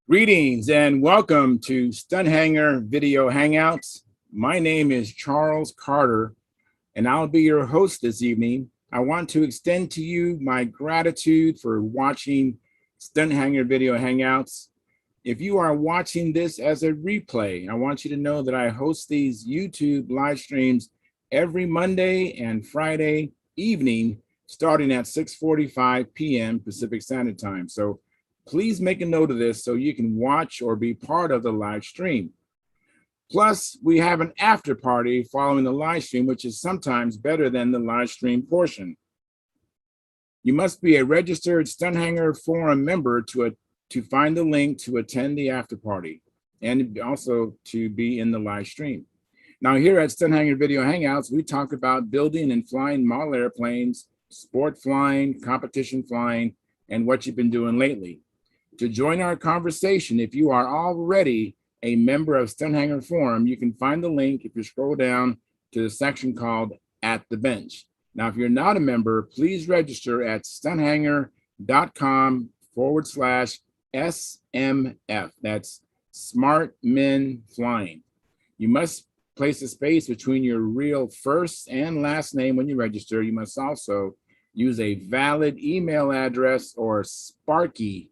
Greetings and welcome to Stunthangar Video Hangouts. My name is Charles Carter, and I'll be your host this evening. I want to extend to you my gratitude for watching Stunthangar Video Hangouts. If you are watching this as a replay, I want you to know that I host these YouTube live streams every Monday and Friday evening, starting at 6:45 p.m. Pacific Standard Time. So please make a note of this so you can watch or be part of the live stream. Plus, we have an after party following the live stream, which is sometimes better than the live stream portion. You must be a registered Stunthangar Forum member to find the link to attend the after party and also to be in the live stream. Now, here at Stunthangar Video Hangouts, we talk about building and flying model airplanes, sport flying, competition flying, and what you've been doing lately. To join our conversation, if you are already a member of Stunthangar Forum, you can find the link if you scroll down to the section called At the Bench. Now, if you're not a member, please register at stunthangar.com/SMF. That's Smart Men Flying. You must place a space between your real first and last name when you register. You must also use a valid email address or Sparky.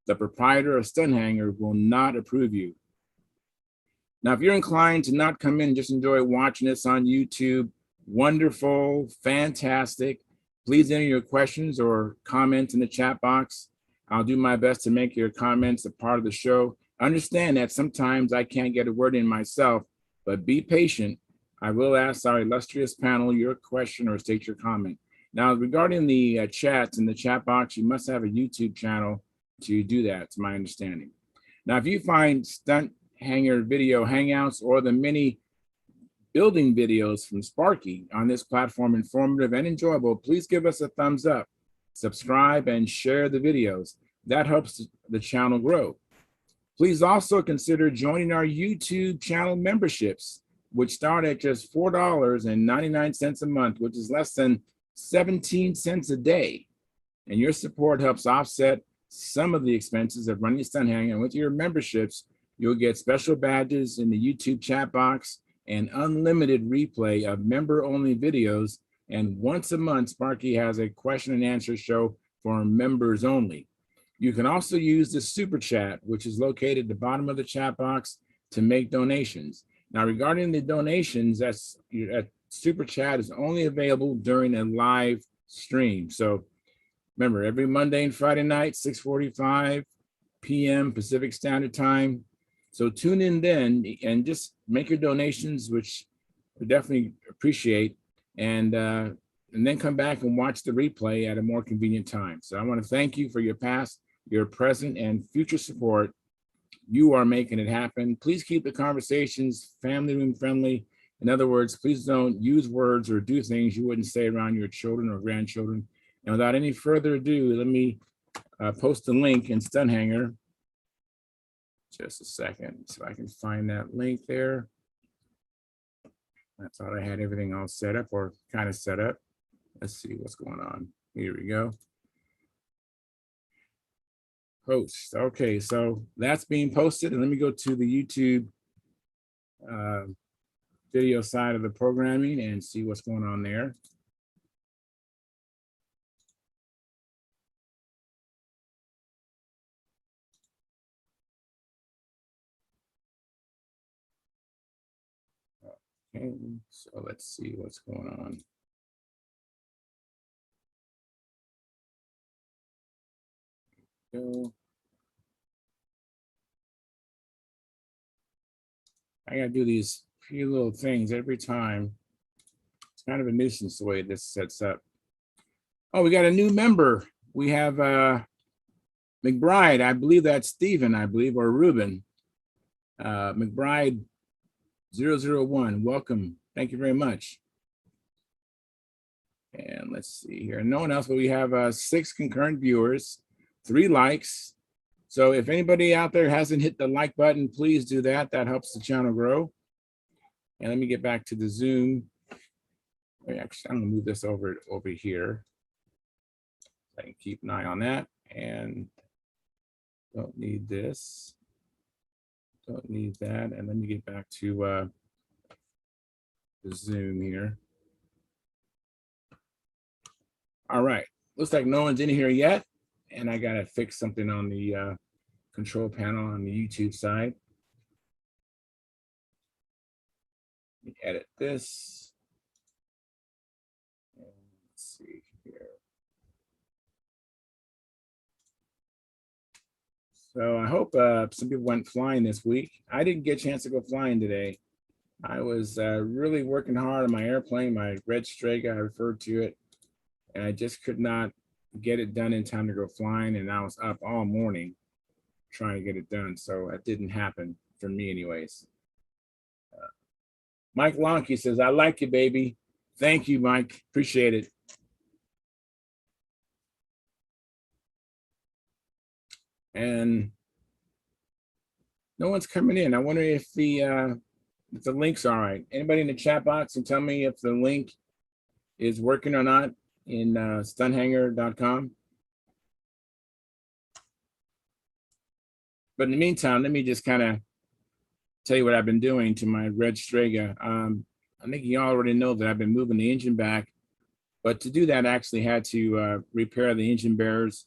The proprietor of Stunthangar will not approve you. Now, if you're inclined to not come in and just enjoy watching this on YouTube, wonderful, fantastic. Please enter your questions or comments in the chat box. I'll do my best to make your comments a part of the show. Understand that sometimes I can't get a word in myself, but be patient. I will ask our illustrious panel your question or state your comment. Now, regarding the chats in the chat box, you must have a YouTube channel to do that, to my understanding. Now, if you find Stunthangar Video Hangouts or the many building videos from Sparky on this platform informative and enjoyable, please give us a thumbs up, subscribe, and share the videos. That helps the channel grow. Please also consider joining our YouTube channel memberships, which start at just $4.99 a month, which is less than 17 cents a day. And your support helps offset some of the expenses of running Stunthangar. And with your memberships, you'll get special badges in the YouTube chat box and unlimited replay of member-only videos. And once a month, Sparky has a question and answer show for members only. You can also use the super chat, which is located at the bottom of the chat box, to make donations. Now, regarding the donations, that super chat is only available during a live stream. So remember, every Monday and Friday night, 6:45 p.m. Pacific Standard Time. So tune in then and just make your donations, which we definitely appreciate, and then come back and watch the replay at a more convenient time. So I want to thank you for your past, your present, and future support. You are making it happen. Please keep the conversations family room friendly. In other words, please don't use words or do things you wouldn't say around your children or grandchildren. And without any further ado, let me post the link in Stunthangar. Just a second, so I can find that link there. I thought I had everything all set up or kind of set up. Let's see what's going on. Here we go. Post. Okay, so that's being posted. And let me go to the YouTube video side of the programming and see what's going on there. Okay, so let's see what's going on. Go. I gotta do these few little things every time. It's kind of a nuisance the way this sets up. Oh, we got a new member. We have McBride. I believe that's Stephen, I believe, or Ruben. McBride 001. Welcome. Thank you very much. And let's see here. No one else, but we have 6 concurrent viewers, 3 likes. So if anybody out there hasn't hit the like button, please do that. That helps the channel grow. And let me get back to the Zoom. Actually, I'm gonna move this over here. I can keep an eye on that. And Don't need this. Don't need that. And let me get back to the Zoom here. All right. Looks like no one's in here yet. And I got to fix something on the control panel on the YouTube side. Let me edit this. And let's see here. So I hope some people went flying this week. I didn't get a chance to go flying today. I was really working hard on my airplane, my red Strega, I referred to it, and I just could not get it done in time to go flying, and I was up all morning trying to get it done, so that didn't happen for me anyways. Mike Lonke says, I like you, baby. Thank you, Mike. Appreciate it. And no one's coming in. I wonder if the link's all right. Anybody in the chat box can tell me if the link is working or not in stunthangar.com. But in the meantime, let me just kind of tell you what I've been doing to my red Strega. I think you already know that I've been moving the engine back, but to do that, I actually had to repair the engine bearers,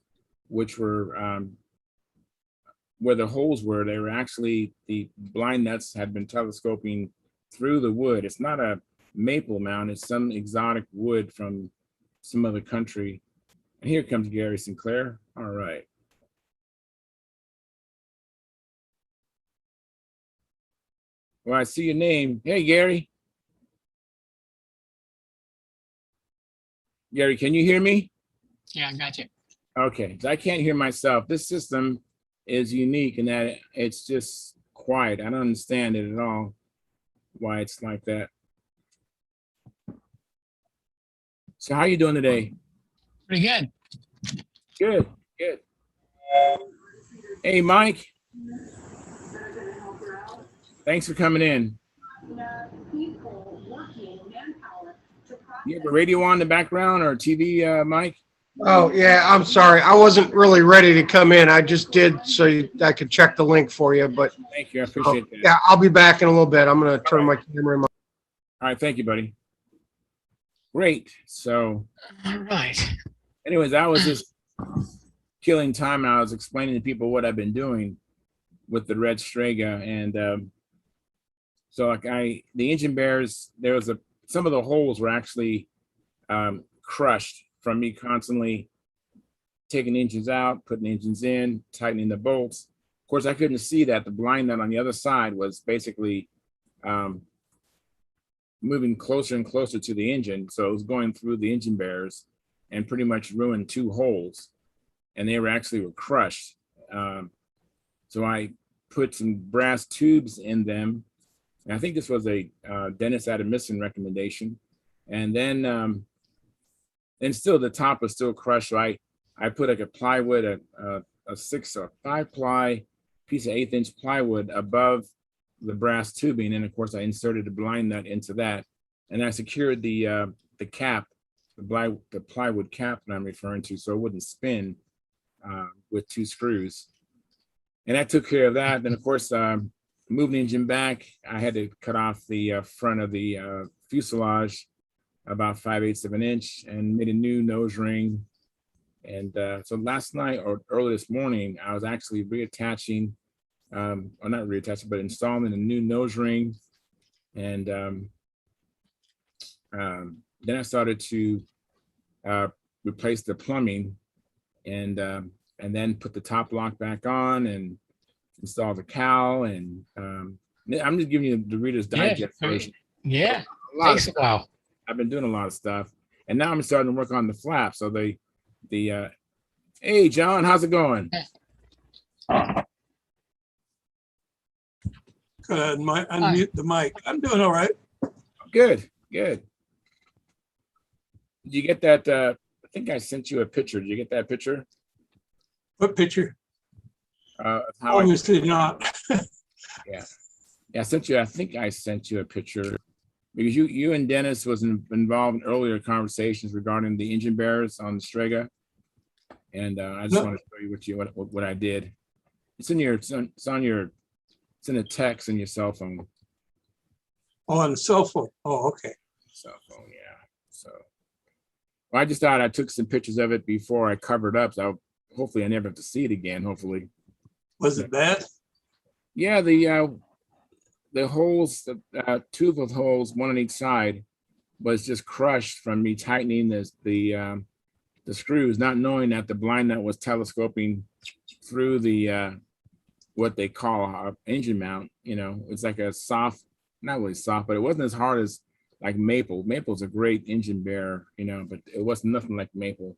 which were where the holes were. They were actually, the blind nuts had been telescoping through the wood. It's not a maple mount, it's some exotic wood from some other country. And here comes Gary Sinclair. All right. Well, I see your name. Hey, Gary. Gary, can you hear me? Yeah, I got you. Okay, so I can't hear myself. This system is unique in that it's just quiet. I don't understand it at all, why it's like that. So how you doing today? Pretty good. Good, good. Hey, Mike. Thanks for coming in. You have a radio on in the background or TV, Mike? Oh, yeah, I'm sorry. I wasn't really ready to come in. I just did so I could check the link for you. But thank you. I appreciate that. Yeah, I'll be back in a little bit. I'm going to turn my camera on. All right. Thank you, buddy. Great. So, all right. Anyways, I was just killing time. I was explaining to people what I've been doing with the red Strega. And so like the engine bearers, there was some of the holes were actually crushed from me constantly taking engines out, putting engines in, tightening the bolts. Of course, I couldn't see that the blind nut on the other side was basically moving closer and closer to the engine. So it was going through the engine bearers and pretty much ruined two holes. And they were crushed. So I put some brass tubes in them. And I think this was a Dennis Adamson recommendation. And then, and still the top was still crushed. So I put like a plywood, a 6 or 5 ply piece of 1/8 inch plywood above the brass tubing. And of course I inserted a blind nut into that. And I secured the cap, the plywood cap that I'm referring to, so it wouldn't spin with 2 screws. And that took care of that. Then of course, moving the engine back, I had to cut off the front of the fuselage about 5/8 of an inch and made a new nose ring. And so last night or early this morning, I was actually reattaching, or not reattaching, but installing a new nose ring. And then I started to replace the plumbing and then put the top lock back on and install the cowl. And I'm just giving you the Reader's Digest version. Yeah, takes a while. I've been doing a lot of stuff, and now I'm starting to work on the flap. So hey John, how's it going? Good. Unmute the mic. I'm doing all right. Good, good. Did you get that? I think I sent you a picture. Did you get that picture? What picture? Obviously not. Yeah, I sent you. I think I sent you a picture because you and Dennis was involved in earlier conversations regarding the engine bearers on the Strega, and I just want to show you what I did. It's in your, it's in a text in your cell phone. Oh, on the cell phone. Oh, okay. Cell phone, yeah. So, well, I just thought I took some pictures of it before I covered up. So hopefully I never have to see it again. Hopefully. Was it bad? Yeah, the holes, the tube of holes, one on each side, was just crushed from me tightening the screws, not knowing that the blind nut was telescoping through the what they call a engine mount. You know, it's like a soft, not really soft, but it wasn't as hard as like maple. Maple's a great engine bearer, you know, but it wasn't nothing like maple.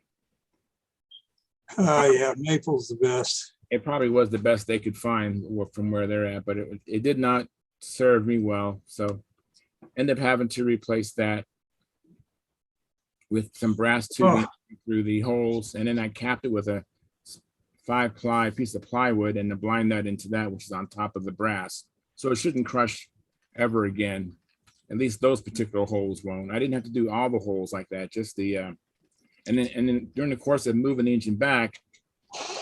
Yeah, Maple's the best. It probably was the best they could find from where they're at, but it did not serve me well. So ended up having to replace that with some brass tubing through the holes, and then I capped it with a 5-ply piece of plywood and the blind nut into that, which is on top of the brass. So it shouldn't crush ever again. At least those particular holes won't. I didn't have to do all the holes like that, just the and then during the course of moving the engine back,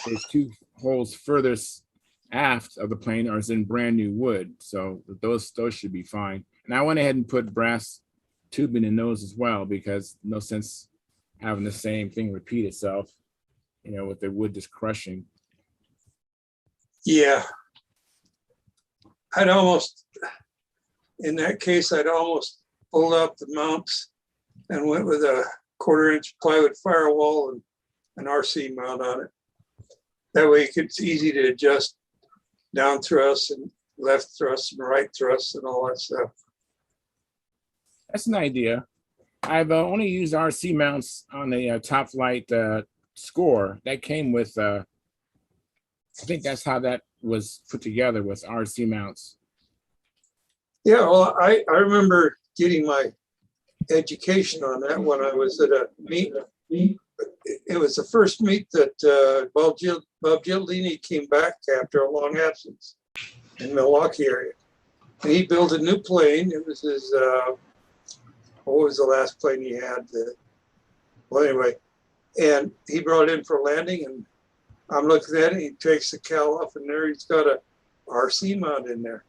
there's 2 holes furthest aft of the plane are in brand new wood. So those should be fine. And I went ahead and put brass tubing in those as well, because no sense having the same thing repeat itself, you know, with the wood just crushing. Yeah. In that case, I'd almost pulled out the mounts and went with a 1/4-inch plywood firewall and an RC mount on it. That way it's easy to adjust down thrust and left thrust and right thrust and all that stuff. That's an idea. I've only used RC mounts on the Top Flight Score. That came with, I think that's how that was put together, with RC mounts. Yeah, well, I remember getting my education on that when I was at a meet. It was the first meet that Bob Gialdini came back after a long absence in Milwaukee area. And he built a new plane. It was his, what was the last plane he had? Well, anyway, and he brought it in for landing, and I'm looking at it, he takes the cowl off, and there he's got a RC mount in there.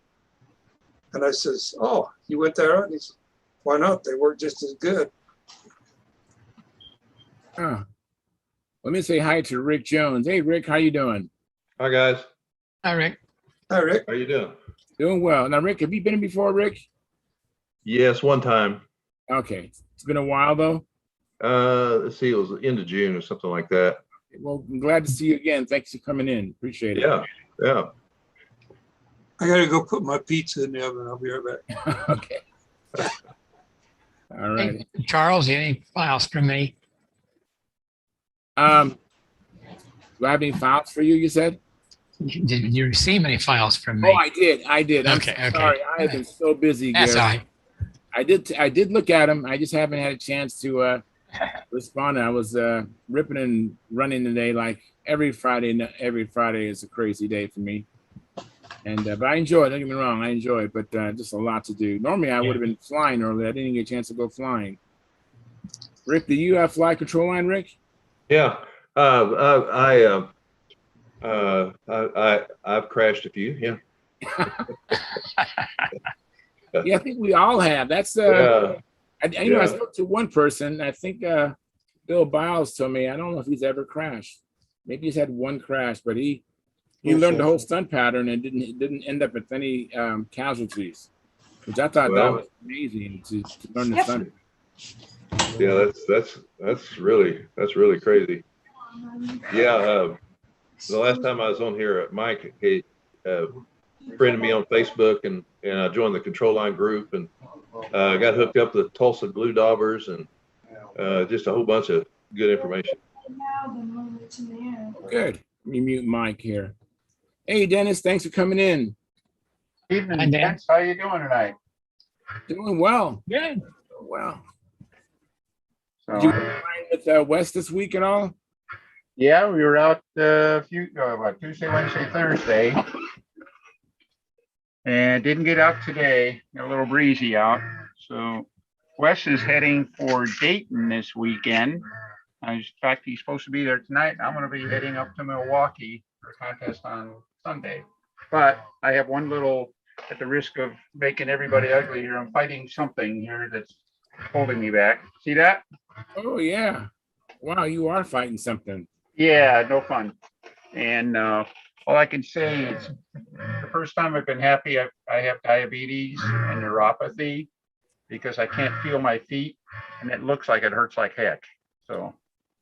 And I says, oh, you went there? And he said, why not? They work just as good. Oh. Let me say hi to Rick Jones. Hey, Rick, how you doing? Hi, guys. Hi, Rick. Hi, Rick. How you doing? Doing well. Now, Rick, have you been in before, Rick? Yes, one time. Okay. It's been a while, though. Let's see, it was the end of June or something like that. Well, I'm glad to see you again. Thanks for coming in. Appreciate it. Yeah. I got to go put my pizza in the oven. I'll be right back. Okay. All right. Hey, Charles, any files from me? Do I have any files for you, you said? Did you receive any files from me? Oh, I did. I'm Okay. sorry. I have been so busy, That's Gary. all right. I did look at them. I just haven't had a chance to respond. I was ripping and running today, like every Friday. Every Friday is a crazy day for me. And but I enjoy it. Don't get me wrong, I enjoy it, but just a lot to do. Normally, I would have been flying earlier. I didn't get a chance to go flying. Rick, do you have flight control line, Rick? Yeah. I've crashed a few. Yeah. Yeah, I think we all have. That's I spoke to one person. I think Bill Biles told me. I don't know if he's ever crashed. Maybe he's had one crash, but he learned the whole stunt pattern and didn't end up with any casualties, which I thought that was amazing to learn the stunt. Yeah, that's really crazy. Yeah, the last time I was on here, Mike friended me on Facebook, and I joined the control line group, and got hooked up with Tulsa glue daubers and just a whole bunch of good information. Good. Let me mute Mike here. Hey, Dennis, thanks for coming in. Evening, Hi, Dan. Dennis. How you doing tonight? Doing well. Good. Well, So, did you fly with Wes this week at all? yeah, we were out Tuesday, Wednesday, Thursday, and didn't get out today. Got a little breezy out. So Wes is heading for Dayton this weekend. In fact, he's supposed to be there tonight. I'm going to be heading up to Milwaukee for a contest on Sunday. But I have one little, at the risk of making everybody ugly here, I'm fighting something here that's holding me back. See that? Oh, yeah. Wow, you are fighting something. Yeah, no fun. And all I can say is the first time I've been happy, I have diabetes and neuropathy because I can't feel my feet and it looks like it hurts like heck. So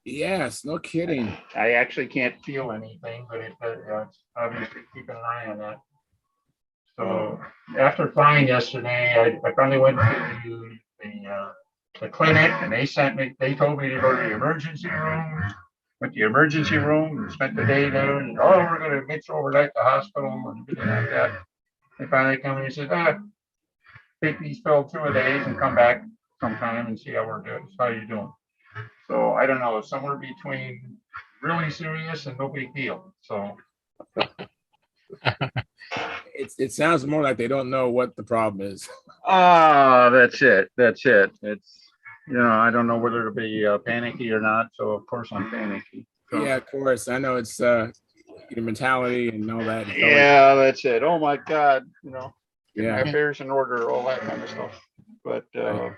Yes, no kidding. I actually can't feel anything, but it's obviously keeping an eye on that. So after flying yesterday, I finally went to the clinic and they told me to go to the emergency room. Went to the emergency room and spent the day there and, oh, we're gonna get you overnight to the hospital and everything like that. They finally come and said, take these pills 2 a days and come back sometime and see how we're doing, how you're doing. So I don't know, somewhere between really serious and no big deal. So It sounds more like they don't know what the problem is. that's it. That's it. It's, I don't know whether to be panicky or not. So of course I'm panicky. So, Yeah, of course. I know it's your mentality and all that. yeah, that's it. Oh my God, get my Yeah. affairs in order, all that kind of stuff. But Right.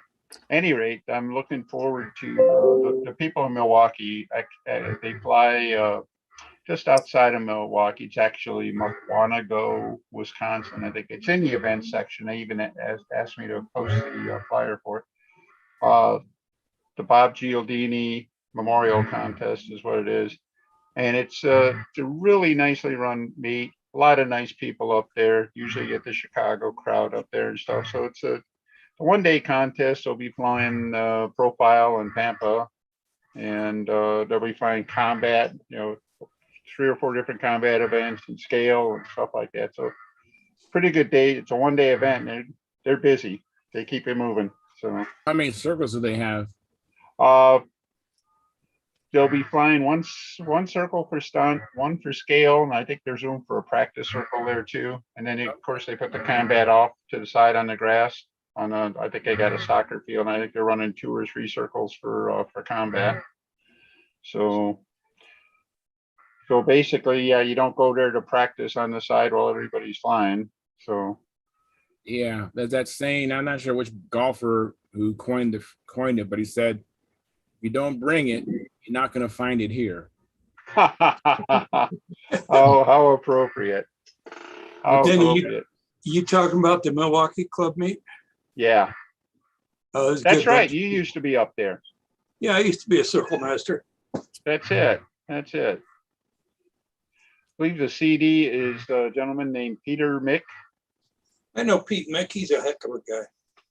any rate, I'm looking forward to the people in Milwaukee. They fly just outside of Milwaukee. It's actually Mukwonago, Wisconsin. I think it's in the event section. They even asked me to post the flyer for it. The Bob Gialdini Memorial Contest is what it is. And it's a really nicely run meet. A lot of nice people up there. Usually get the Chicago crowd up there and stuff. So it's a one-day contest. They'll be flying profile in Tampa, and they'll be flying combat. 3 or 4 different combat events and scale and stuff like that. So pretty good day. It's a one-day event. And they're busy. They keep it moving. So How many circles do they have? they'll be flying one circle for stunt, one for scale, and I think there's room for a practice circle there too. And then of course they put the combat off to the side on the grass. I think they got a soccer field, and I think they're running 2 or 3 circles for combat. So basically, yeah, you don't go there to practice on the side while everybody's flying. So Yeah, there's that saying. I'm not sure which golfer who coined it, but he said, "If you don't bring it, you're not going to find it here." how appropriate. How Denny, appropriate. You talking about the Milwaukee Club meet? Yeah, Oh, it was that's good. right. You used to be up there. Yeah, I used to be a circle master. That's it. That's it. I believe the CD is a gentleman named Peter Mick. I know Pete Mick. He's a heck of a guy.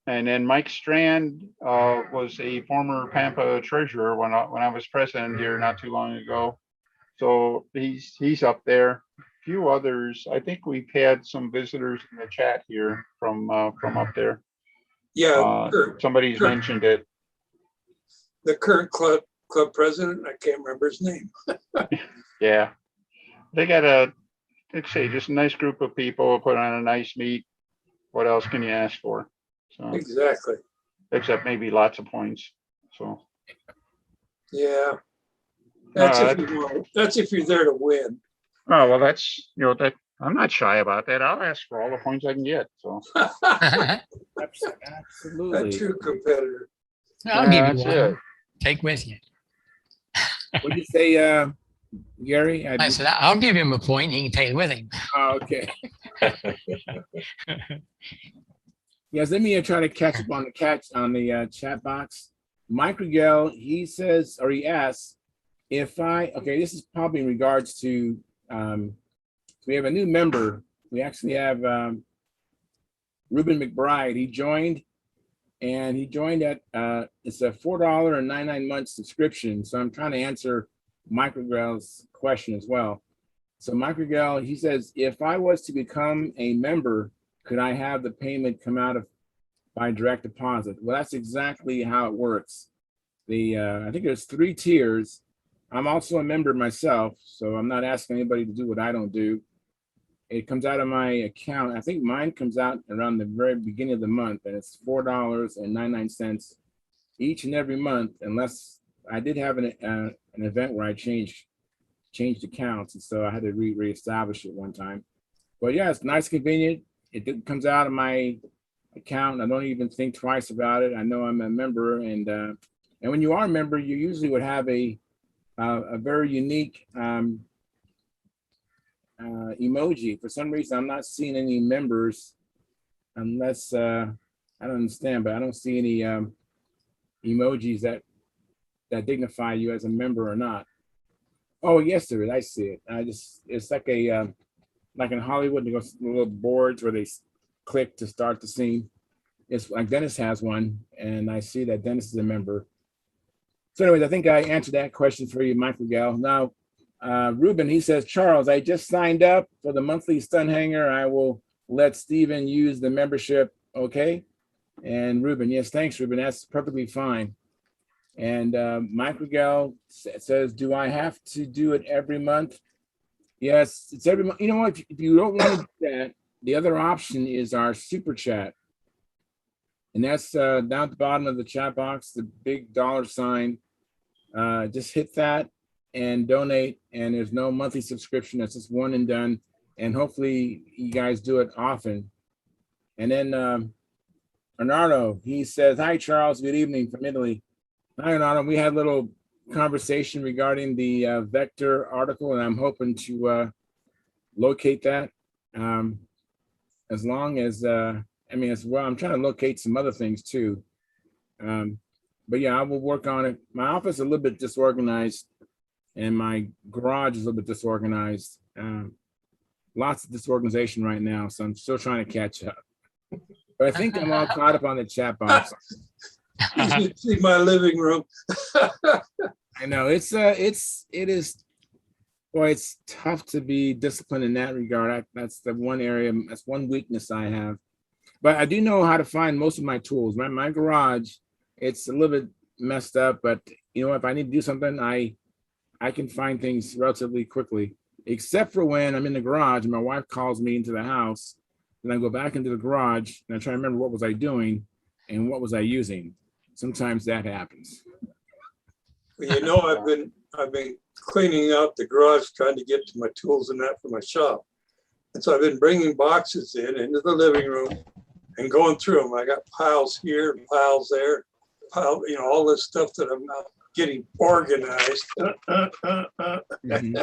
And then Mike Strand was a former Pampa treasurer when I was president here not too long ago. So he's up there. A few others. I think we've had some visitors in the chat here from up there. Yeah, Somebody's mentioned it. the current club president. I can't remember his name. Yeah, they got let's say, just a nice group of people put on a nice meet. What else can you ask for? So Exactly. except maybe lots of points. So Yeah. That's if you're there to win. oh well, that's that I'm not shy about that. I'll ask for all the points I can get. So Absolutely. A true competitor. I'll give you that's one. it. Take with you. What did you say, Gary? I said, I'll give him a point. He can take it with him. Oh, okay. Yes, let me try to catch up on the chat box. Mike Rigel, he says, or he asks, this is probably in regards to, we have a new member. We actually have Ruben McBride. He joined at, it's a $4.99 month subscription. So I'm trying to answer Mike Rigel's question as well. So Mike Rigel, he says, if I was to become a member, could I have the payment come out by direct deposit? Well, that's exactly how it works. I think there's 3 tiers. I'm also a member myself, so I'm not asking anybody to do what I don't do. It comes out of my account. I think mine comes out around the very beginning of the month, and it's $4.99 each and every month, unless I did have an event where I changed changed accounts, and so I had to reestablish it one time. But yeah, it's nice, convenient. Comes out of my account. I don't even think twice about it. I know I'm a member, and when you are a member, you usually would have a very unique emoji. For some reason, I'm not seeing any members, unless I don't understand, but I don't see any emojis that dignify you as a member or not. Oh, yes, there is. I see it. It's like a like in Hollywood, they go little boards where they click to start the scene. It's like Dennis has one, and I see that Dennis is a member. So anyways, I think I answered that question for you, Michael Gal. Now, Ruben, he says, Charles, I just signed up for the monthly Stunthangar. I will let Steven use the membership. Okay. And Ruben, yes, thanks, Ruben. That's perfectly fine. And Michael Gal says, do I have to do it every month? Yes, it's every month. You know what? If you don't want to do that, the other option is our super chat. And that's down at the bottom of the chat box, the big $sign. Just hit that and donate. And there's no monthly subscription. It's just one and done. And hopefully you guys do it often. And then Bernardo, he says, hi, Charles. Good evening from Italy. Hi, Bernardo. We had a little conversation regarding the Vector article, and I'm hoping to locate that. As long as, as well, I'm trying to locate some other things too. But yeah, I will work on it. My office is a little bit disorganized, and my garage is a little bit disorganized. Lots of disorganization right now, so I'm still trying to catch up. But I think I'm all caught up on the chat box. You should see my living room. I know it is. Boy, it's tough to be disciplined in that regard. That's the one area. That's one weakness I have. But I do know how to find most of my tools. My garage, it's a little bit messed up, but you know, if I need to do something, I can find things relatively quickly. Except for when I'm in the garage and my wife calls me into the house, and I go back into the garage and I try to remember what was I doing and what was I using. Sometimes that happens. Well, you know, I've been cleaning out the garage, trying to get to my tools and that for my shop. And so I've been bringing boxes into the living room and going through them. I got piles here and piles there, all this stuff that I'm not getting organized. Mm-hmm.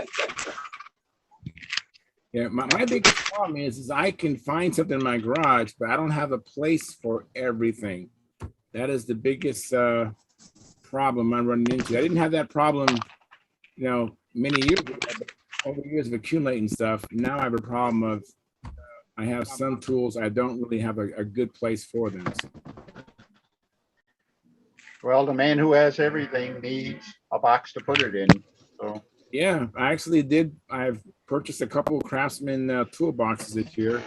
Yeah, my biggest problem is I can find something in my garage, but I don't have a place for everything. That is the biggest problem I'm running into. I didn't have that problem, many years ago, over years of accumulating stuff. Now I have a problem of I have some tools I don't really have a good place for them. Well, the man who has everything needs a box to put it in. So yeah, I actually did. I've purchased a couple of Craftsman toolboxes this year,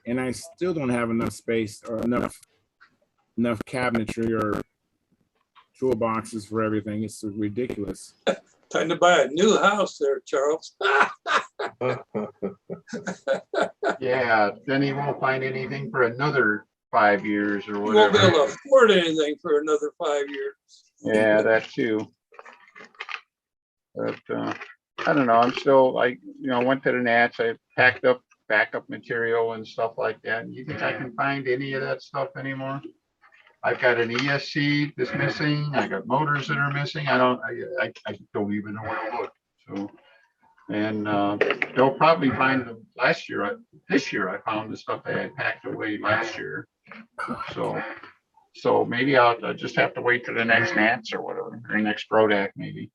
and I still don't have enough space or enough cabinetry or toolboxes for everything. It's ridiculous. Time to buy a new house there, Charles. yeah, then he won't find anything for another 5 years or You won't be whatever. able to afford anything for another 5 years. Yeah, that too. But I don't know. I'm still went to the Nats. I packed up backup material and stuff like that. You think I can find any of that stuff anymore? I've got an ESC that's missing. I got motors that are missing. I don't even know where to look. So, and they'll probably find them this year I found the stuff I had packed away last year. So maybe I'll just have to wait till the next Nats or whatever, or next Brodak maybe.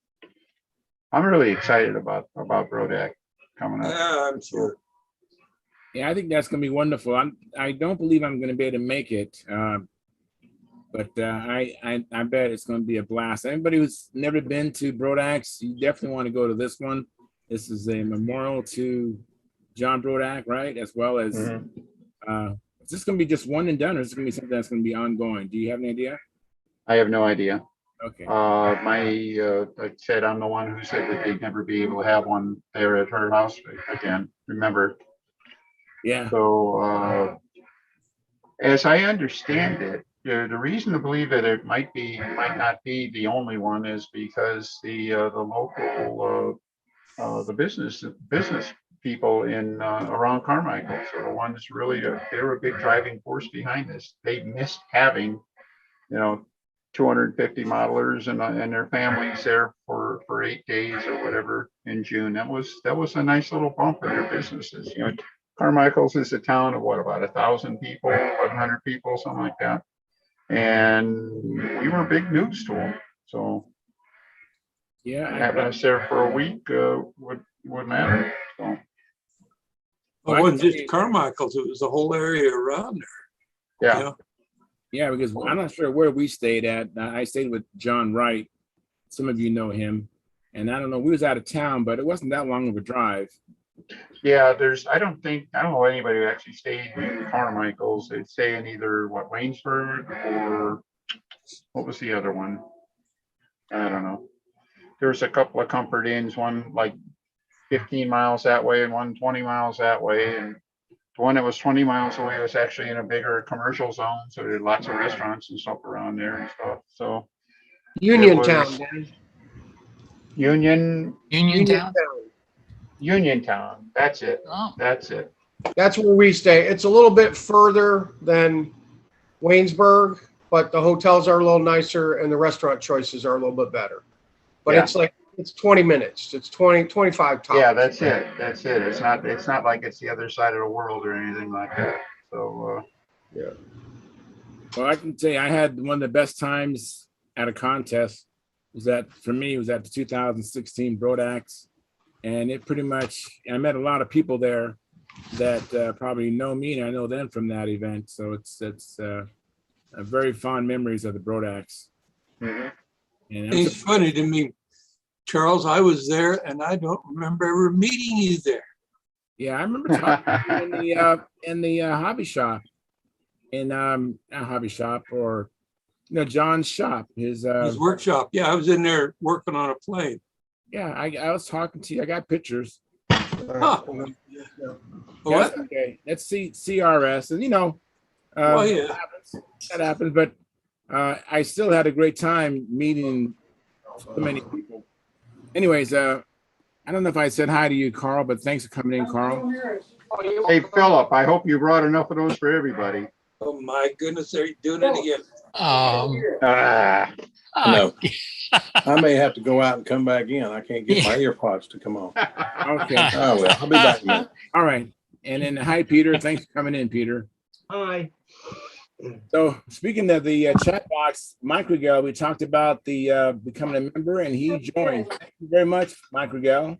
I'm really excited about Brodak coming up. Yeah, I'm sure. Yeah, I think that's going to be wonderful. I don't believe I'm going to be able to make it. But I bet it's going to be a blast. Anybody who's never been to Brodak's, you definitely want to go to this one. This is a memorial to John Brodak, right? As well as, is this going to be just one and done, or is this going to be something that's going to be ongoing? Do you have any idea? I have no idea. Okay. Like I said, I'm the one who said that they'd never be able to have one there at her house again. Remember? Yeah. So as I understand it, the reason to believe that it might not be the only one is because the local the business people in around Carmichael. So the ones really, they were a big driving force behind this. They missed having, 250 modelers and their families there for 8 days or whatever in June. That was a nice little bump in their businesses. Carmichael's is a town of what, about 1,000 people, 1,100 people, something like that. And we were big news to them. So Yeah, having us there for a week would matter. So It Well, I wasn't can just tell you- Carmichael's, it was the whole area around there. yeah. Yeah. Yeah, because I'm not sure where we stayed at. I stayed with John Wright. Some of you know him. And I don't know, we was out of town, but it wasn't that long of a drive. Yeah, I don't know anybody who actually stayed in Carmichael's. They'd stay in either Waynesburg or what was the other one? I don't know. There's a couple of comfort inns, one like 15 miles that way and one 20 miles that way. And the one that was 20 miles away was actually in a bigger commercial zone. So there are lots of restaurants and stuff around there and stuff. So Uniontown, Danny. Uniontown. Uniontown. That's it. Oh, That's it. That's where we stay. It's a little bit further than Waynesburg, but the hotels are a little nicer and the restaurant choices are a little bit better. But Yeah. it's 20 minutes. It's 25 tops. Yeah, that's it. That's it. It's not like it's the other side of the world or anything like that. So Well, I can tell you, I had one of the best times at a contest. For me, it was at the 2016 Brodax. And it pretty much, I met a lot of people there that probably know me, and I know them from that event. So it's a very fond memories of the Brodax. mhm. And It's funny to me, Charles, I was there and I don't remember ever meeting you there. yeah, I remember talking to you in the hobby shop, not hobby shop, or John's shop. His Workshop. Yeah, I was in there working on a plane. yeah, I was talking to you. I got pictures. Huh. Uh, What? That's okay. That's CRS, and Oh, yeah. that happens. But I still had a great time meeting so many people. Anyways, I don't know if I said hi to you, Carl, but thanks for coming in, Carl. Hey, Philip, I hope you brought enough of those for everybody. Oh, my goodness, they're doing it again. Ah, oh, I may have to go out and come back in. I can't get my earpods to come on. Okay, Oh, well, I'll be back in a minute. all right. And then hi, Peter. Thanks for coming in, Peter. Hi. So speaking of the chat box, Mike Rigel, we talked about the becoming a member, and he joined. Thank you very much, Mike Rigel.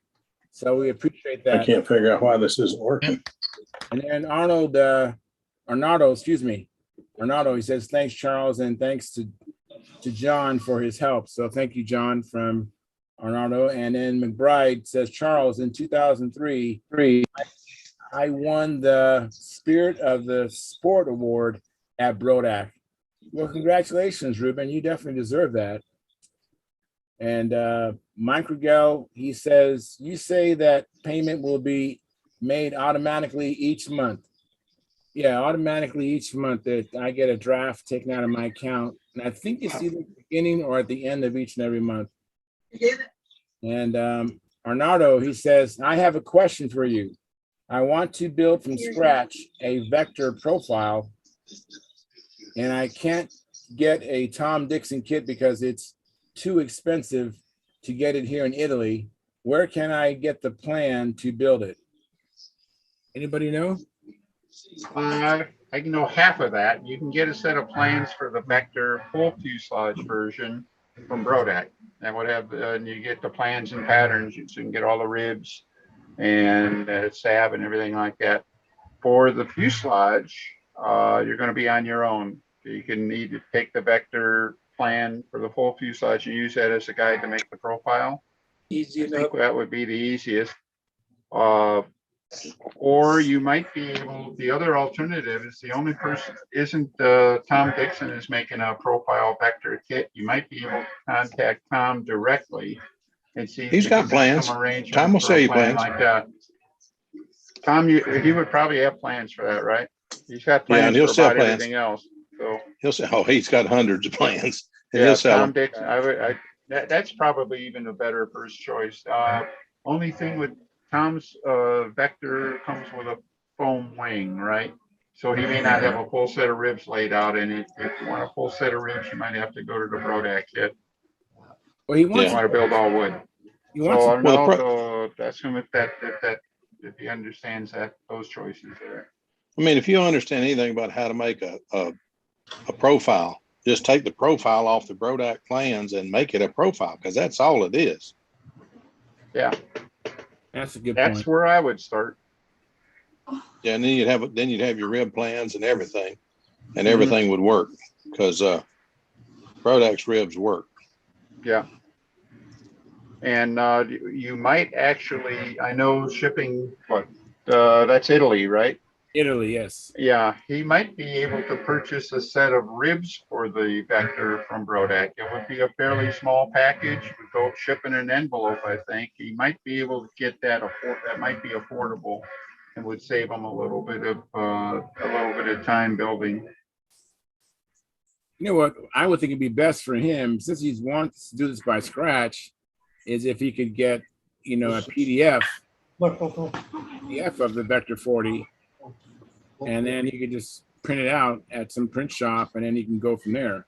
So we appreciate I that. can't figure out why this isn't working. And then Arnaldo, he says, thanks, Charles, and thanks to John for his help. So thank you, John, from Arnaldo. And then McBride says, Charles, in 2003, I won the Spirit of the Sport Award at Brodak. Well, congratulations, Ruben. You definitely deserve that. And Mike Rigel, he says, you say that payment will be made automatically each month. Yeah, automatically each month that I get a draft taken out of my account. And I think it's either the beginning or at the end of each and every month. And Arnaldo, he says, I have a question for you. I want to build from scratch a vector profile, and I can't get a Tom Dixon kit because it's too expensive to get it here in Italy. Where can I get the plan to build it? Anybody know? I can know half of that. You can get a set of plans for the Vector full fuselage version from Brodak. That would have, and you get the plans and patterns, so you can get all the ribs and sab and everything like that. For the fuselage, you're going to be on your own. You can need to take the Vector plan for the full fuselage and use that as a guide to make the profile. Easy I think enough. that would be the easiest. Or you might be able, the other alternative is the only person isn't Tom Dixon is making a profile vector kit. You might be able to contact Tom directly and see. if He's you got can make plans. some arrangement Tom will for sell a you plan plans. Like that. Tom, he would probably have plans for that, right? He's got Yeah, and plans he'll for sell about plans. everything else. So He'll say, oh, he's got hundreds of plans. And yeah, he'll sell Tom them. Dixon. That's probably even a better first choice. Only thing with Tom's Vector comes with a foam wing, right? So he may not have a full set of ribs laid out, and if you want a full set of ribs, you might have to go to the Brodak kit. Well, he You wants, want to build all wood. he wants, So to- I Well, the don't know, assume if he understands those choices there. I mean, if you understand anything about how to make a profile, just take the profile off the Brodak plans and make it a profile, because that's all it is. Yeah, that's a good that's point. where I would start. Yeah, and then you'd have your rib plans and everything, and Mhm. everything would work, because Brodak's ribs work. Yeah. And you might actually, I know shipping, that's Italy, right? Italy, yes. Yeah, he might be able to purchase a set of ribs for the Vector from Brodak. It would be a fairly small package, would go ship in an envelope, I think. He might be able to get that, that might be affordable and would save him a little bit of time building. You know what? I would think it'd be best for him, since he wants to do this by scratch, is if he could get, a PDF of the Vector 40, and then he could just print it out at some print shop, and then he can go from there.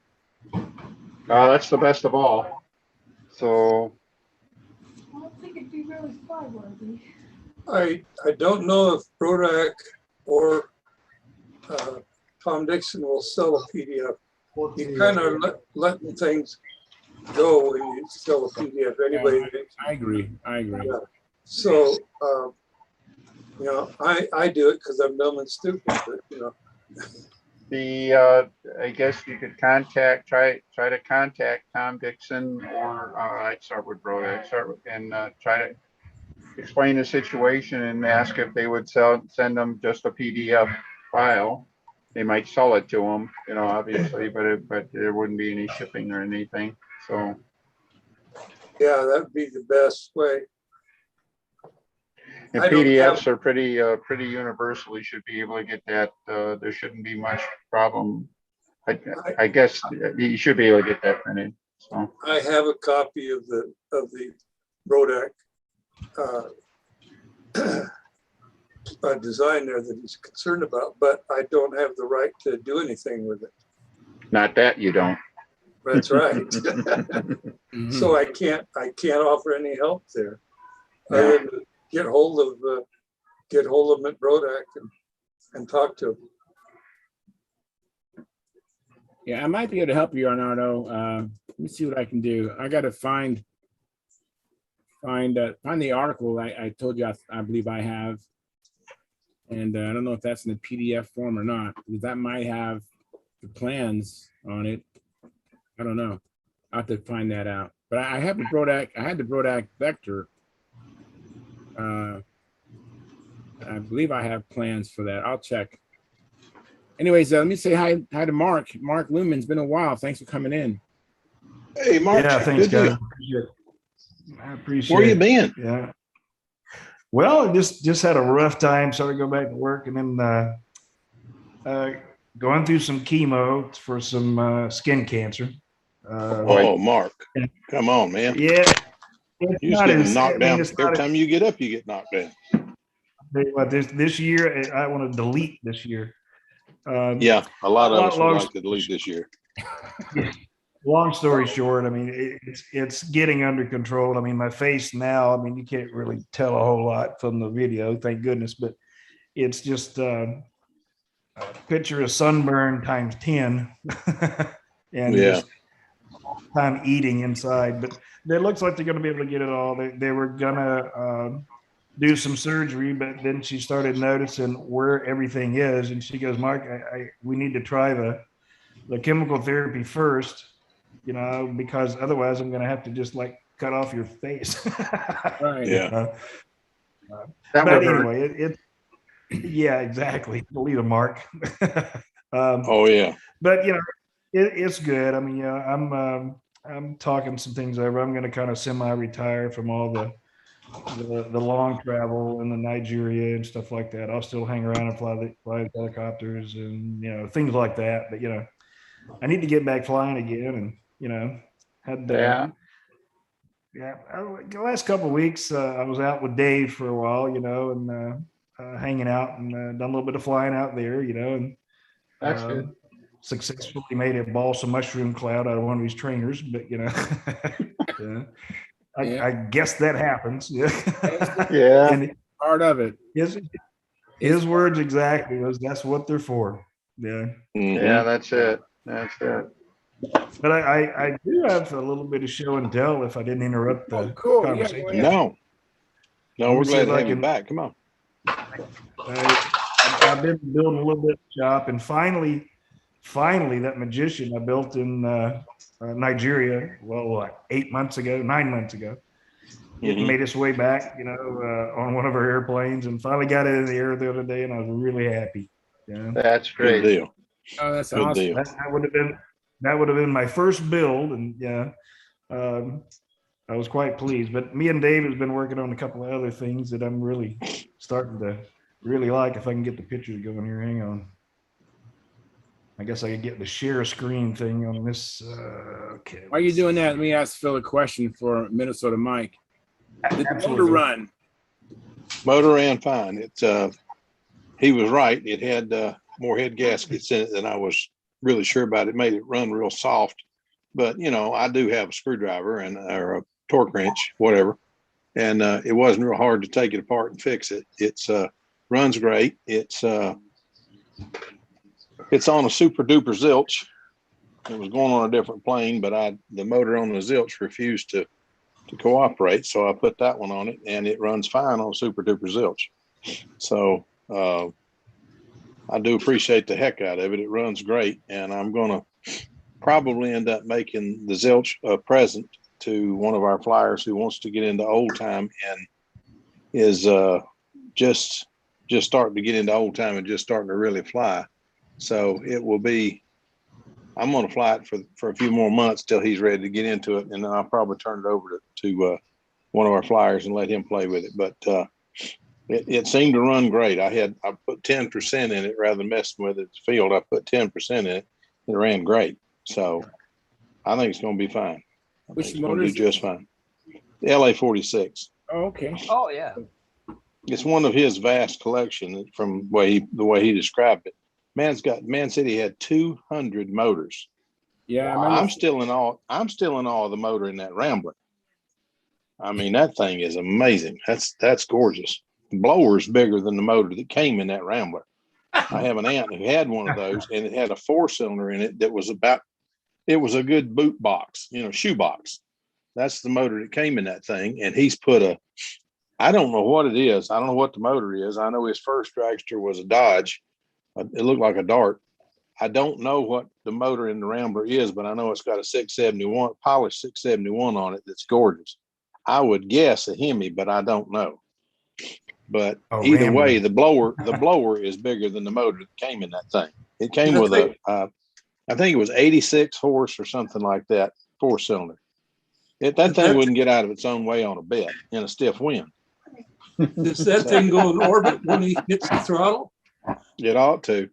That's the best of all. So I don't think it'd be really fly worthy. I don't know if Brodak or Tom Dixon will sell a PDF. You kind of letting things go when you sell a PDF anyway. I agree. Yeah. So, I do it because I'm dumb and stupid, but I guess you could try to contact Tom Dixon, or I'd start with Brodak, and try to explain the situation and ask if they would send them just a PDF file. They might sell it to them, obviously, but there wouldn't be any shipping or anything. So yeah, that'd be the best way. and I don't PDFs have- are pretty universal. You should be able to get that. There shouldn't be much problem. I guess you should be able to get that printed. So I have a copy of the Brodak design there that he's concerned about, but I don't have the right to do anything with it. not that you don't. That's right. Mhm. So I can't offer any help there. Other than to get hold of him at Brodak and talk to him. Yeah, I might be able to help you, Arnardo. Let me see what I can do. I got to find the article I told you I believe I have, and I don't know if that's in the PDF form or not, because that might have the plans on it. I don't know. I will have to find that out. But I have the Brodak. I had the Brodak Vector. I believe I have plans for that. I'll check. Anyways, let me say hi to Mark. Mark Lumen. It's been a while. Thanks for coming in. Hey, Mark. Yeah, thanks, good guys. I appreciate Where you it. been? Yeah. Well, just had a rough time. Started to go back to work, and then going through some chemo for some skin cancer. Oh, Mark, come on, man. Yeah. It's You just not getting as- I knocked mean, down. it's Every not as- time you get up, you get knocked down. But this year, I want to delete this year. Yeah, a lot of us would long- like to delete this year. Long story short, I mean, it's getting under control. I mean, my face now, I mean, you can't really tell a whole lot from the video, thank goodness, but it's just a picture of sunburn times 10 and Yeah. just time eating inside. But it looks like they're going to be able to get it all. They were going to do some surgery, but then she started noticing where everything is. And she goes, Mark, we need to try the chemical therapy first, because otherwise I'm going to have to just like cut off your face. Right. Yeah. That But would hurt. anyway, yeah, exactly. Leave a mark. Oh, yeah. But it's good. I mean, I'm talking some things over. I'm going to kind of semi-retire from all the long travel in the Nigeria and stuff like that. I'll still hang around and fly the helicopters and things like that. But I need to get back flying again, and had Yeah. Yeah, the last couple of weeks, I was out with Dave for a while, and hanging out and done a little bit of flying out there, and That's good. successfully made a balsam mushroom cloud out of one of his trainers. But yeah, Yeah. I guess that happens. Yeah, Yeah. and Part of it. his words exactly was that's what they're for. Yeah. Mhm. Yeah, that's it. That's it. But I do have a little bit of show and tell if I didn't interrupt the Cool. Yeah, conversation. go ahead. No, Let me we're see glad if to I have you can- back. Come on. I've been building a little bit of shop, and finally, that magician I built in Nigeria, well, like 9 months ago, it Mhm. made its way back, on one of our airplanes, and finally got it in the air the other day, and I was really happy. Yeah, That's Good great. deal. Oh, that's Good awesome. deal. that would have been my first build, and yeah. I was quite pleased, but me and Dave has been working on a couple of other things that I'm really starting to really like. If I can get the pictures going here, hang on. I guess I could get the share screen thing on this. Okay. While you're doing that, let me ask Phil a question for Minnesota Mike. Did the motor Absolutely. run? Motor ran fine. He was right. It had more head gaskets in it than I was really sure about. It made it run real soft. But I do have a screwdriver or a torque wrench, whatever, and it wasn't real hard to take it apart and fix it. It's runs great. It's on a super duper zilch. It was going on a different plane, but the motor on the zilch refused to cooperate, so I put that one on it, and it runs fine on super duper zilch. So I do appreciate the heck out of it. It runs great, and I'm gonna probably end up making the zilch a present to one of our flyers who wants to get into old time and is just starting to get into old time and just starting to really fly. So it will be, I'm going to fly it for a few more months till he's ready to get into it, and then I'll probably turn it over to one of our flyers and let him play with it. But it seemed to run great. I put 10% in it rather than messing with it at the field. I put 10% in it. It ran great. So I think it's going to be fine. Which It's going motor to is do just fine. The LA-46. Oh, okay. Oh yeah. It's one of his vast collection from the way he described it. Man said he had 200 motors. Yeah, I remember. I'm still in awe of the motor in that Rambler. I mean, that thing is amazing. That's gorgeous. The blower's bigger than the motor that came in that Rambler. I have an aunt who had one of those, and it had a 4-cylinder in it that was it was a good boot box, shoe box. That's the motor that came in that thing. And he's put I don't know what it is. I don't know what the motor is. I know his first dragster was a Dodge. It looked like a Dart. I don't know what the motor in the Rambler is, but I know it's got a 671, polished 671 on it. That's gorgeous. I would guess a Hemi, but I don't know. But either Rambler. way, the blower is bigger than the motor that came in that thing. It came with I think it was 86 horse or something like that, 4-cylinder. That thing wouldn't get out of its own way on a bed in a stiff wind. Does that thing go in orbit when he hits the throttle? It ought to.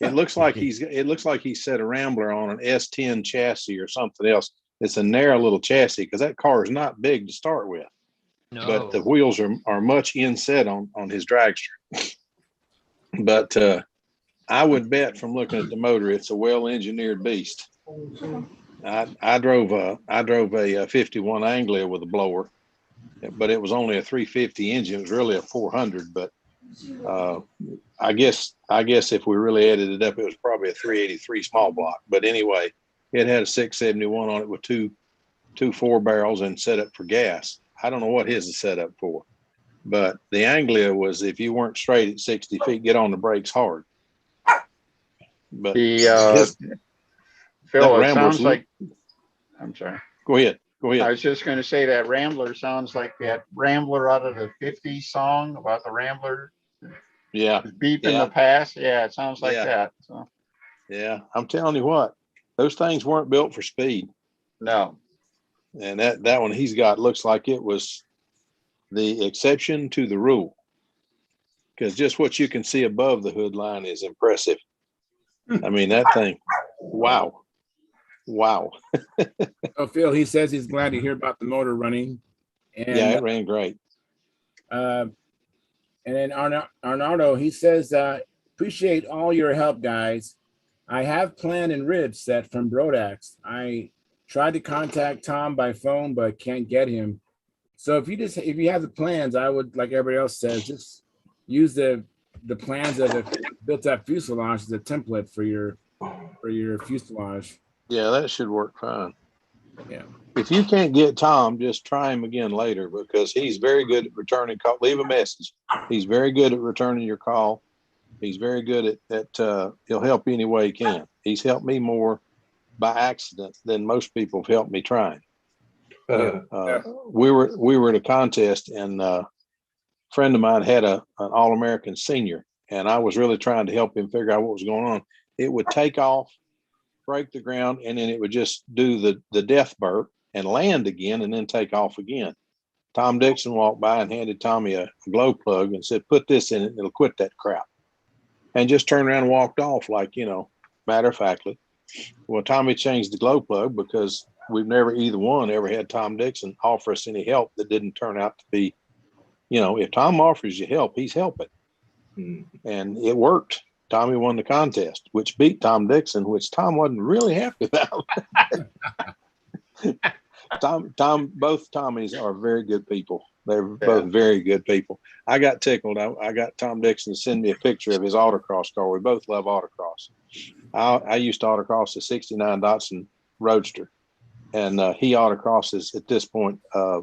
It looks like he set a Rambler on an S10 chassis or something else. It's a narrow little chassis because that car is not big to start with. No. But the wheels are much inset on his dragster. But I would bet from looking at the motor, it's a well-engineered beast. I drove a 51 Anglia with a blower, but it was only a 350 engine. It was really a 400, but I guess if we really added it up, it was probably a 383 small block. But anyway, it had a 671 on it with two 4-barrels and set up for gas. I don't know what his is set up for, but the Anglia was, if you weren't straight at 60 feet, get on the brakes hard. But Phil, it Rambler's sounds like, I'm sorry. Go ahead. I was just going to say that Rambler sounds like that Rambler out of the 50s song about the Rambler. Yeah. Beep in the past. Yeah, it sounds like that. So. Yeah. I'm telling you what, those things weren't built for speed. No. And that one he's got looks like it was the exception to the rule. Because just what you can see above the hood line is impressive. I mean, that thing, wow. Wow. Oh, Phil, he says he's glad to hear about the motor running. And Yeah, it ran great. and then Arnaldo, he says, appreciate all your help, guys. I have plan and ribs set from Brodax. I tried to contact Tom by phone, but can't get him. So if you have the plans, I would, like everybody else says, just use the plans of the built-up fuselage as a template for your fuselage. Yeah, that should work fine. Yeah. If you can't get Tom, just try him again later because he's very good at returning call. Leave a message. He's very good at returning your call. He's very good at he'll help you any way he can. He's helped me more by accident than most people have helped me trying. We were at a contest and a friend of mine had an All-American senior and I was really trying to help him figure out what was going on. It would take off, break the ground, and then it would just do the death burp and land again and then take off again. Tom Dixon walked by and handed Tommy a glow plug and said, put this in it and it'll quit that crap. And just turned around and walked off like, matter of factly. Well, Tommy changed the glow plug because we've never either one ever had Tom Dixon offer us any help that didn't turn out to be, if Tom offers you help, he's helping. And it worked. Tommy won the contest, which beat Tom Dixon, which Tom wasn't really happy about. Both Tommies are very good people. They're both very good people. I got tickled. I got Tom Dixon to send me a picture of his autocross car. We both love autocross. I used to autocross a '69 Datsun Roadster, and he autocrosses at this point a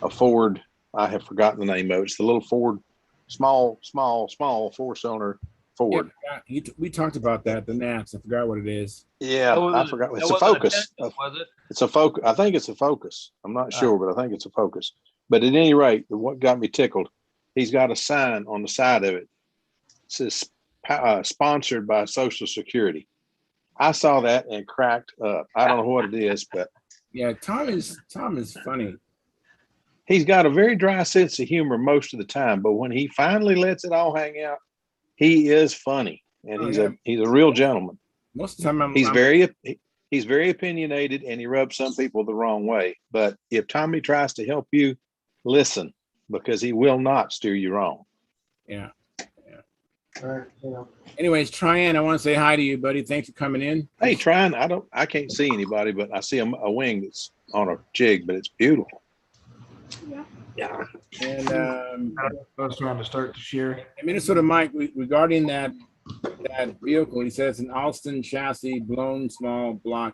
Ford. I have forgotten the name of it. It's the little Ford, small 4-cylinder Ford. Yeah, we talked about that. The Nats. I forgot what it is. Yeah, I forgot. It's a Focus. Was it? It's a Focus. I think it's a Focus. I'm not sure, but I think it's a Focus. But at any rate, what got me tickled, he's got a sign on the side of it. It says sponsored by Social Security. I saw that and cracked up. I don't know what it is, but yeah, Tom is funny. He's got a very dry sense of humor most of the time, but when he finally lets it all hang out, he is funny, and he's a real gentleman. Most of the time, he's very opinionated, and he rubs some people the wrong way. But if Tommy tries to help you, listen, because he will not steer you wrong. Yeah. Anyways, Tryon, I want to say hi to you, buddy. Thanks for coming in. Hey, Tryon, I can't see anybody, but I see a wing that's on a jig, but it's beautiful. Yeah. And I was trying to start to share. Minnesota Mike, regarding that vehicle, he says an Alston chassis, blown small block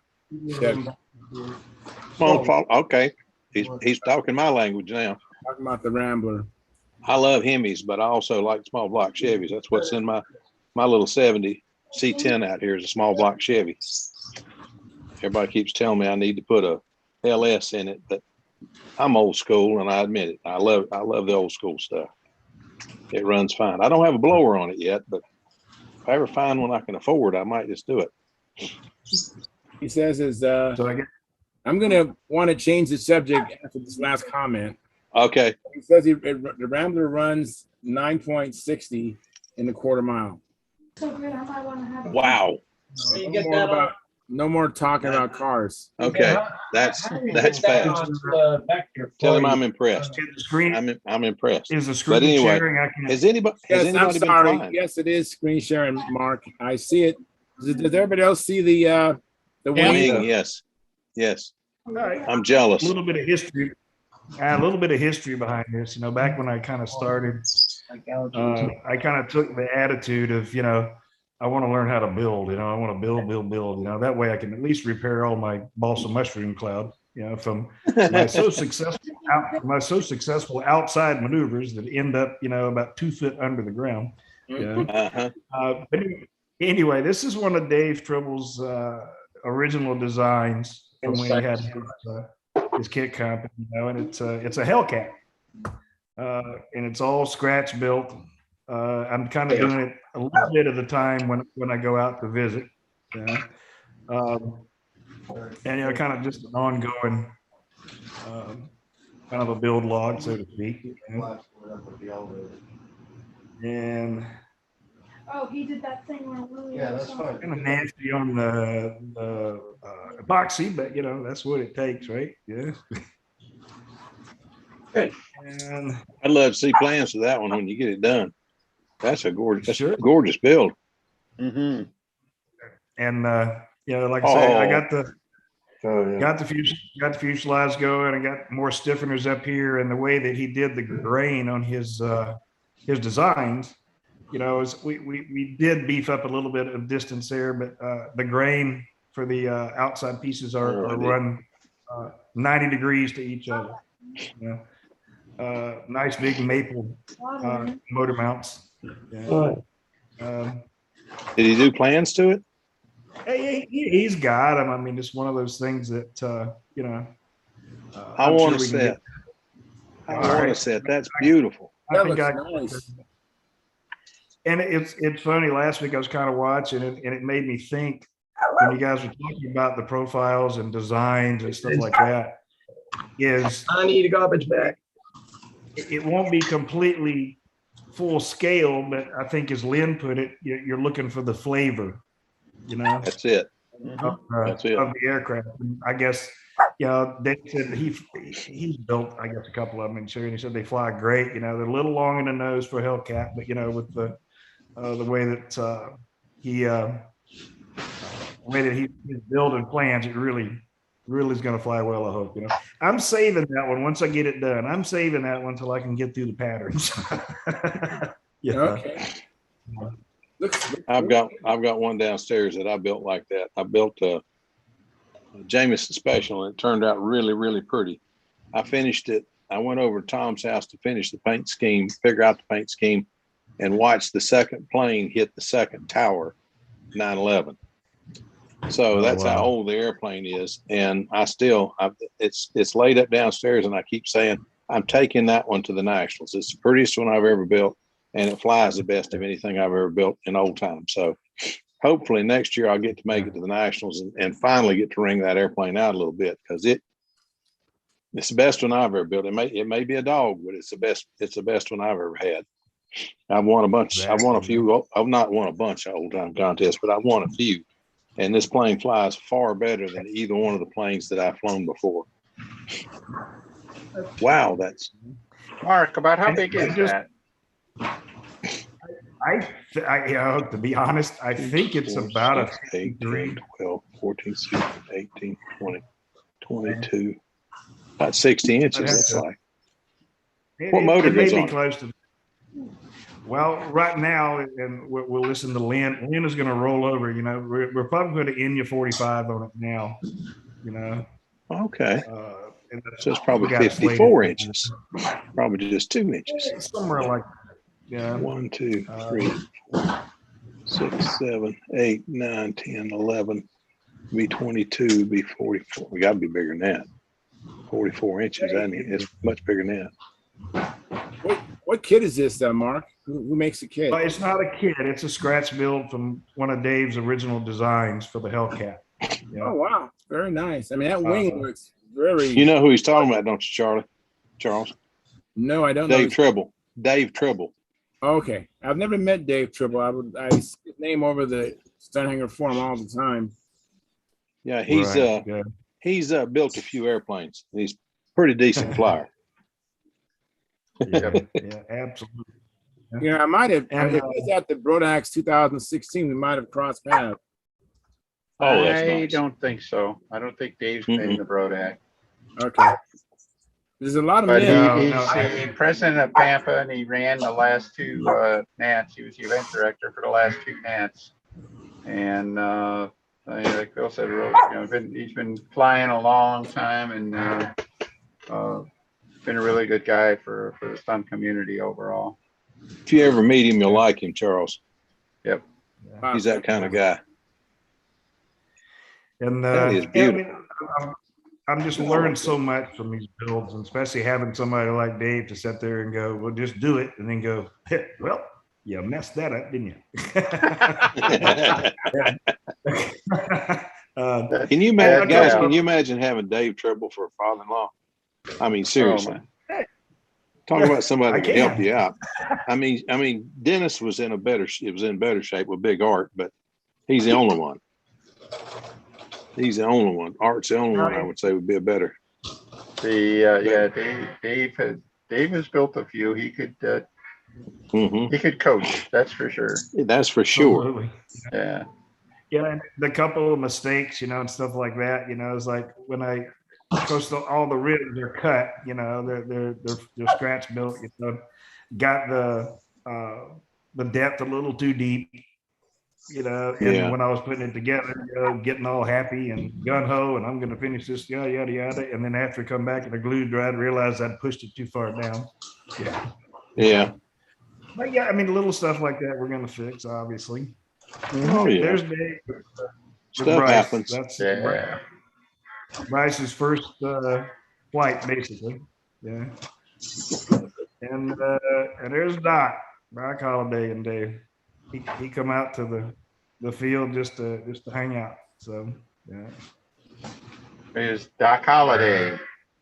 Chevy. Okay. He's talking my language now. Talking about the Rambler. I love Hemis, but I also like small block Chevys. That's what's in my little 70 C10 out here is a small block Chevy. Everybody keeps telling me I need to put a LS in it, but I'm old school and I admit it. I love the old school stuff. It runs fine. I don't have a blower on it yet, but if I ever find one I can afford, I might just do it. He says I'm going to want to change the subject after this last comment. Okay. He says the Rambler runs 9.60 in the quarter mile. So good, I might want to have it. Wow. No more talking about cars. Okay. That's fast. Tell him I'm impressed. I'm impressed. Is the screen but anyway, sharing? has anybody I'm sorry. been flying? Yes, it is screen sharing, Mark. I see it. Does everybody else see the wing? Yes. Right. I'm jealous. A little bit of history. A little bit of history behind this. Back when I kind of started, I kind of took the attitude of, I want to learn how to build. I want to build. That way I can at least repair all my balsa mushroom cloud. From my so successful outside maneuvers that end up, about 2 foot under the ground. But anyway, this is one of Dave Tribble's original designs from when he had his kit company, and it's a Hellcat, and it's all scratch built. I'm kind of doing it a little bit at a time when I go out to visit, and kind of just an ongoing kind of a build log, so to speak. And Oh, he did that thing where Willie. Yeah, was that's on. fine. Kind of nasty on the epoxy, but you know, that's what it takes, right? Yeah. Good. And I'd love to see plans for that one when you get it done. That's a gorgeous, Sure. gorgeous build. Mm-hmm. and you know, like I say, I Oh. got the Oh, yeah. got the fuselage going. I got more stiffeners up here, and the way that he did the grain on his designs, you know, we did beef up a little bit of distance there, but the grain for the outside pieces are run 90 degrees to each other. You know, nice big maple motor mounts. Yeah. Did he do plans to it? He's got them. I mean, it's one of those things that you know. I I'm want sure to we can set. I want to set. That's beautiful. I That think looks nice. and it's funny. Last week I was kind of watching it, and it made me think when you guys were talking about the profiles and designs and stuff like that. Is I need a garbage bag. it won't be completely full scale, but I think as Lynn put it, you're looking for the flavor, you know, That's it. of That's it. the aircraft. And I guess, you know, they said he's built, I guess, a couple of them, and he said they fly great. You know, they're a little long in the nose for a Hellcat, but you know, with the way that he's building plans, it really is going to fly well, I hope. You know, I'm saving that one once I get it done. I'm saving that one till I can get through the patterns. Yeah. Okay. I've got one downstairs that I built like that. I built a Jameson Special, and it turned out really, really pretty. I finished it. I went over to Tom's house to finish the paint scheme, figure out the paint scheme, and watch the second plane hit the second tower, 9/11. So that's how old the airplane is. And it's laid up downstairs, and I keep saying, I'm taking that one to the Nationals. It's the prettiest one I've ever built, and it flies the best of anything I've ever built in old times. So hopefully next year I'll get to make it to the Nationals and finally get to wring that airplane out a little bit, because it's the best one I've ever built. It may be a dog, but it's the best one I've ever had. I've won a bunch. I've won a few. I've not won a bunch of old time contests, but I've won a few. And this plane flies far better than either one of the planes that I've flown before. Wow, that's Mark, about how big is that? You know, to be honest, I think it's 4, about a 6, 8, 10, 12, 14, 16, 18, 20, 22, about 60 inches. That's like. What motor goes on? Close to. Well, right now, and we'll listen to Lynn. Lynn is going to roll over. You know, we're probably going to Enya 45 on it now. You know. Okay. And So it's probably 54 inches. Probably just 2 inches. Somewhere like. Yeah. 1, 2, 3, 4, 6, 7, 8, 9, 10, 11. Be 22. Be 44. We got to be bigger than that. 44 inches. I mean, it's much bigger than that. What kit is this, Mark? Who makes the kit? Well, it's not a kit. It's a scratch build from one of Dave's original designs for the Hellcat. Yeah. Oh, wow. Very nice. I mean, that wing looks very. You know who he's talking about, don't you, Charles? No, I don't Dave know. Tribble. Dave Tribble. Okay. I've never met Dave Tribble. I see his name over the Stunthangar forum all the time. Yeah, he's built a few airplanes. He's a pretty decent flyer. Yeah, absolutely. Yeah, I might have. And, It was at the Brodax 2016. We might have crossed paths. Oh, that's I nice. don't think so. I don't think Dave's been in the Brodac. Okay. There's a lot of But men. he's the president of Pampa, and he ran the last two Nats. He was the event director for the last two Nats. And like Phil said, you know, he's been flying a long time, and been a really good guy for the stunt community overall. If you ever meet him, you'll like him, Charles. Yep. He's that kind of guy. And That is beautiful. I'm just learning so much from these builds, and especially having somebody like Dave to sit there and go, well, just do it, and then go, well, you messed that up, didn't you? Can you imagine, guys? Can you imagine having Dave Tribble for a father-in-law? I mean, seriously. Talk about somebody I that can help can. you out. I mean, Dennis was in better shape with Big Art, but he's the only one. He's the only one. Art's the only one I would say would be a better. Dave has built a few. He could Mhm. he could coach. That's for sure. That's for sure. Absolutely. Yeah. Yeah, and the couple of mistakes, and stuff like that, it's like when of course, all the ribs are cut, they're scratch built, got the depth a little too deep, and Yeah. when I was putting it together, getting all happy and gun ho, and I'm going to finish this, yada yada yada, and then after I come back and the glue dried, I realized I'd pushed it too far down. Yeah. Yeah. But yeah, I mean, little stuff like that we're going to fix, obviously. Oh yeah. There's Dave. With Stuff Bryce. happens. That's Yeah. Bryce's first flight, basically. Yeah. And there's Doc Holiday and Dave. He come out to the field just to hang out. So yeah. There's Doc Holliday.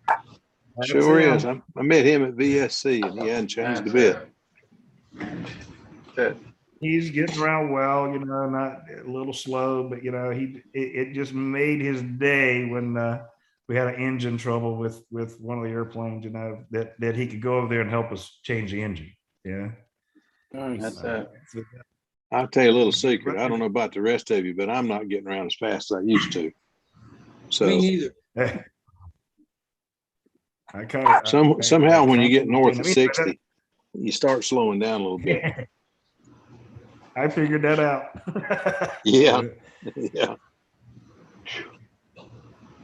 That's Sure him. is. I met him at VSC and he hadn't changed a bit. That's it. He's getting around well, not a little slow, but it just made his day when we had an engine trouble with one of the airplanes, that he could go over there and help us change the engine. Yeah. That's it. I'll tell you a little secret. I don't know about the rest of you, but I'm not getting around as fast as I used to. So Me neither. somehow when you get north of 60, you start slowing down a little bit. I figured that out. Yeah. Yeah.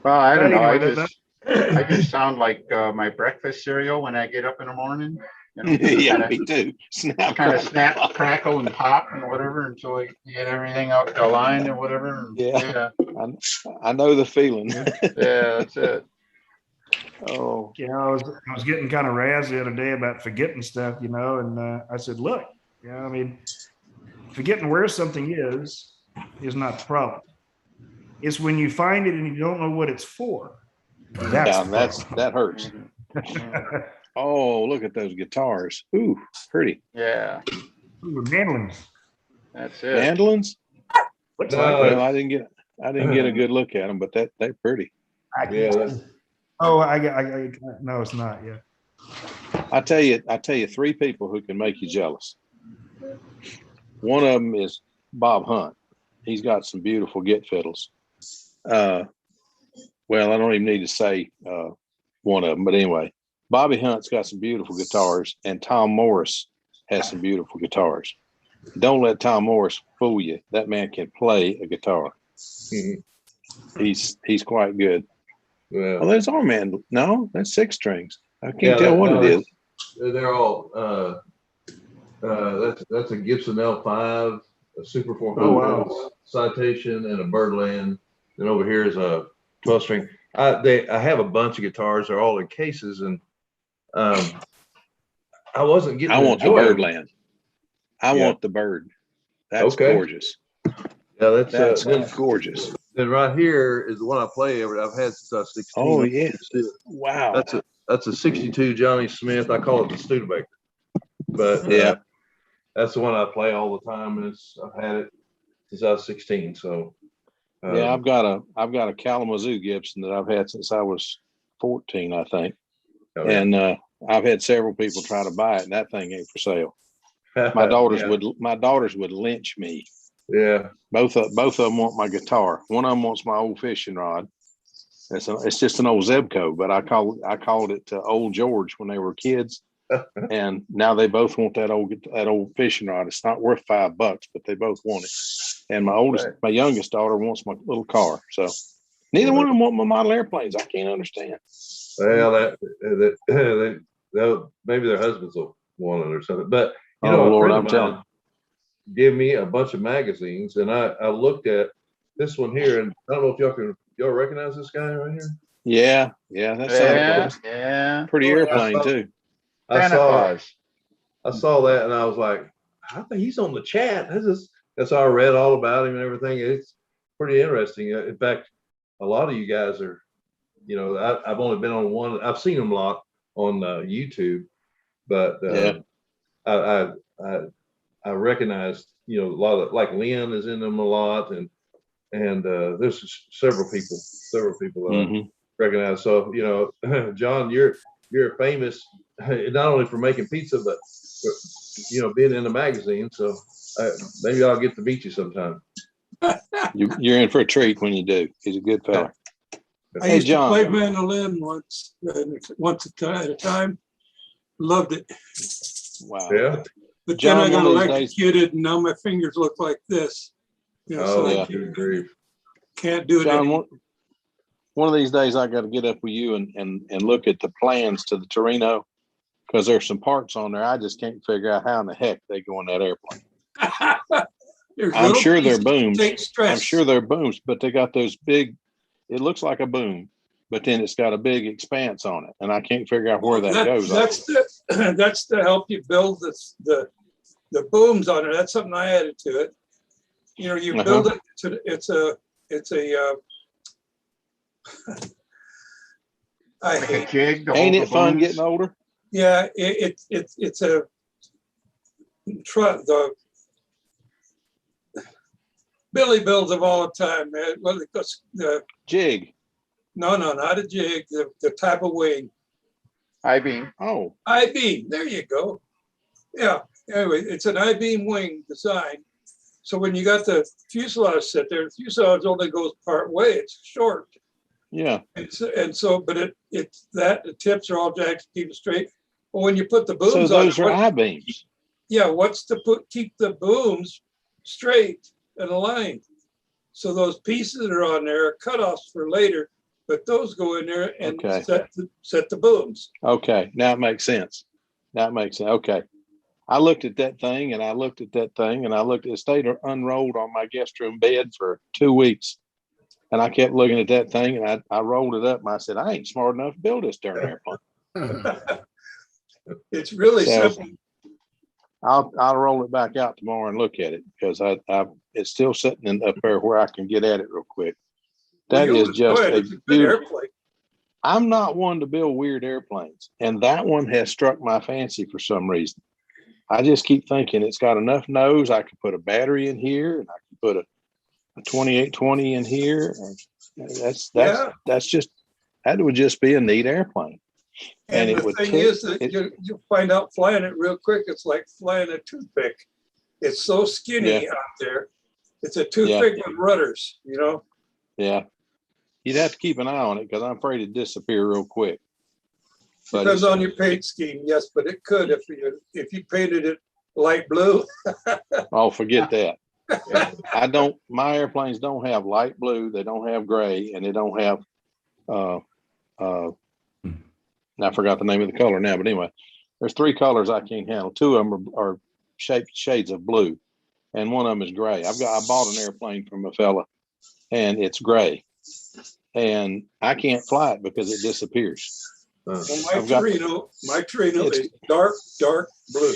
Well, I don't know. Anyway, I just sound like my breakfast cereal when I get up in the morning. Yeah, me too. Kind of snap, crackle, and pop and whatever until I get everything out the line or whatever. Yeah. I know the feeling. Yeah, that's it. Oh. Yeah, I was getting kind of razzed the other day about forgetting stuff, and I said, look, I mean, forgetting where something is not the problem. It's when you find it and you don't know what it's for. That hurts. Oh, look at those guitars. Ooh, pretty. Yeah. Ooh, mandolins. That's it. Mandolins? Looks Well, I didn't get a good look at them, but they're pretty. Yeah. No, it's not. Yeah. I tell you 3 people who can make you jealous. One of them is Bob Hunt. He's got some beautiful git fiddles. Well, I don't even need to say one of them, but anyway, Bobby Hunt's got some beautiful guitars, and Tom Morris has some beautiful guitars. Don't let Tom Morris fool you. That man can play a guitar. Mm-hmm. He's quite good. Well, Oh, there's our man. No, that's 6 strings. I can't tell what it is. They're all. That's a Gibson L5, a Super 400 Citation, and a Birdland. And over here is a 12-string. I have a bunch of guitars. They're all in cases, and I wasn't getting. I want the Birdland. I want the Bird. That's gorgeous. Yeah, that's gorgeous. And right here is the one I play I've had since I was 16. Oh yeah! Wow. That's a 62 Johnny Smith. I call it the Studebaker, but yeah, that's the one I play all the time, and I've had it since I was 16. So yeah, I've got a Kalamazoo Gibson that I've had since I was 14, I think, and I've had several people try to buy it, and that thing ain't for sale. My daughters would lynch me. Yeah, both of them want my guitar. One of them wants my old fishing rod. It's just an old Zebco, but I called it Old George when they were kids, and now they both want that old fishing rod. It's not worth $5, but they both want it. And my youngest daughter wants my little car. So neither one of them want my model airplanes. I can't understand. Well, maybe their husbands will want it or something. But Lord, I'm telling you. Give me a bunch of magazines, and I looked at this one here, and I don't know if y'all recognize this guy right here. Yeah, that's Santa Claus. Yeah, pretty airplane too. I saw that, and I was like, I think he's on the chat. That's how I read all about him and everything. It's pretty interesting. In fact, a lot of you guys are, I've only been on one. I've seen him a lot on YouTube, but Yeah. I recognized, a lot of, like Lynn is in them a lot, and there's several people recognize. So, John, you're famous not only for making pizza, but being in the magazine. So maybe I'll get to meet you sometime. You're in for a treat when you do. He's a good fella. I Hey, used to play John. mandolin once at a time. Loved it. Wow. Yeah. But John, then I got one of these days- electrocuted, and now my fingers look like this. So Oh, I good grief. can't do it John, anymore. one of these days I got to get up with you and look at the plans to the Torino, because there's some parts on there I just can't figure out how in the heck they go in that airplane. There's I'm little sure they're pieces booms. take stress. I'm sure they're booms, but they got those big. It looks like a boom, but then it's got a big expanse on it, and I can't figure out where that goes. That's to help you build the booms on it. That's something I added to it. You build it to it's a I Like a hate jig. to Ain't hold it the fun booms? getting older? yeah it's a the Billy builds them all the time, man. Well, the Jig. no, not a jig. The type of wing. I-beam. Oh, I-beam. There you go. Yeah. Anyway, it's an I-beam wing design. So when you got the fuselage set there, the fuselage only goes part way. It's short. yeah. And so, but it's that the tips are all jacked to keep it straight. But when you put the booms So on, those are I-beams. yeah, what's to keep the booms straight and aligned? So those pieces that are on there are cutoffs for later, but those go in there and Okay. set the booms. Okay, now it makes sense. Okay. I looked at that thing and I looked at that thing and I looked at it, stayed unrolled on my guest room bed for 2 weeks. And I kept looking at that thing and I rolled it up and I said, I ain't smart enough to build this darn airplane. It's really So, simple. I'll roll it back out tomorrow and look at it, because it's still sitting up there where I can get at it real quick. That Well, is you'll just enjoy it. a It's good beautiful. airplane. I'm not one to build weird airplanes, and that one has struck my fancy for some reason. I just keep thinking it's got enough nose. I could put a battery in here, and I could put a 2820 in here. And that would just be a neat airplane. And it the would thing tick- is that you'll find out flying it real quick. It's like flying a toothpick. It's so skinny out there. It's a toothpick with rudders, Yeah. You'd have to keep an eye on it, because I'm afraid it'd disappear real quick. But Depends on your paint scheme, yes, but it could if you painted it light blue. Oh, forget that. My airplanes don't have light blue, they don't have gray, and they don't have I forgot the name of the color now, but anyway, there's 3 colors I can't handle. 2 of them are shades of blue, and one of them is gray. I bought an airplane from a fella, and it's gray, and I can't fly it because it disappears. Well, my Torino is dark blue.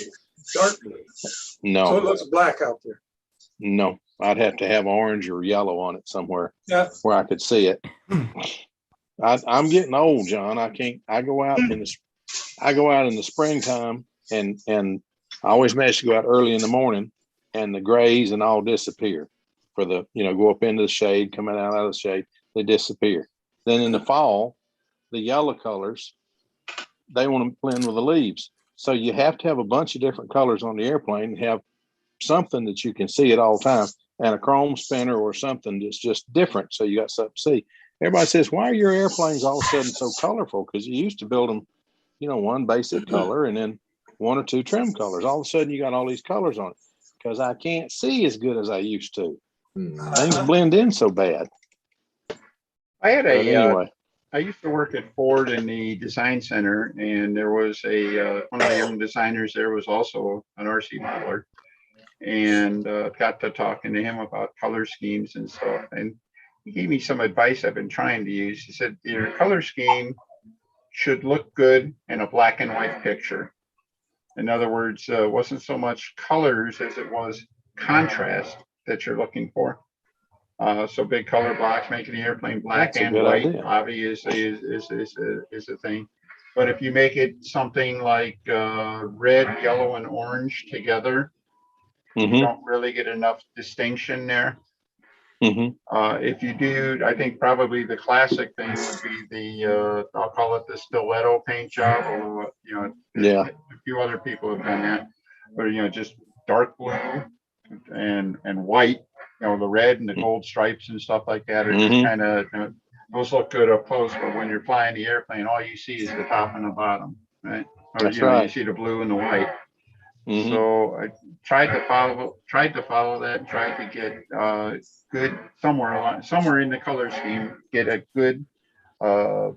Dark blue. No. So it looks black out there. No, I'd have to have orange or yellow on it somewhere where I could see it. I'm getting old, John. I go out in the springtime, and I always manage to go out early in the morning, and the grays and all disappear for the, go up into the shade, coming out of the shade, they disappear. Then in the fall, the yellow colors, they want to blend with the leaves. So you have to have a bunch of different colors on the airplane and have something that you can see at all times, and a chrome spinner or something that's just different. So you got something to see. Everybody says, why are your airplanes all of a sudden so colorful? Because you used to build them, one basic color and then 1 or 2 trim colors. All of a sudden you got all these colors on it, because I can't see as good as I used to. Things blend in so bad. I had anyway. I used to work at Ford in the design center, and there was one of the young designers there was also an RC modeler, and got to talking to him about color schemes and stuff. And he gave me some advice I've been trying to use. He said, your color scheme should look good in a black and white picture. In other words, wasn't so much colors as it was contrast that you're looking for. So big color blocks making the airplane black and white, obviously is a thing. But if you make it something like red, yellow, and orange together, you Mm-hmm. don't really get enough distinction there. Mm-hmm. If you do, I think probably the classic thing would be the I'll call it the stiletto paint job, although Yeah. a few other people have done that, but just dark blue and white, the red and the gold stripes and stuff like that are just kind of those look good up close, but when you're flying the airplane, all you see is the top and the bottom, right? Or That's you right. see the blue and the white. Mm-hmm. So I tried to follow that and tried to get good somewhere in the color scheme, get a good color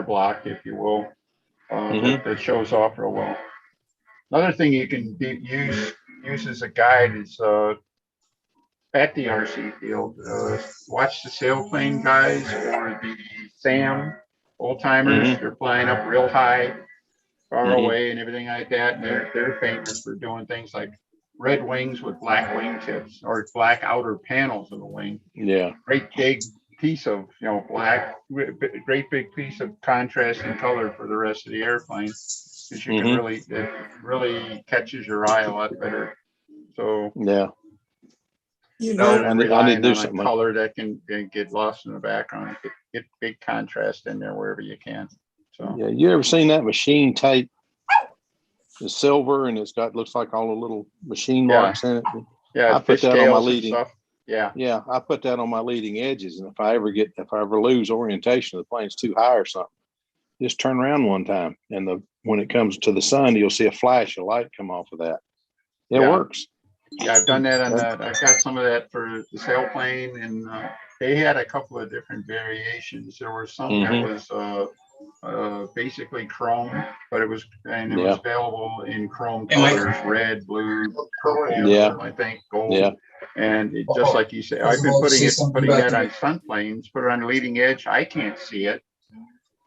block, if you will, that shows off real well. Another thing you can use as a guide is at the RC field, watch the sailplane guys or the SAM old timers. Mhm. They're flying up real high, far Mhm. away, and everything like that. And they're famous for doing things like red wings with black wingtips or black outer panels of the wing. Yeah. Great big piece of black, great big piece of contrast and color for the rest of the airplane, because you can it really catches your eye a lot better. So Yeah. You know, rather than I need to relying do on a something. color that can get lost in the background, get big contrast in there wherever you can. So Yeah. You ever seen that machine tape? It's silver and it's got looks like all the little machine marks in it. yeah, I put fish that on my scales and leading. stuff. Yeah. Yeah, I put that on my leading edges, and if I ever lose orientation, the plane's too high or something, just turn around one time, and when it comes to the sun, you'll see a flash of light come off of that. It works. Yeah, I've done that I've got some of that for the sailplane, and they had a couple of different variations. There was some that was basically chrome, but it was available in chrome colors, red, blue, purple, I think, gold. Yeah. And just like you say, I've been putting that on stunt planes, put it on leading edge. I can't see it,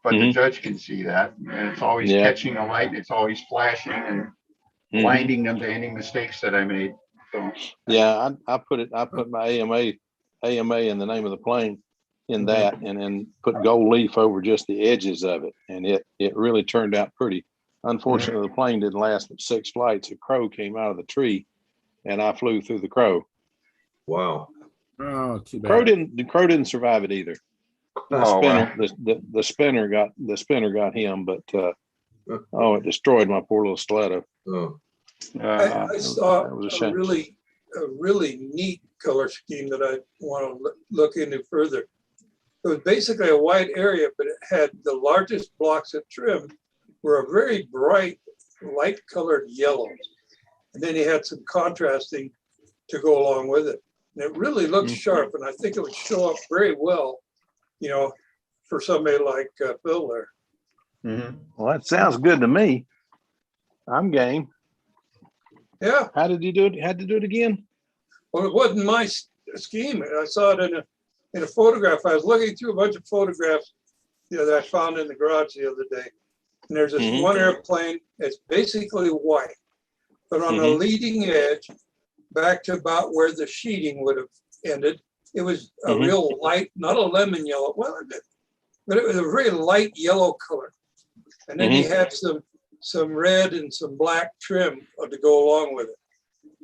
but the judge can see that, and it's always catching a light. It's always flashing and blinding them to any mistakes that I made. So yeah, I put my AMA in the name of the plane in that, and then put gold leaf over just the edges of it, and it really turned out pretty. Unfortunately, the plane didn't last but 6 flights. A crow came out of the tree, and I flew through the crow. Wow. Oh, too bad. The crow didn't survive it either. The spinner got him, but it destroyed my poor little stiletto. Oh. I saw a really neat color scheme that I want to look into further. It was basically a white area, but it had the largest blocks of trim were a very bright, light colored yellow. And then you had some contrasting to go along with it. And it really looked sharp, and I think it would show up very well, for somebody like Phil there. Well, that sounds good to me. I'm game. Yeah. How did you do it? Had to do it again? Well, it wasn't my scheme. I saw it in a photograph. I was looking through a bunch of photographs, that I found in the garage the other day. And there's this one airplane. It's basically white, but on the leading edge, back to about where the sheeting would have ended, it was a real light, not a lemon yellow. Well, but it was a very light yellow color. And then you had some red and some black trim to go along with it.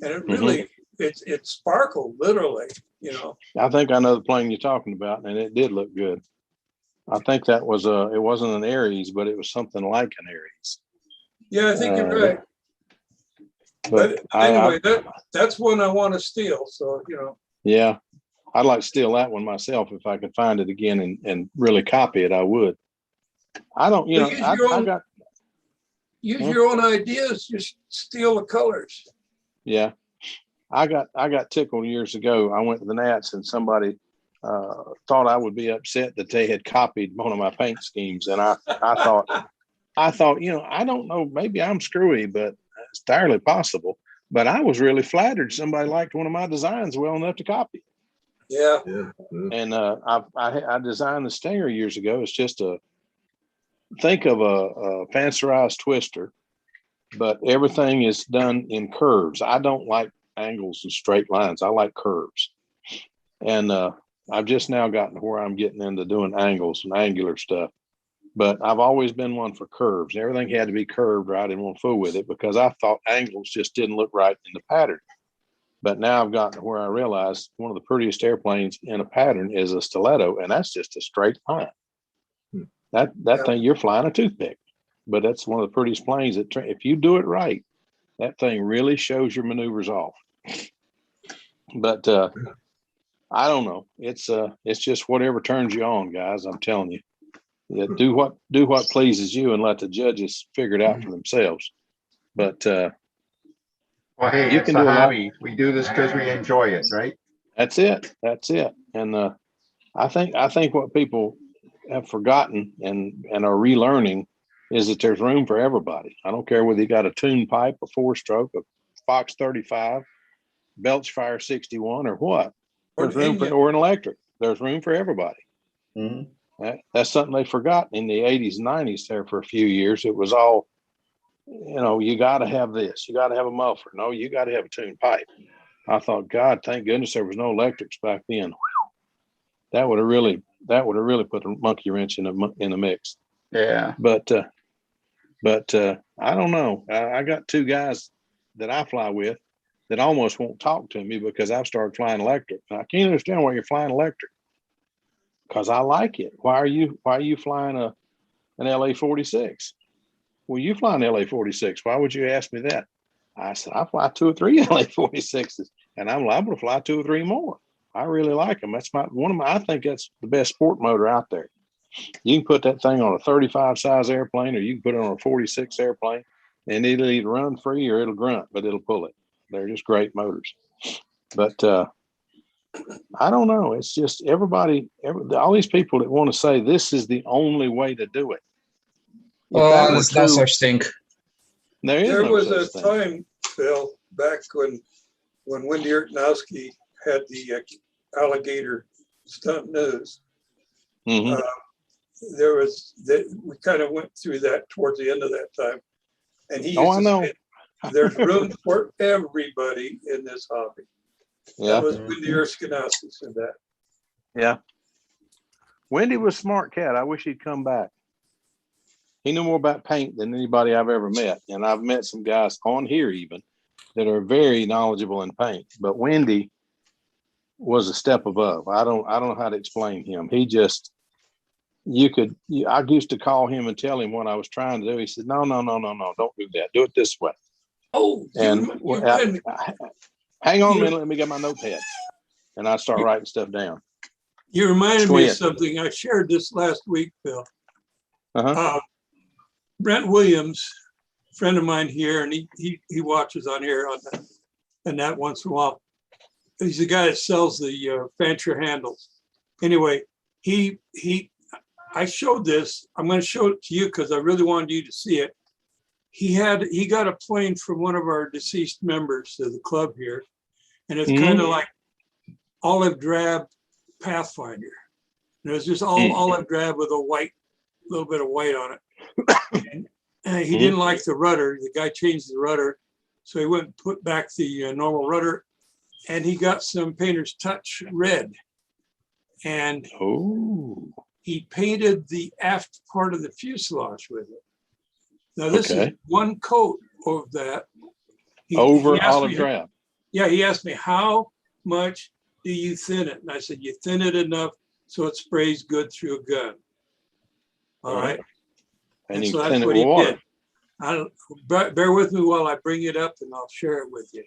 And it really, it sparkled literally, I think I know the plane you're talking about, and it did look good. I think that was it wasn't an Aries, but it was something like an Aries. Yeah, I think you're right. But anyway, that's one I want to steal. So, Yeah, I'd like to steal that one myself. If I could find it again and really copy it, I would. I don't, use your own ideas, just steal the colors. Yeah. I got tickled years ago. I went to the Nats and somebody thought I would be upset that they had copied one of my paint schemes. And I thought, I don't know, maybe I'm screwy, but it's entirely possible. But I was really flattered somebody liked one of my designs well enough to copy. Yeah. And I designed the Stinger years ago. It's just think of a fancerized twister, but everything is done in curves. I don't like angles and straight lines. I like curves. And I've just now gotten to where I'm getting into doing angles and angular stuff. But I've always been one for curves. Everything had to be curved, or I didn't want to fool with it because I thought angles just didn't look right in the pattern. But now I've gotten to where I realize one of the prettiest airplanes in a pattern is a stiletto, and that's just a straight line. That thing, you're flying a toothpick, but that's one of the prettiest planes that if you do it right, that thing really shows your maneuvers off. But I don't know. It's just whatever turns you on, guys. I'm telling you. Yeah, do what pleases you and let the judges figure it out for themselves. But Well, hey, you it's can a do a lot. hobby. We do this because we enjoy it, right? That's it. And I think what people have forgotten and are relearning is that there's room for everybody. I don't care whether you got a tune pipe, a 4-stroke, a Fox 35, Belch Fire 61, or what. There's room for, or an electric. There's room for everybody. That's something they forgot in the 80s and 90s there for a few years. It was all, you got to have this. You got to have a muffler. No, you got to have a tune pipe. I thought, God, thank goodness there was no electrics back then. That would have really put a monkey wrench in the mix. Yeah. But I don't know. I got 2 guys that I fly with that almost won't talk to me because I've started flying electric. And I can't understand why you're flying electric. Because I like it. Why are you flying an LA-46? Well, you fly an LA-46. Why would you ask me that? I said, I fly 2 or 3 LA-46s, and I'm liable to fly 2 or 3 more. I really like them. That's I think that's the best sport motor out there. You can put that thing on a 35 size airplane, or you can put it on a 46 airplane, and it'll either run free or it'll grunt, but it'll pull it. They're just great motors. But I don't know. It's just all these people that want to say this is the only way to do it. Well, there's no such thing. There was a time, Phil, back when Wendy Ertnowski had the alligator stunt news. Mm-hmm. We kind of went through that towards the end of that time, and he I know. say, there's room for everybody in this hobby. Yeah. That was Wendy Ertnowski said that. Yeah. Wendy was a smart cat. I wish he'd come back. He knew more about paint than anybody I've ever met. And I've met some guys on here even that are very knowledgeable in paint. But Wendy was a step above. I don't know how to explain him. He just, I used to call him and tell him what I was trying to do. He said, no, don't do that. Do it this way. Oh, and hang on a minute, let me get my notepad. And I start writing stuff down. You reminded me of something. I shared this last week, Phil. Brent Williams, friend of mine here, and he watches on here and that once in a while. He's the guy that sells the Fancher handles. Anyway, I showed this. I'm going to show it to you because I really wanted you to see it. He got a plane from one of our deceased members of the club here, and it's kind of like olive drab Pathfinder. And it was just all olive drab with a little bit of white on it. And he didn't like the rudder. The guy changed the rudder, so he went and put back the normal rudder, and he got some Painter's Touch red, and he painted the aft part of the fuselage with it. Now this is one coat of that. Over olive drab. Yeah, he asked me, how much do you thin it? And I said, you thin it enough so it sprays good through a gun. All right. And so that's what he did. Bear with me while I bring it up and I'll share it with you.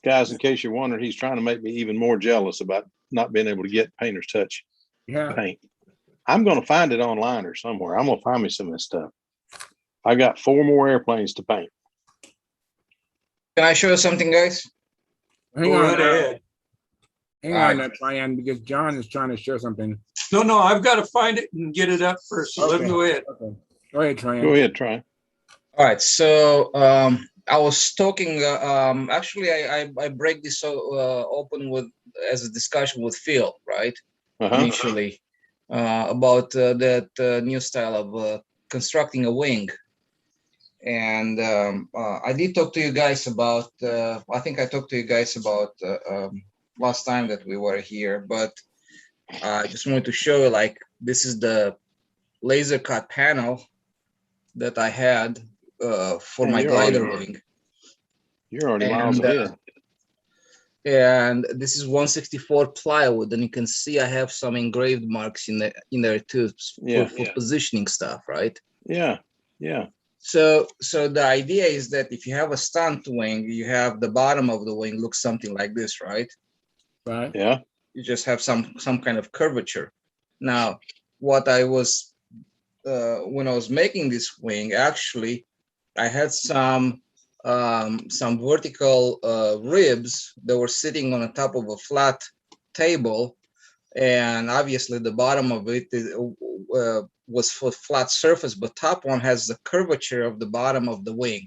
Guys, in case you're wondering, he's trying to make me even more jealous about not being able to get Painter's Touch paint. I'm going to find it online or somewhere. I'm going to find me some of this stuff. I got 4 more airplanes to paint. Can I show you something, guys? Hang on, Brian, because John is trying to show something. No, I've got to find it and get it up first. So let me go ahead. Okay. Go ahead, Tryon. Go ahead, Tryon. All right. So I was talking. Actually, I break this open as a discussion with Phil, right? Initially, about that new style of constructing a wing. And I did talk to you guys about. I think I talked to you guys about last time that we were here, but I just wanted to show you, like, this is the laser cut panel that I had for Yeah, my you're already- glider wing. You're already miles And, ahead. And this is 164 plywood, and you can see I have some engraved marks in there too for positioning stuff, right? Yeah, yeah. So the idea is that if you have a stunt wing, you have the bottom of the wing looks something like this, right? Right. Yeah. You just have some kind of curvature. Now, what I was when I was making this wing, actually, I had some vertical ribs that were sitting on the top of a flat table, and obviously the bottom of it was for flat surface, but top one has the curvature of the bottom of the wing.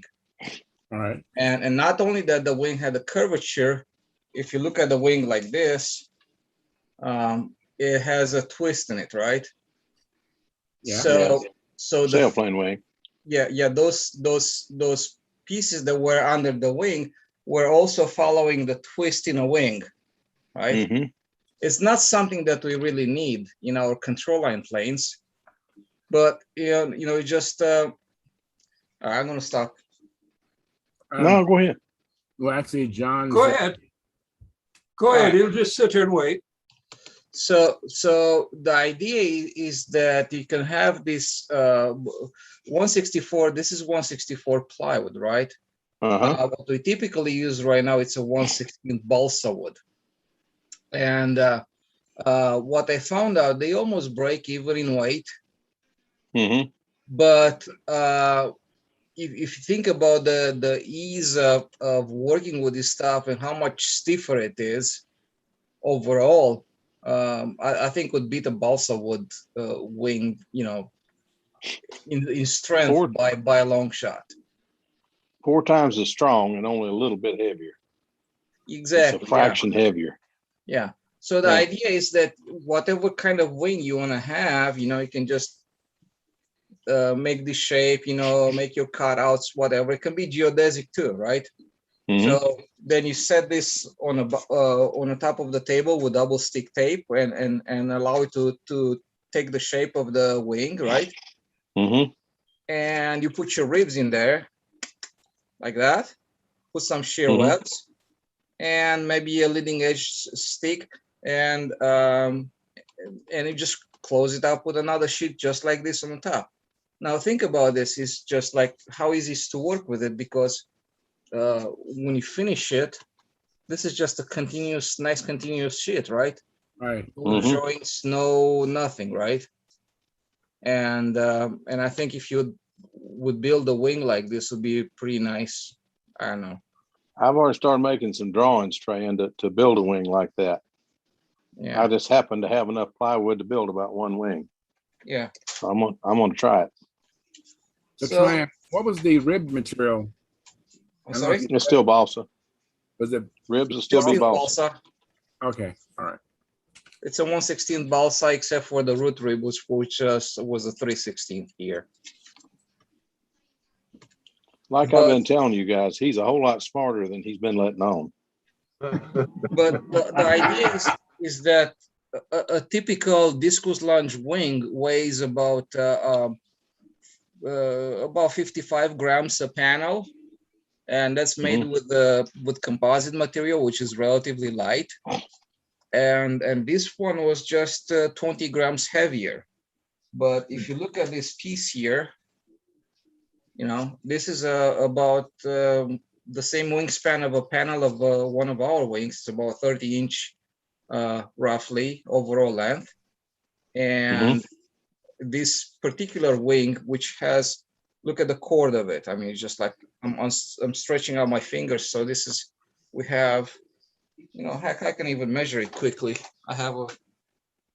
All right. And not only that, the wing had a curvature. If you look at the wing like this, it has a twist in it, right? Yeah. So the Sailplane wing. yeah, those pieces that were under the wing were also following the twist in a wing, right? Mm-hmm. It's not something that we really need in our control line planes, but it just I'm gonna stop. No, go ahead. Well, actually, John. Go ahead. Go ahead. He'll just sit here and wait. So the idea is that you can have this 164. This is 164 plywood, right? Uh-huh. What we typically use right now, it's a 116 balsa wood. And what I found out, they almost break even in weight. Mm-hmm. But if you think about the ease of working with this stuff and how much stiffer it is overall, I think would beat a balsa wood wing, in strength by a long shot. 4 times as strong and only a little bit heavier. Exactly. It's a fraction heavier. Yeah. So the idea is that whatever kind of wing you want to have, you can just make this shape, make your cutouts, whatever. It can be geodesic too, right? Mm-hmm. So then you set this on the top of the table with double stick tape and allow it to take the shape of the wing, right? Mm-hmm. And you put your ribs in there like that. Put some shear webs and maybe a leading edge stick, and you just close it up with another sheet just like this on the top. Now think about this, is just like how easy it is to work with it, because when you finish it, this is just a nice continuous sheet, right? Right. No joints, no nothing, right? And I think if you would build a wing like this, would be pretty nice. I don't know. I've already started making some drawings trying to build a wing like that. Yeah. I just happen to have enough plywood to build about one wing. Yeah. So I'm gonna try it. So what was the rib material? I'm sorry? It's still balsa. Was it ribs? Will still be balsa. Okay. All right. It's a 116 balsa, except for the root rib, which was a 316 here. I've been telling you guys, he's a whole lot smarter than he's been letting on. But the idea is that a typical discus lunge wing weighs about 55 grams a panel, and that's made with composite material, which is relatively light. And this one was just 20 grams heavier. But if you look at this piece here, this is about the same wingspan of a panel of one of our wings. It's about 30-inch roughly overall length. And this particular wing, which has, look at the cord of it. I mean, it's just like I'm stretching out my fingers. So this is, we have, heck, I can even measure it quickly. I have a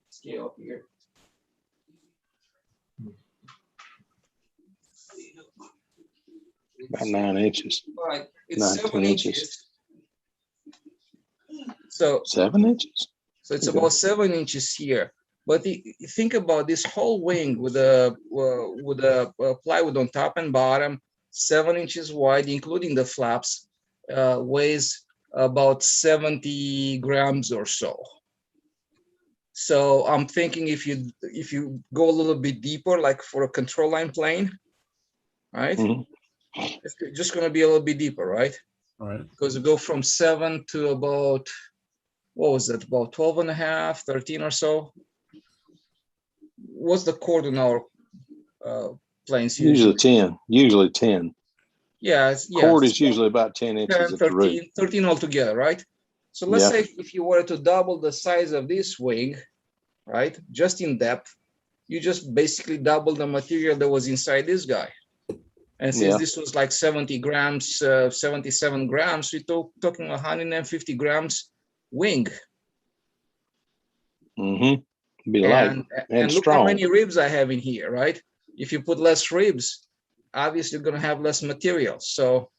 scale up here. About 9 inches. Right. It's 7 inches. So 7 inches. So it's about 7 inches here. But think about this whole wing with a plywood on top and bottom, 7 inches wide, including the flaps, weighs about 70 grams or so. So I'm thinking if you go a little bit deeper, like for a control line plane, right? Mhm. It's just going to be a little bit deeper, right? All right. Because we go from 7 to about, what was it, about 12 and a half, 13 or so. What's the chord in our planes Usually usually? 10. Usually 10. Yeah, Chord yes. is usually about 10 10, inches at the root. 13 altogether, right? So let's Yeah. say if you were to double the size of this wing, right, just in depth, you just basically double the material that was inside this guy. And since Yeah. this was like 70 grams, 77 grams, we're talking 150 grams wing. Mm-hmm. Be light and look how strong. many ribs I have in here, right? If you put less ribs, obviously you're going to have less material. So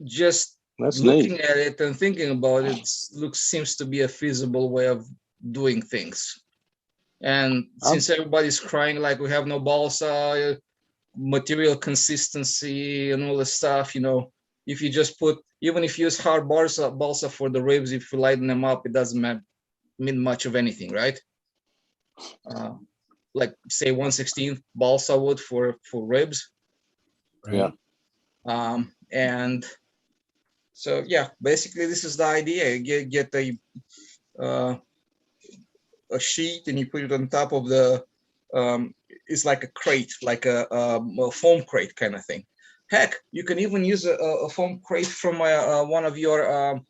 just That's looking neat. at it and thinking about it seems to be a feasible way of doing things. And since everybody's crying like we have no balsa, material consistency and all this stuff, you know, if you just put, even if you use hard balsa for the ribs, if you lighten them up, it doesn't mean much of anything, right? Like say 1/16 balsa wood for ribs. Yeah. And so yeah, basically this is the idea. You get a sheet and you put it on top of the it's like a crate, like a foam crate kind of thing. Heck, you can even use a foam crate from one of your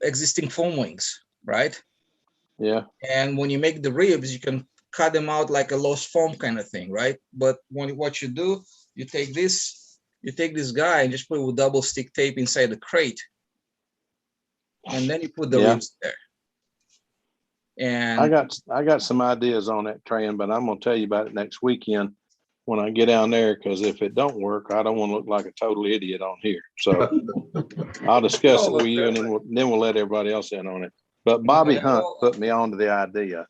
existing foam wings, right? Yeah. And when you make the ribs, you can cut them out like a lost foam kind of thing, right? But what you do, you take this guy and just put it with double stick tape inside the crate, and then you put the ribs there. And I got some ideas on that, Tran, but I'm gonna tell you about it next weekend when I get down there, because if it don't work, I don't want to look like a total idiot on here. So I'll discuss it with you, and then we'll let everybody else in on it. But Bobby Hunt put me on to the idea,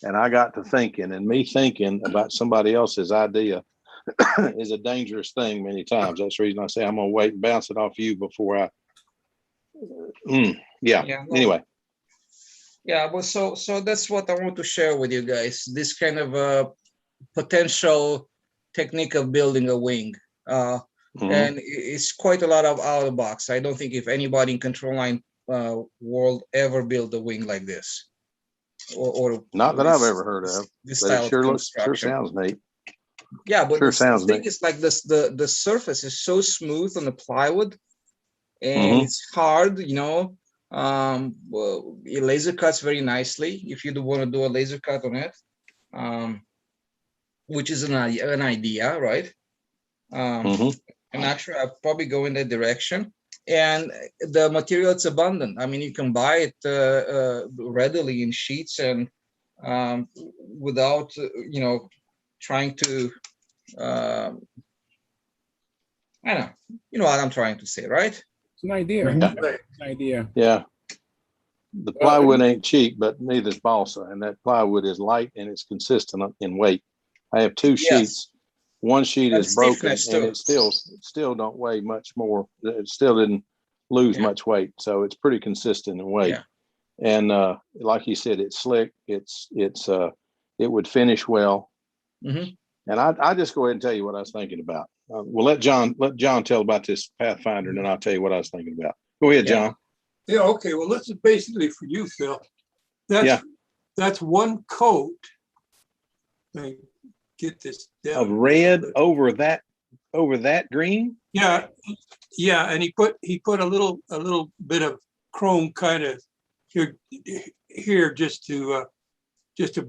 and I got to thinking, and me thinking about somebody else's idea is a dangerous thing many times. That's the reason I say I'm gonna wait and bounce it off you before I. Anyway. Yeah, but so that's what I want to share with you guys. This kind of a potential technique of building a wing, and it's quite a lot of out of the box. I don't think if anybody in control line world ever built a wing like this, or not that I've ever heard of. This but style it sure of looks, sure construction. sounds neat. Yeah, but Sure the sounds thing neat. is like this: the surface is so smooth on the plywood, and it's hard, you know. Well, it laser cuts very nicely if you do want to do a laser cut on it, which is an idea, right? And actually I'll probably go in that direction. And the material is abundant. I mean, you can buy it readily in sheets and without you know, trying to I don't know, you know what I'm trying to say, right? It's an idea. It's an idea. Yeah. The plywood ain't cheap, but neither is balsa, and that plywood is light and it's consistent in weight. I have two sheets. One sheet is broken, and it still don't weigh much more. It still didn't lose much weight, so it's pretty consistent in weight. And like you said, it's slick. It would finish well. And I just go ahead and tell you what I was thinking about. We'll let John tell about this Pathfinder, and then I'll tell you what I was thinking about. Go ahead, John. Yeah, okay. Well, this is basically for you, Phil. That's one coat. Let me get this down. Of red over that green? Yeah. And he put a little bit of chrome kind of here just to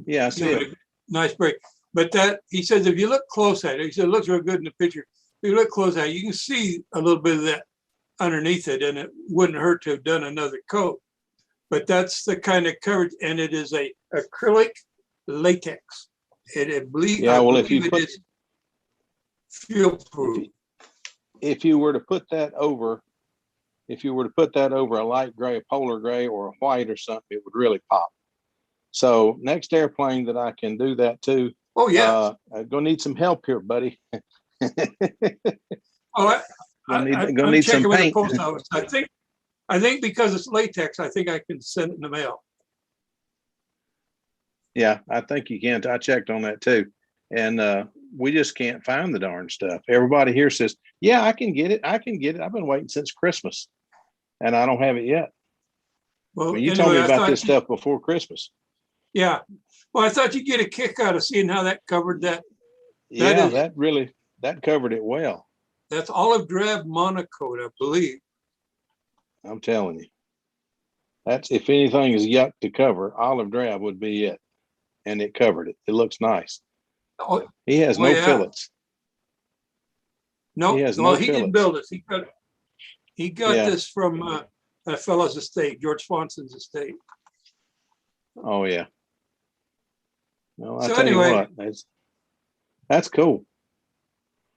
I see it. Nice break. But that, he says, if you look close at it, he said it looks real good in the picture. If you look close at it, you can see a little bit of that underneath it, and it wouldn't hurt to have done another coat. But that's the kind of coverage, and it is a acrylic latex. It bleeds. Yeah, well, if you put it is fuel proof. If you were to put that over a light gray, a polar gray, or a white or something, it would really pop. So next airplane that I can do that to. Oh yeah. I'm gonna need some help here, buddy. I'm need some checking with the paint. post office. I think I think because it's latex, I think I can send it in the mail. Yeah, I think you can. I checked on that too. And we just can't find the darn stuff. Everybody here says, yeah, I can get it. I can get it. I've been waiting since Christmas and I don't have it yet. Well, Well, you told me anyway, I about thought this stuff before Christmas. Yeah. Well, I thought you'd get a kick out of seeing how that covered that. Yeah, is- that covered it well. That's olive drab monocoat, I believe. I'm telling you. That's, if anything is yuck to cover, olive drab would be it. And it covered it. It looks nice. Oh, He has oh, no yeah. fillets. No, He has well, no he didn't fillets. build it. He got Yeah. this from a fellow's estate, George Swanson's estate. Oh yeah. No, I So tell anyway. you what, that's cool.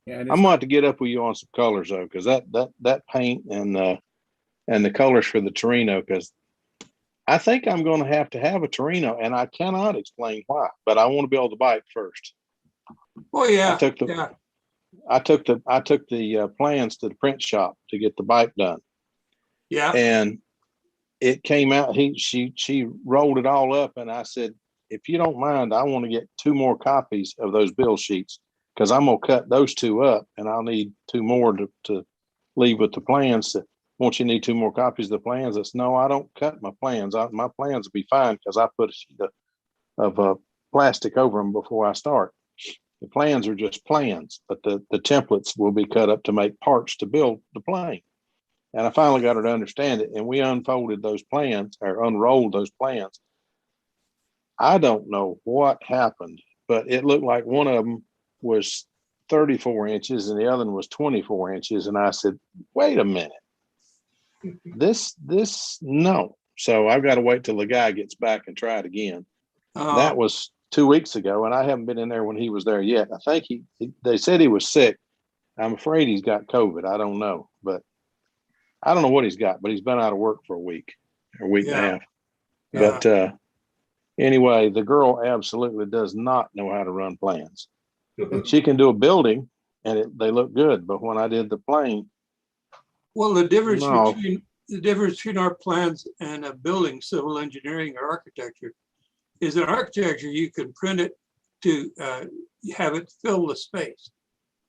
Yeah, I'm gonna have to get up with you on some colors though, because that paint and the colors for the Torino, because I think I'm going to have a Torino, and I cannot explain why, but I want to build the bike first. Oh yeah. I took the plans to the print shop to get the bike done. Yeah. And it came out. She rolled it all up, and I said, if you don't mind, I want to get 2 more copies of those build sheets, because I'm gonna cut those 2 up, and I'll need 2 more to leave with the plans. Won't you need 2 more copies of the plans? I said, no, I don't cut my plans. My plans will be fine because I put a sheet of plastic over them before I start. The plans are just plans, but the templates will be cut up to make parts to build the plane. And I finally got her to understand it, and we unfolded those plans, or unrolled those plans. I don't know what happened, but it looked like one of them was 34 inches and the other one was 24 inches. And I said, wait a minute. No. So I've got to wait till the guy gets back and try it again. That was 2 weeks ago, and I haven't been in there when he was there yet. I think they said he was sick. I'm afraid he's got COVID. I don't know, but I don't know what he's got, but he's been out of work for a week and a half. Yeah. But anyway, the girl absolutely does not know how to run plans. She can do a building and they look good, but when I did the plane, Well, the difference between our plans and a building, civil engineering or architecture, is in architecture you can print it to have it fill the space.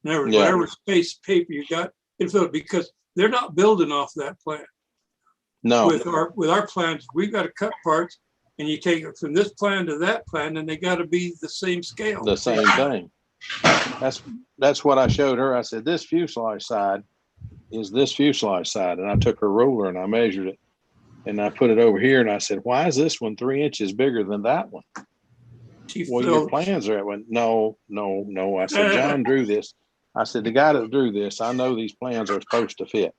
In other words, whatever space paper you got, it fill it, because they're not building off that plan. No. With our plans, we've got to cut parts, and you take it from this plan to that plan, and they got to be the same scale. The same thing. That's what I showed her. I said, this fuselage side is this fuselage side. And I took her ruler and I measured it and I put it over here. And I said, why is this one 3 inches bigger than that one? Well, your plans are at one. No. I said, John drew this. I said, the guy that drew this, I know these plans are supposed to fit.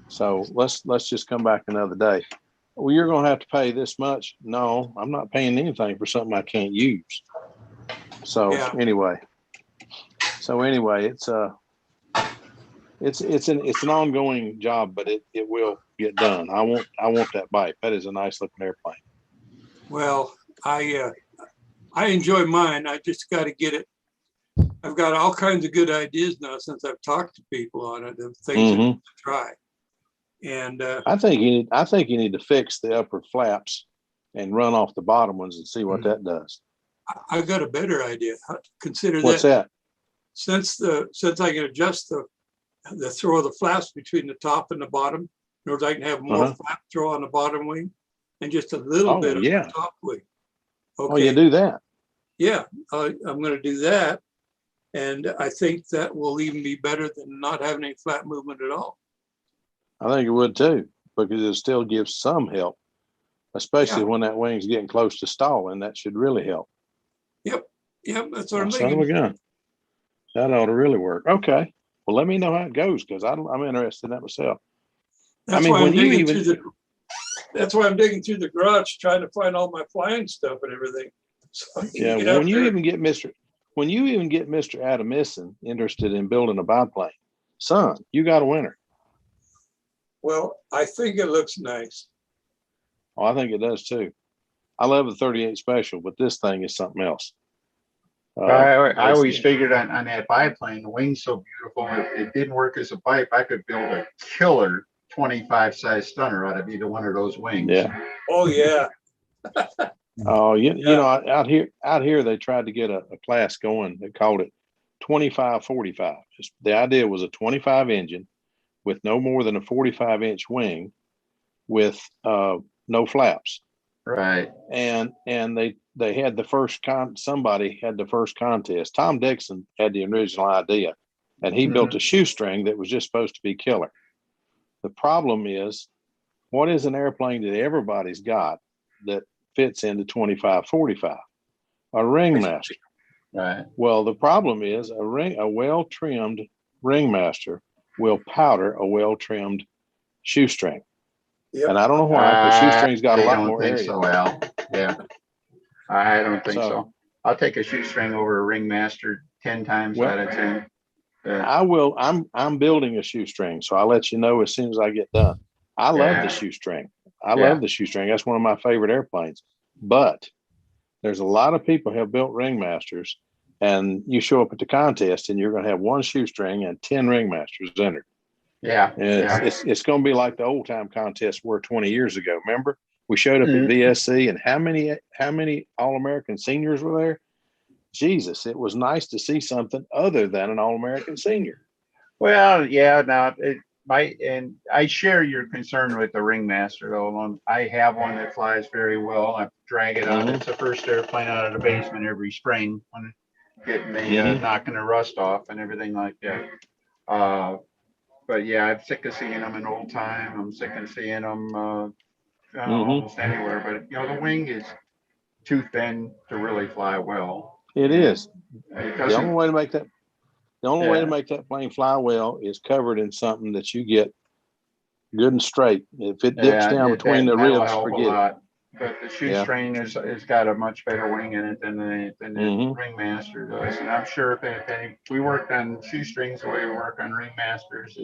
So let's just come back another day. Well, you're going to have to pay this much. No, I'm not paying anything for something I can't use. So anyway, it's an ongoing job, but it will get done. I want that bike. That is a nice looking airplane. Well, I enjoy mine. I just got to get it. I've got all kinds of good ideas now since I've talked to people on it of things to try. And I think you need to fix the upper flaps and run off the bottom ones and see what that does. I've got a better idea. Consider what's that? Since I can adjust the throw of the flaps between the top and the bottom, in order I can have more flap throw on the bottom wing and just a little bit on the top wing. Okay. Oh, you do that? Yeah, I'm going to do that. And I think that will even be better than not having any flat movement at all. I think it would too, because it still gives some help, especially when that wing's getting close to stalling. That should really help. Yep, that's what I'm thinking. Son of a gun. That ought to really work. Okay. Well, let me know how it goes, because I'm interested in that myself. That's why I'm digging through the garage trying to find all my flying stuff and everything. So when you even get Mr. Adamison interested in building a biplane, son, you got a winner. Well, I think it looks nice. Oh, I think it does too. I love the 38 Special, but this thing is something else. I always figured on that biplane, the wing's so beautiful. If it didn't work as a bike, I could build a killer 25 size stunner ought to be the one of those wings. Yeah. Oh, yeah. Oh, you know, out here, they tried to get a class going. They called it 25-45. The idea was a 25 engine with no more than a 45-inch wing with no flaps. Right. And they had the first somebody had the first contest. Tom Dixon had the original idea, and he built a shoestring that was just supposed to be killer. The problem is, what is an airplane that everybody's got that fits into 25-45? A ringmaster. Right. Well, the problem is a well-trimmed ringmaster will powder a well-trimmed shoestring. Yep. And I don't know why, because shoestring's got a lot more area. So, Al. Yeah. I don't think so. I'll take a shoestring over a ringmaster 10 times out of 10. Yeah. I will. I'm building a shoestring, so I'll let you know as soon as I get done. I love the shoestring. I love the shoestring. That's one of my favorite airplanes. But there's a lot of people who have built ringmasters, and you show up at the contest and you're going to have one shoestring and 10 ringmasters entered. Yeah. And it's going to be like the old time contests were 20 years ago. Remember, we showed up at VSC, and how many All-American seniors were there? Jesus, it was nice to see something other than an All-American senior. Well, yeah. Now and I share your concern with the ringmaster, though. I have one that flies very well. I drag it out. It's the first airplane out of the basement every spring when getting the knocking the rust off and everything like that. But yeah, I'm sick of seeing them in old time. I'm sick of seeing them almost anywhere. But the wing is too thin to really fly well. It is. The only way to make that. The only way to make that plane fly well is covered in something that you get good and straight. If it dips down between the ribs, forget it. But the shoestring has got a much better wing in it than the ringmaster does. And I'm sure if we worked on shoestrings the way we work on ringmasters,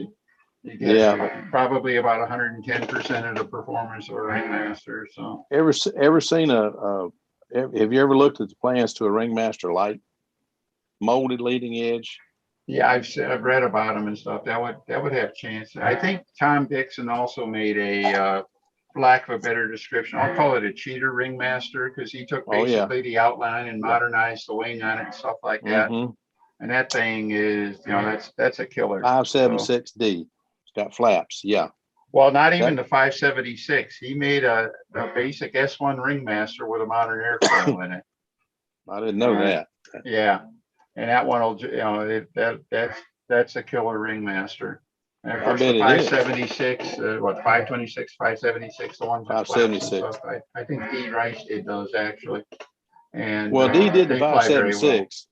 you get probably about 110% of the performance of a ringmaster. So ever seen have you ever looked at the plans to a ringmaster light, molded leading edge? Yeah, I've read about them and stuff. That would have chance. I think Tom Dixon also made a lack of a better description, I'll call it a cheater ringmaster, because he took basically the outline and modernized the wing on it and stuff like that. And that thing is, that's a killer. 576D. It's got flaps. Yeah. Well, not even the 576. He made a basic S1 ringmaster with a modern airfoil in it. I didn't know that. Yeah. And that one will, that's a killer ringmaster. And of course, the 576, 526, 576, the ones with 576. I think D. Rice did those actually. And D did the 576.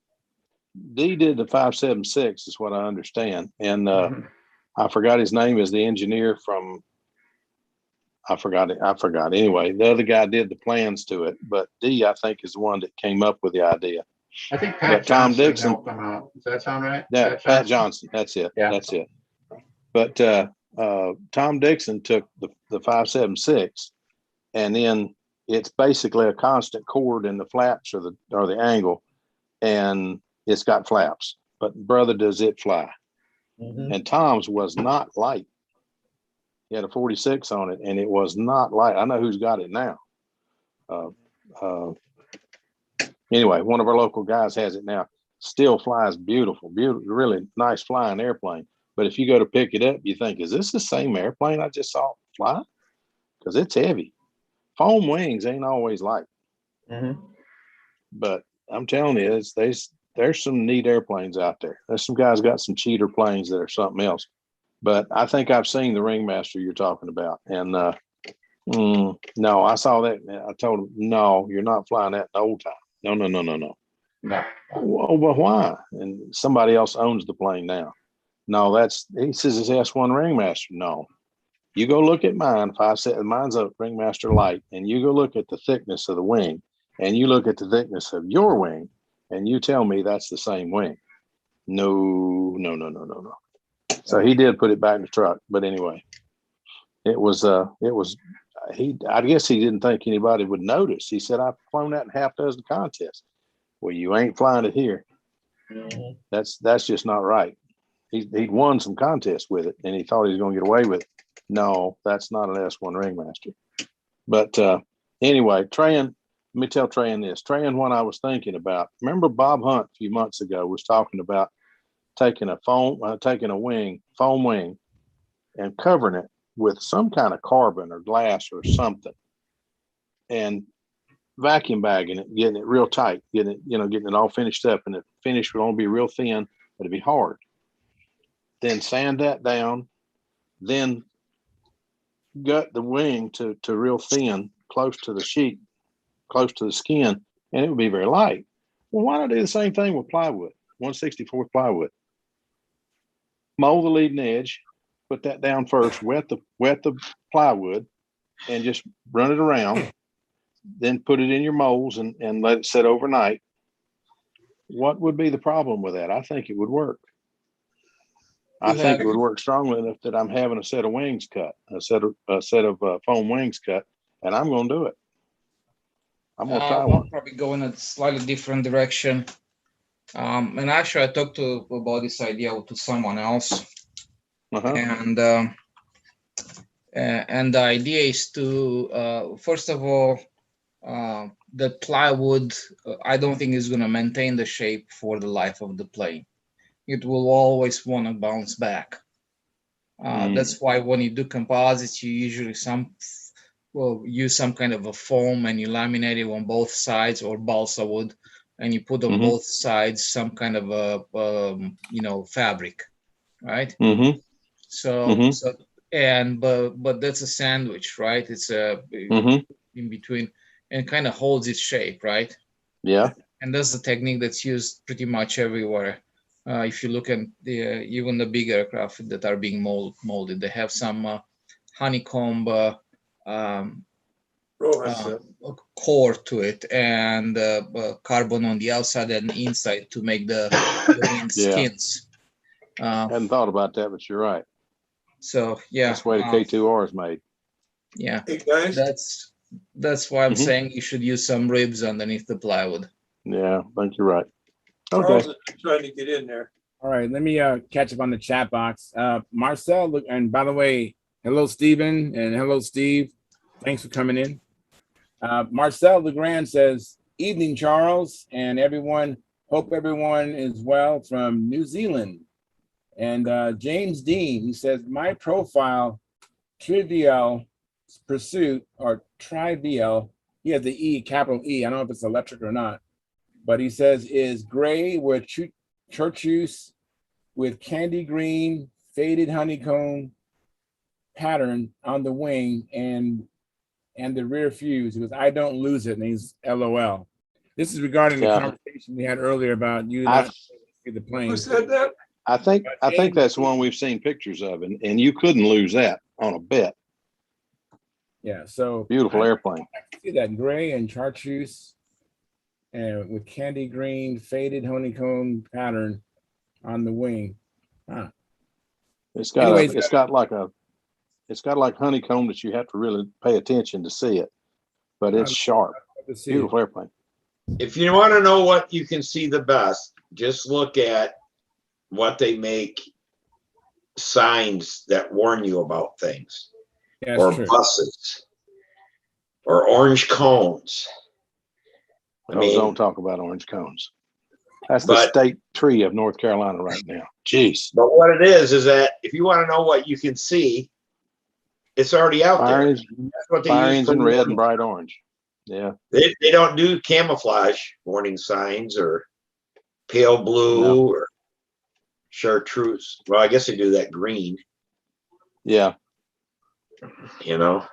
D did the 576 is what I understand. And I forgot his name is the engineer from, I forgot. Anyway, the other guy did the plans to it, but D, I think, is the one that came up with the idea. I think Tom Dixon helped them out. Does that sound right? Yeah, Pat Johnson. That's it. Yeah. That's it. But Tom Dixon took the 576, and then it's basically a constant chord in the flaps or the angle, and it's got flaps. But brother, does it fly? And Tom's was not light. He had a 46 on it, and it was not light. I know who's got it now. Anyway, one of our local guys has it now. Still flies beautiful, really nice flying airplane. But if you go to pick it up, you think, is this the same airplane I just saw fly? Because it's heavy. Foam wings ain't always light. But I'm telling you, there's some neat airplanes out there. There's some guys got some cheater planes that are something else. But I think I've seen the ringmaster you're talking about. And no, I saw that. I told him, no, you're not flying that in the old time. No. Well, why? And somebody else owns the plane now. No, he says it's S1 ringmaster. No, you go look at mine. Mine's a ringmaster light, and you go look at the thickness of the wing, and you look at the thickness of your wing, and you tell me that's the same wing. No. So he did put it back in the truck, but anyway, I guess he didn't think anybody would notice. He said, I've flown that in half a dozen contests. Well, you ain't flying it here. That's just not right. He'd won some contests with it, and he thought he was going to get away with it. No, that's not an S1 Ringmaster. But anyway, Trayan, let me tell Trayan this. Trayan, what I was thinking about, remember Bob Hunt a few months ago was talking about taking a foam wing, and covering it with some kind of carbon or glass or something, and vacuum bagging it, getting it real tight, getting it all finished up, and the finish would only be real thin, but it'd be hard. Then sand that down, then gut the wing to real thin, close to the sheet, close to the skin, and it would be very light. Well, why not do the same thing with plywood, 1/64 plywood? Mold the leading edge, put that down first, wet the plywood, and just run it around. Then put it in your molds and let it sit overnight. What would be the problem with that? I think it would work. I think it would work strongly enough that I'm having a set of wings cut, a set of foam wings cut, and I'm going to do it. I'm going to try one. I'll probably go in a slightly different direction. And actually, I talked about this idea to someone else, and the idea is to first of all, the plywood, I don't think is going to maintain the shape for the life of the plane. It will always want to bounce back. That's why when you do composites, you usually use some kind of a foam and you laminate it on both sides, or balsa wood, and you put on both sides some kind of a fabric, right? But that's a sandwich, right? It's in between, and kind of holds its shape, right? Yeah. And that's the technique that's used pretty much everywhere. If you look at even the big aircraft that are being molded, they have some honeycomb core to it, and carbon on the outside and inside to make the wing skins. I hadn't thought about that, but you're right. So yeah, that's the way the K2R is made. Yeah, hey guys, that's why I'm saying you should use some ribs underneath the plywood. Yeah, I think you're right. Charles is trying to get in there. All right, let me catch up on the chat box. Marcel, look, and by the way, hello, Stephen, and hello, Steve. Thanks for coming in. Marcel Legrand says, evening, Charles, and everyone. Hope everyone is well from New Zealand. And James Dean, he says, my profile, trivial pursuit, or trivial, he has the E, capital E. I don't know if it's electric or not, but he says, is gray with chartreuse with candy green, faded honeycomb pattern on the wing and the rear fuse. He goes, I don't lose it, and he's LOL. This is regarding the conversation we had earlier about you not see the plane. Who said that? I think that's the one we've seen pictures of, and you couldn't lose that on a bet. Yeah, so beautiful airplane. I see that gray and chartreuse and with candy green faded honeycomb pattern on the wing. Huh. It's got like honeycomb that you have to really pay attention to see it, but it's sharp. Beautiful airplane. If you want to know what you can see the best, just look at what they make signs that warn you about things, or buses, or orange cones. Don't talk about orange cones. That's the state tree of North Carolina right now. Jeez. But what it is that if you want to know what you can see, it's already out there. That's what they fire use engine red and bright orange. Yeah. They don't do camouflage warning signs or pale blue or chartreuse. Well, I guess they do that green. Yeah. You know.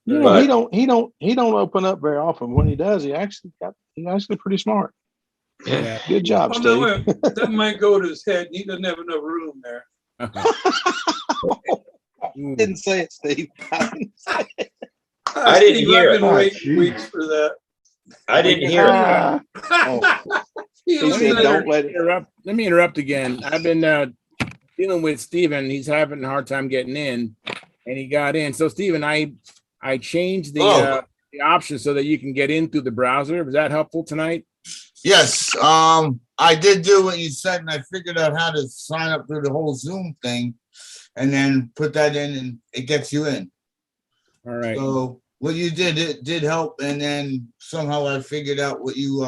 Yeah, he don't open up very often. When he does, he's actually pretty smart. Yeah. Good job, Steve. That might go to his head. He doesn't have enough room there. Didn't say it, Steve. I didn't say it. I didn't hear it. I've been waiting weeks for that. I didn't hear it. Let me interrupt again. I've been dealing with Steven. He's having a hard time getting in, and he got in. So, Steven, I changed the option so that you can get in through the browser. Was that helpful tonight? Yes. I did do what you said, and I figured out how to sign up through the whole Zoom thing. and then put that in, and it gets you in. All right. So what you did, it did help, and then somehow I figured out what you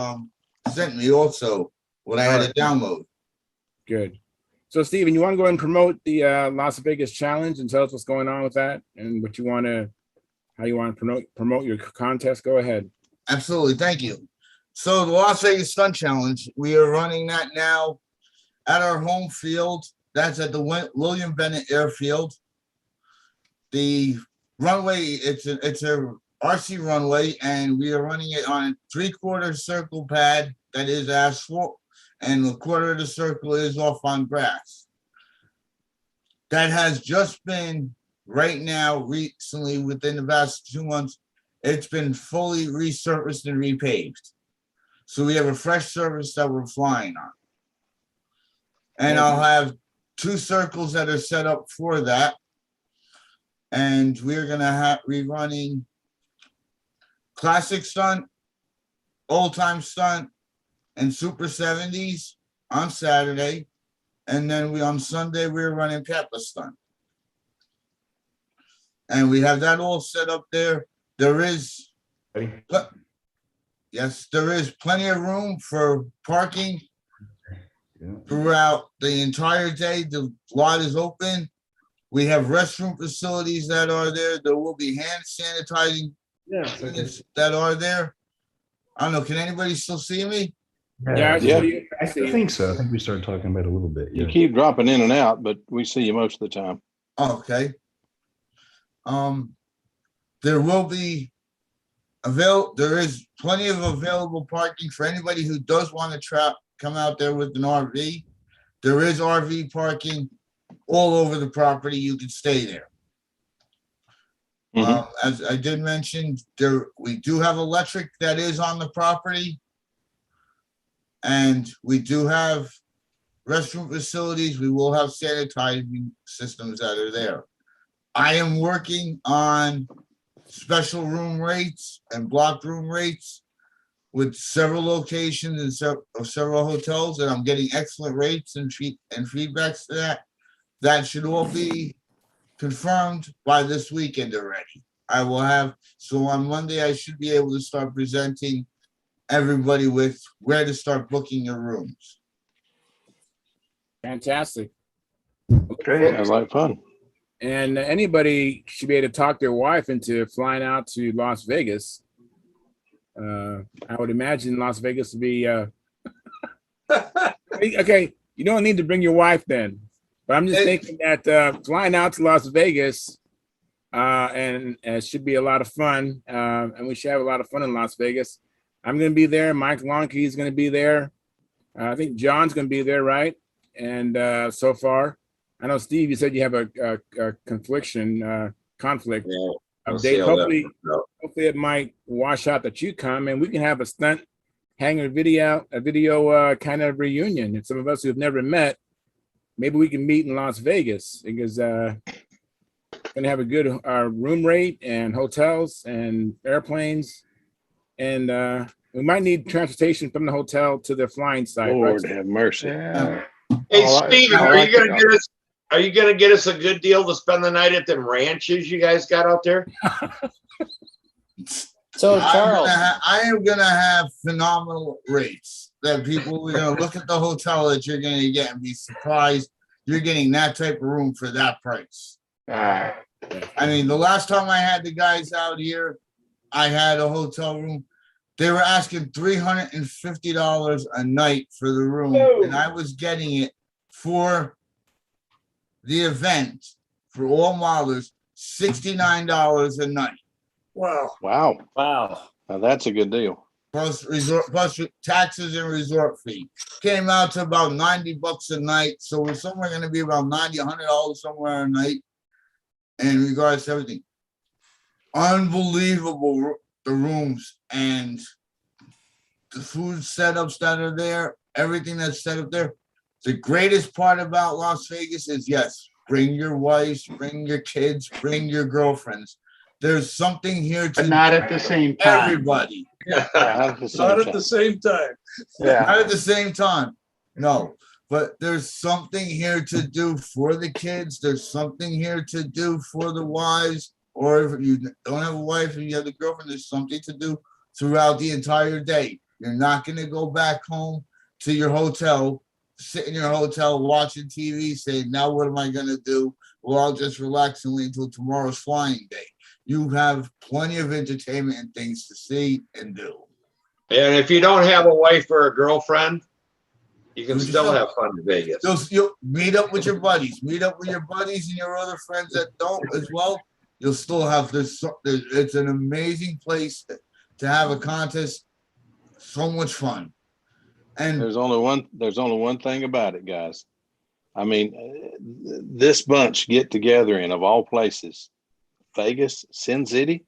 sent me also, what I had to download. Good. So Steven, you want to go ahead and promote the Las Vegas challenge and tell us what's going on with that and what you want to, how you want to promote your contest? Go ahead. Absolutely. Thank you. So the Las Vegas Stunt Challenge, we are running that now at our home field. That's at the William Bennett Airfield. The runway, it's a RC runway, and we are running it on a 3/4 circle pad that is asphalt, and a quarter of the circle is off on grass. That has just been right now, recently, within the past 2 months, it's been fully resurfaced and repaved. So we have a fresh surface that we're flying on. And I'll have 2 circles that are set up for that. And we're gonna be running classic stunt, old time stunt, and super 70s on Saturday. And then on Sunday, we're running Peppa stunt. And we have that all set up there. There is, yes, there is plenty of room for parking throughout the entire day. The lot is open. We have restroom facilities that are there. There will be hand sanitizing units that are there. I don't know. Can anybody still see me? Yeah, I think so. I think we started talking about it a little bit. You keep dropping in and out, but we see you most of the time. Okay. There will be there is plenty of available parking for anybody who does want to come out there with an RV. There is RV parking all over the property. You can stay there. As I did mention, we do have electric that is on the property. And we do have restroom facilities. We will have sanitizing systems that are there. I am working on special room rates and block room rates with several locations and several hotels, and I'm getting excellent rates and feedbacks to that. That should all be confirmed by this weekend already. I will have, so on Monday, I should be able to start presenting everybody with where to start booking your rooms. Fantastic. Okay, sounds like fun. And anybody should be able to talk their wife into flying out to Las Vegas. I would imagine Las Vegas would be okay. You don't need to bring your wife then, but I'm just thinking that flying out to Las Vegas and it should be a lot of fun, and we should have a lot of fun in Las Vegas. I'm going to be there. Mike Lonke is going to be there. I think John's going to be there, right? And so far, I know Steve, you said you have a conflict update. Hopefully it might wash out that you come, and we can have a stunt hangar video, kind of reunion. And some of us who have never met, maybe we can meet in Las Vegas because going to have a good room rate and hotels and airplanes. And we might need transportation from the hotel to the flying site. Lord right? have mercy. Yeah. Hey, Steven, are you gonna get us a good deal to spend the night at them ranches you guys got out there? So Charles, I am gonna have phenomenal rates that people are gonna look at the hotel that you're gonna get and be surprised you're getting that type of room for that price. I mean, the last time I had the guys out here, I had a hotel room. They were asking $350 a night for the room, and I was getting it for the event for all modelers, $69 a night. Wow. Now that's a good deal. Plus taxes and resort fee. Came out to about $90 a night. So we're somewhere going to be about $90, $100 somewhere a night in regards to everything. Unbelievable, the rooms and the food setups that are there, everything that's set up there. The greatest part about Las Vegas is, yes, bring your wives, bring your kids, bring your girlfriends. There's something here to but not at the same time. Everybody. Not at the same time. Not at the same time. No. but there's something here to do for the kids. There's something here to do for the wives, or if you don't have a wife and you have a girlfriend, there's something to do throughout the entire day. You're not going to go back home to your hotel, sit in your hotel watching TV, saying, now what am I going to do? Well, I'll just relax and wait until tomorrow's flying day. You have plenty of entertainment and things to see and do. And if you don't have a wife or a girlfriend, you can Do still yourself. have fun in Vegas. You'll meet up with your buddies. Meet up with your buddies and your other friends that don't as well. You'll still have this. It's an amazing place to have a contest. So much fun. And there's only one thing about it, guys. I mean, this bunch get together in, of all places, Vegas, Sin City.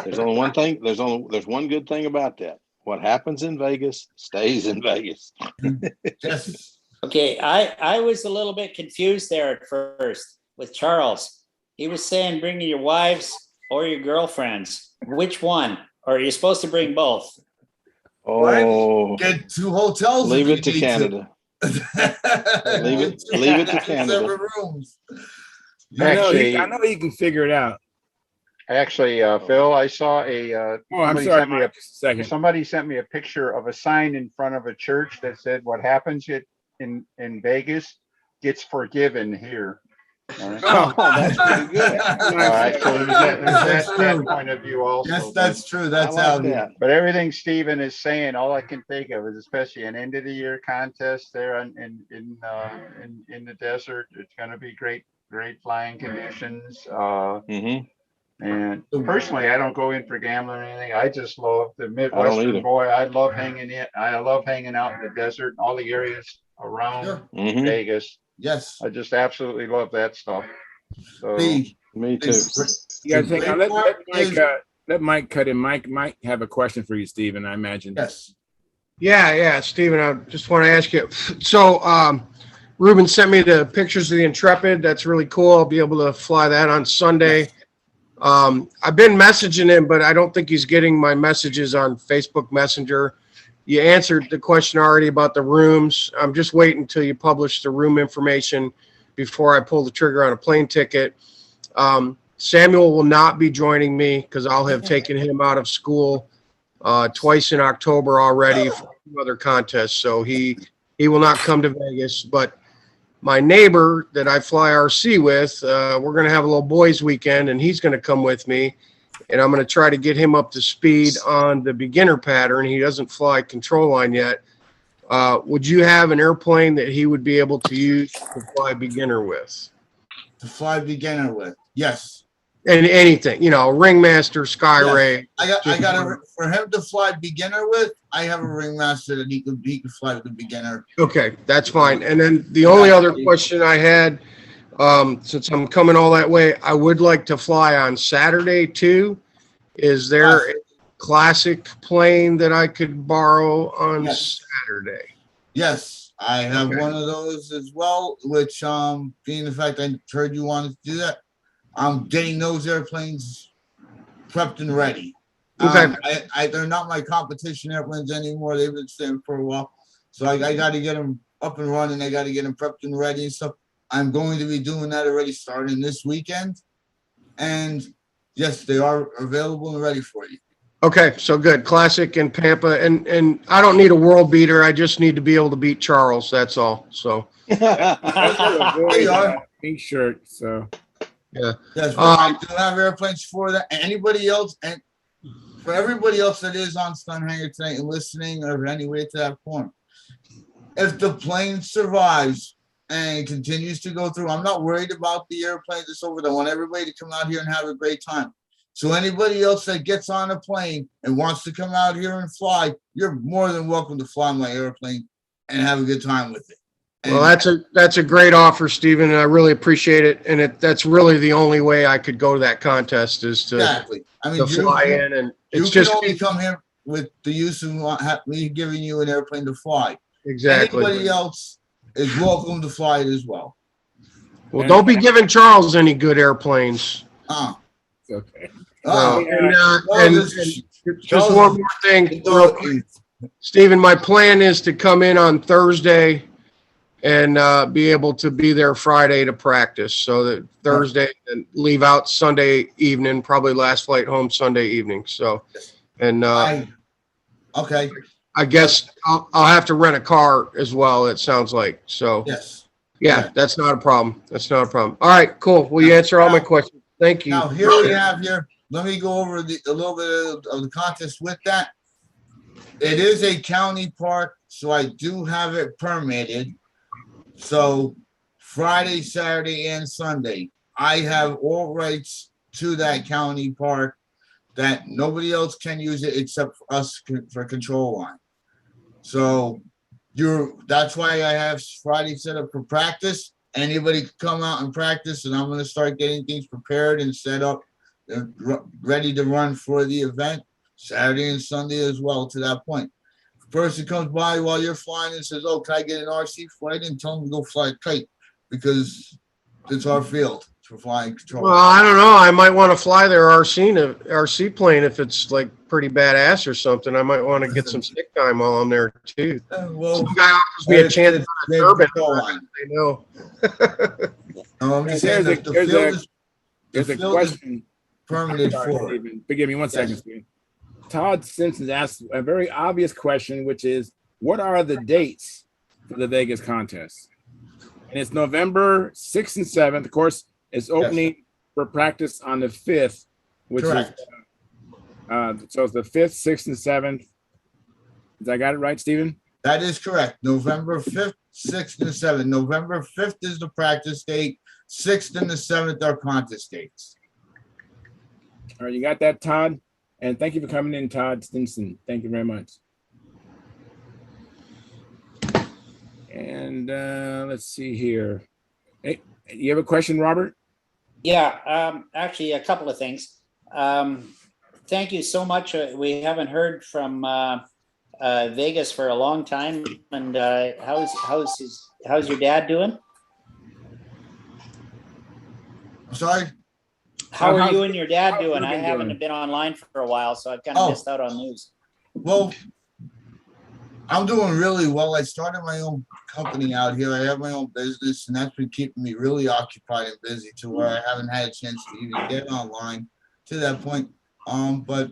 There's only one thing. There's one good thing about that. What happens in Vegas stays in Vegas. Yes. Okay, I was a little bit confused there at first with Charles. He was saying bring your wives or your girlfriends. Which one? Or are you supposed to bring both? Oh, get 2 hotels. Leave it to Canada. leave it to Canada. Separate rooms. I know he can figure it out. Actually, Phil, I saw a. I'm sorry, Mike, just a second. Somebody sent me a picture of a sign in front of a church that said, "What happens in Vegas gets forgiven here." All right. Oh, that's pretty good. All right, so there's that point of view also. Yes, that's true. That's I how. like that. But everything Stephen is saying, all I can think of is especially an end of the year contest there in the desert. It's going to be great flying conditions. And personally, I don't go in for gambling or anything. I just love the Midwestern boy. I love hanging out in the desert and all the areas around Vegas. Yes. I just absolutely love that stuff. So me too. You gotta think. Let Mike cut in. Mike might have a question for you, Stephen, I imagine. Yes. Yeah, Stephen, I just want to ask you. So, Ruben sent me the pictures of the Intrepid. That's really cool. I'll be able to fly that on Sunday. I've been messaging him, but I don't think he's getting my messages on Facebook Messenger. You answered the question already about the rooms. I'm just waiting until you publish the room information before I pull the trigger on a plane ticket. Samuel will not be joining me because I'll have taken him out of school twice in October already for 2 other contests. So he will not come to Vegas. But my neighbor that I fly RC with, we're going to have a little boys weekend, and he's going to come with me. And I'm going to try to get him up to speed on the beginner pattern. He doesn't fly control line yet. Would you have an airplane that he would be able to use to fly beginner with? To fly beginner with, yes. And anything, Ringmaster, Skyray. Yes. I got for him to fly beginner with. I have a Ringmaster that he could fly with a beginner. Okay, that's fine. And then the only other question I had, since I'm coming all that way, I would like to fly on Saturday too. Is there a classic plane that I could borrow on Saturday? Yes, I have one of those as well, which being the fact I heard you wanted to do that, I'm getting those airplanes prepped and ready. Okay. They're not my competition airplanes anymore. They've been staying for a while. So I got to get them up and running. I got to get them prepped and ready and stuff. I'm going to be doing that already starting this weekend. And yes, they are available and ready for you. Okay, so good. Classic and Pampa. And I don't need a world beater. I just need to be able to beat Charles. That's all. So. Pink shirt. So. Yeah. Yes, I do have airplanes for that. Anybody else, and for everybody else that is on Stunthangar tonight and listening or any way to that point, if the plane survives and continues to go through, I'm not worried about the airplane that's over there. I want everybody to come out here and have a great time. So anybody else that gets on a plane and wants to come out here and fly, you're more than welcome to fly my airplane and have a good time with it. Well, that's a great offer, Stephen, and I really appreciate it. And that's really the only way I could go to that contest is to, to fly in. And it's you can only come here with the use of me giving you an airplane to fly. Exactly. Anybody else is welcome to fly it as well. Well, don't be giving Charles any good airplanes. Okay. Just one more thing, real quick. Stephen, my plan is to come in on Thursday and be able to be there Friday to practice. So that Thursday and leave out Sunday evening, probably last flight home Sunday evening. So, and Okay. I guess I'll have to rent a car as well. It sounds like so. Yes. Yeah, that's not a problem. That's not a problem. All right, cool. Well, you answer all my questions. Thank you. Now here we have here. Let me go over a little bit of the contest with that. It is a county park, so I do have it permitted. So Friday, Saturday, and Sunday, I have all rights to that county park that nobody else can use it except for us for control line. So that's why I have Friday set up for practice. Anybody can come out and practice, and I'm going to start getting things prepared and set up and ready to run for the event Saturday and Sunday as well to that point. If a person comes by while you're flying and says, oh, can I get an RC flight? And tell them to go fly a kite because it's our field for flying control. Well, I don't know. I might want to fly their RC plane if it's like pretty badass or something. I might want to get some stick time while I'm there too. Well, some guy offers me a chance to turbine. I know. I'm just saying that the field is permitted for it. Forgive me one second, Steve. Todd Simpson asked a very obvious question, which is, what are the dates for the Vegas contest? And it's November 6th and 7th. Of course, it's opening for practice on the 5th, which Correct. is so it's the 5th, 6th, and 7th. Did I got it right, Stephen? That is correct. November 5th, 6th, and 7th. November 5th is the practice date. 6th and the 7th are contest dates. All right, you got that, Todd? And thank you for coming in, Todd Stinson. Thank you very much. And let's see here. Hey, you have a question, Robert? Yeah, actually, a couple of things. Thank you so much. We haven't heard from Vegas for a long time. And how's your dad doing? I'm sorry? How are you and your dad doing? I haven't been online for a while, so I've kind of missed out on news. Well, I'm doing really well. I started my own company out here. I have my own business, and that's been keeping me really occupied and busy to where I haven't had a chance to even get online to that point. But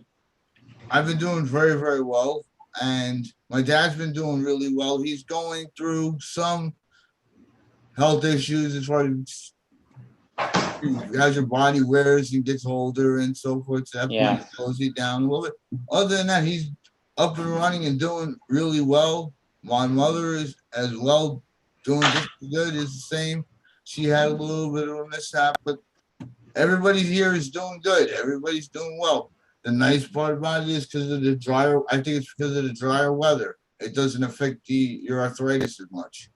I've been doing very, very well, and my dad's been doing really well. He's going through some health issues as far as your body wears and gets older and so forth. To that point, it slows you down a little bit. Other than that, he's up and running and doing really well. My mother is as well doing just as good, is the same. She had a little bit of a mishap, but everybody here is doing good. Everybody's doing well. The nice part about it is because of the drier, I think it's because of the drier weather. It doesn't affect your arthritis as much.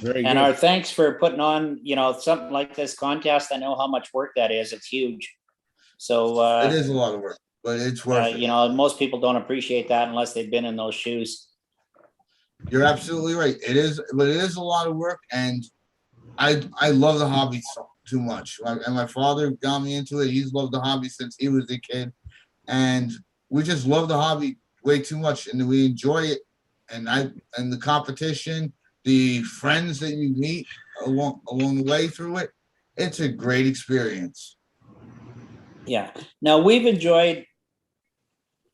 Very and good. our thanks for putting on, something like this contest. I know how much work that is. It's huge. So it is a lot of work, but it's worth it. Most people don't appreciate that unless they've been in those shoes. You're absolutely right. It is, but it is a lot of work, and I love the hobby too much. And my father got me into it. He's loved the hobby since he was a kid, and we just love the hobby way too much, and we enjoy it. And the competition, the friends that you meet along the way through it, it's a great experience. Yeah. Now we've enjoyed,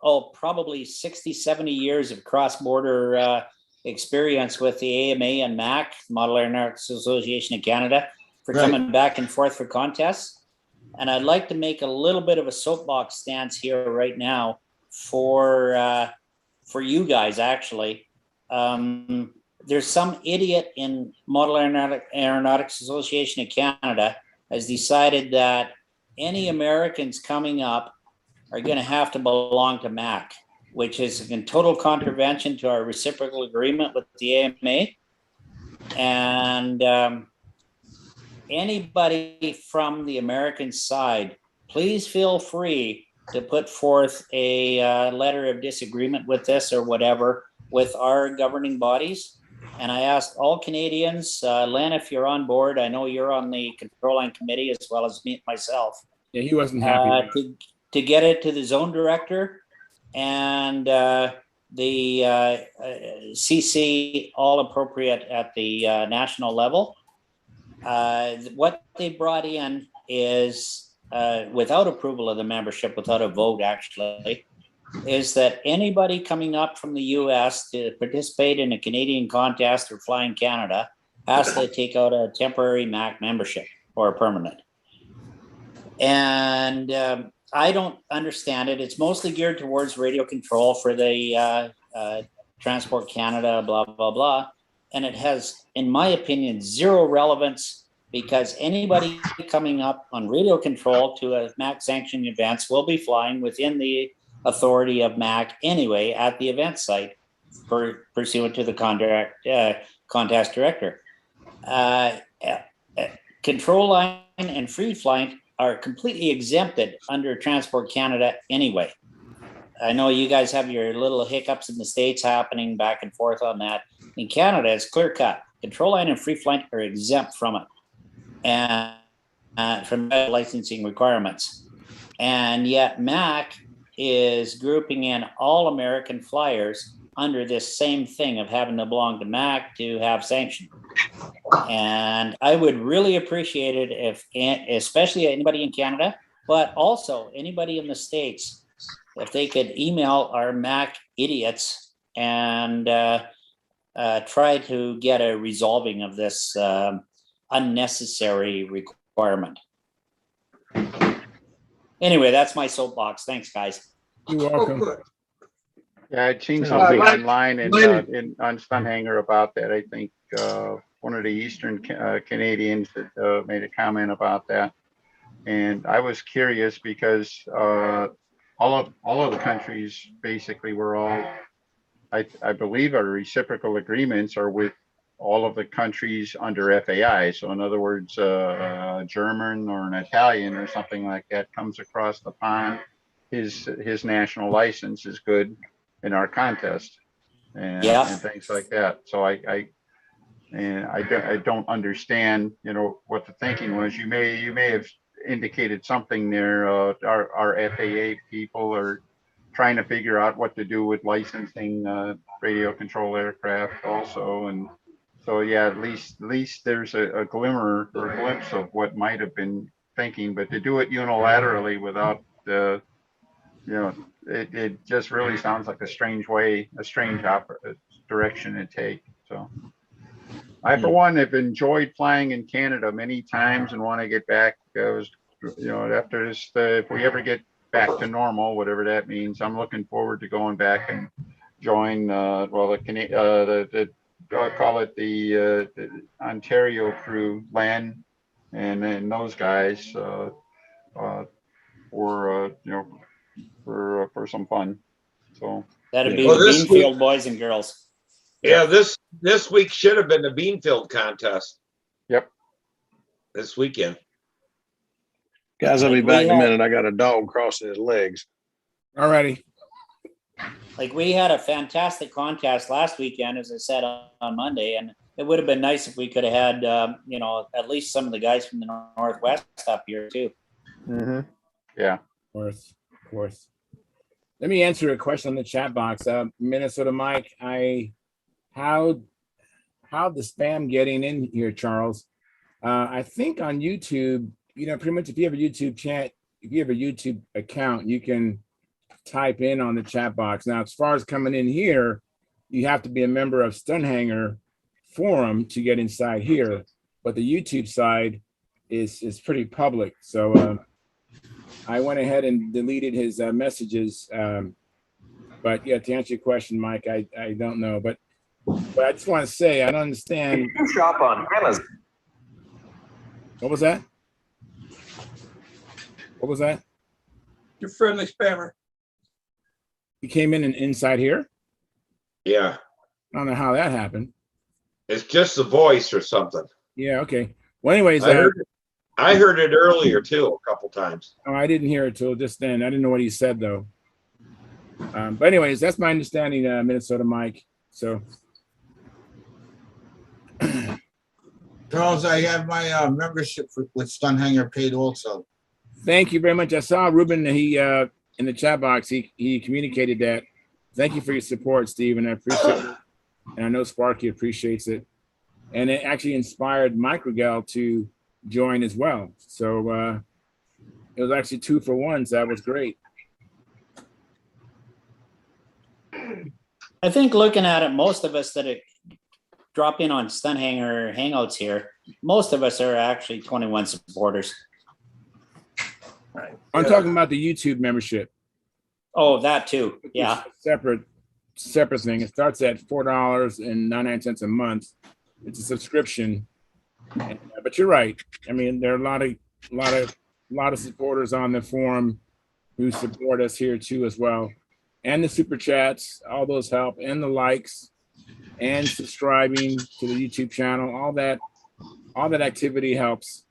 probably 60, 70 years of cross-border experience with the AMA and MAC, Model Aeronautics Association of Canada, for coming back and forth for contests. And I'd like to make a little bit of a soapbox stance here right now for you guys, actually. There's some idiot in Model Aeronautics Association of Canada has decided that any Americans coming up are going to have to belong to MAC, which is in total contravention to our reciprocal agreement with the AMA. And anybody from the American side, please feel free to put forth a letter of disagreement with this or whatever with our governing bodies. And I asked all Canadians, Len, if you're on board, I know you're on the control line committee as well as me myself. Yeah, he wasn't happy. To get it to the zone director and the CC all appropriate at the national level. What they brought in is without approval of the membership, without a vote actually, is that anybody coming up from the US to participate in a Canadian contest or fly in Canada has to take out a temporary MAC membership or a permanent. And I don't understand it. It's mostly geared towards radio control for the Transport Canada, blah, blah, blah. And it has, in my opinion, zero relevance because anybody coming up on radio control to a MAC sanctioned events will be flying within the authority of MAC anyway at the event site pursuant to the contest director. Control line and free flight are completely exempted under Transport Canada anyway. I know you guys have your little hiccups in the States happening back and forth on that. In Canada, it's clear cut. Control line and free flight are exempt from it and from licensing requirements. And yet MAC is grouping in all American flyers under this same thing of having to belong to MAC to have sanction. And I would really appreciate it if, especially anybody in Canada, but also anybody in the States, if they could email our MAC idiots and try to get a resolving of this unnecessary requirement. Anyway, that's my soapbox. Thanks, guys. You're welcome. Yeah, I'd seen something online and on Stunthangar about that. I think one of the Eastern Canadians that made a comment about that, and I was curious because all of the countries basically were all, I believe, our reciprocal agreements are with all of the countries under FAI. So in other words, a German or an Italian or something like that comes across the pond, his national license is good in our contest and things like that. So I don't understand, you know, what the thinking was. You may have indicated something there. Our FAA people are trying to figure out what to do with licensing radio control aircraft also, and so yeah, at least there's a glimmer or a glimpse of what might have been thinking, but to do it unilaterally without the, you know, it just really sounds like a strange direction to take. So I, for one, have enjoyed flying in Canada many times and want to get back. You know, after this, if we ever get back to normal, whatever that means, I'm looking forward to going back and join, call it the Ontario crew, LAN, and then those guys for some fun. So that'd be the Beanfield boys and girls. Yeah, this week should have been the Beanfield contest. Yep. This weekend. Guys, I'll be back in a minute. I got a dog crossing his legs. Alrighty. Like we had a fantastic contest last weekend, as I said on Monday, and it would have been nice if we could have had, you know, at least some of the guys from the Northwest up here too. Mm-hmm. Yeah. Of course. Let me answer a question on the chat box. Minnesota Mike, how the spam getting in here, Charles? I think on YouTube, you know, pretty much if you have a YouTube chat, if you have a YouTube account, you can type in on the chat box. Now, as far as coming in here, you have to be a member of Stunthangar forum to get inside here, but the YouTube side is pretty public. So I went ahead and deleted his messages. But yeah, to answer your question, Mike, I don't know, but I just want to say I don't understand. You shop on Amazon. What was that? What was that? Your friendly spammer. He came in and inside here? Yeah. I don't know how that happened. It's just the voice or something. Yeah, okay. Well, anyways, I heard it earlier too, a couple times. Oh, I didn't hear it till just then. I didn't know what he said though. But anyways, that's my understanding, Minnesota Mike. So Charles, I have my membership with Stunthangar paid also. Thank you very much. I saw Ruben, he in the chat box, he communicated that. thank you for your support, Stephen. I appreciate it. And I know Sparky appreciates it. And it actually inspired Mike Rigel to join as well. So it was actually 2 for 1. So that was great. I think looking at it, most of us that drop in on Stunthangar Hangouts here, most of us are actually 21 supporters. Right. I'm talking about the YouTube membership. Oh, that too. Yeah. Separate thing. It starts at $4.99 a month. It's a subscription. But you're right. I mean, there are a lot of supporters on the forum who support us here too as well. And the super chats, all those help, and the likes, and subscribing to the YouTube channel. All that activity helps.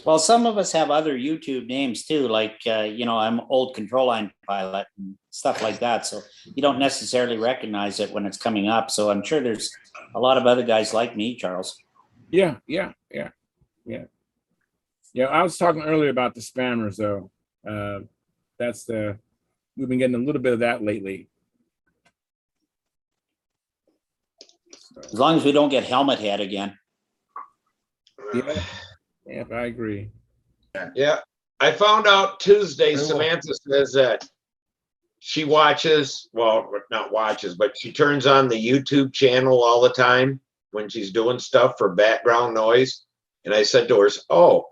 Well, some of us have other YouTube names too, like, I'm old control line pilot and stuff like that. So you don't necessarily recognize it when it's coming up. So I'm sure there's a lot of other guys like me, Charles. Yeah. I was talking earlier about the spammers though. We've been getting a little bit of that lately. As long as we don't get helmet head again. Yeah, I agree. Yeah, I found out Tuesday, Samantha says that she watches, well, not watches, but she turns on the YouTube channel all the time when she's doing stuff for background noise. And I said to her, oh,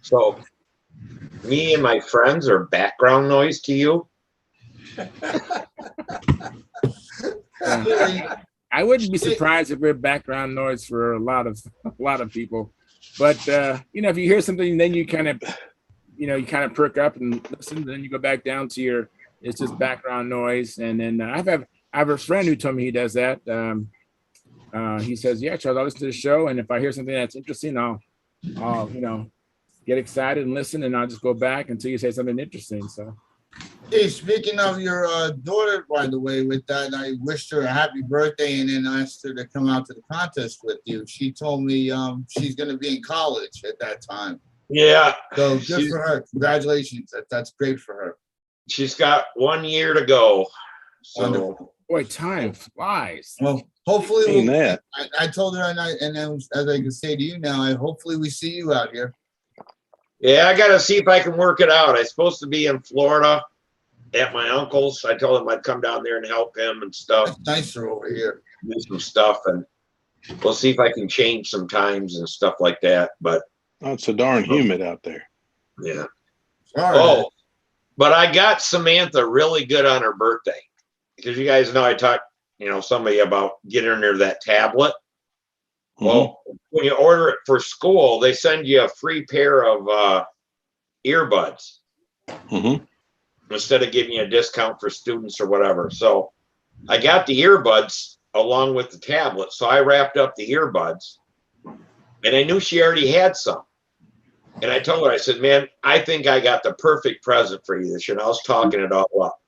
so me and my friends are background noise to you? I wouldn't be surprised if we're background noise for a lot of people. But if you hear something, then you kind of perk up and listen. Then you go back down to it's just background noise. And then I have a friend who told me he does that. He says, "Yeah, Charles, I'll listen to the show, and if I hear something that's interesting, I'll get excited and listen, and I'll just go back until you say something interesting." So. Hey, speaking of your daughter, by the way, with that, I wished her a happy birthday and then asked her to come out to the contest with you. She told me she's going to be in college at that time. Yeah. So good for her. Congratulations. That's great for her. She's got 1 year to go. So, wonderful. Boy, time flies. Well, hopefully, I told her, and then as I can say to you now, hopefully we see you out here. Yeah, I got to see if I can work it out. I'm supposed to be in Florida at my uncle's. I told him I'd come down there and help him and stuff. It's nicer over here. Do some stuff, and we'll see if I can change some times and stuff like that. But it's so darn humid out there. Yeah. Sorry. Oh, but I got Samantha really good on her birthday, because you guys know I talked, somebody about getting her that tablet. Well, when you order it for school, they send you a free pair of earbuds instead of giving you a discount for students or whatever. So I got the earbuds along with the tablet. So I wrapped up the earbuds, and I knew she already had some. And I told her, I said, man, I think I got the perfect present for you this year. And I was talking it all up.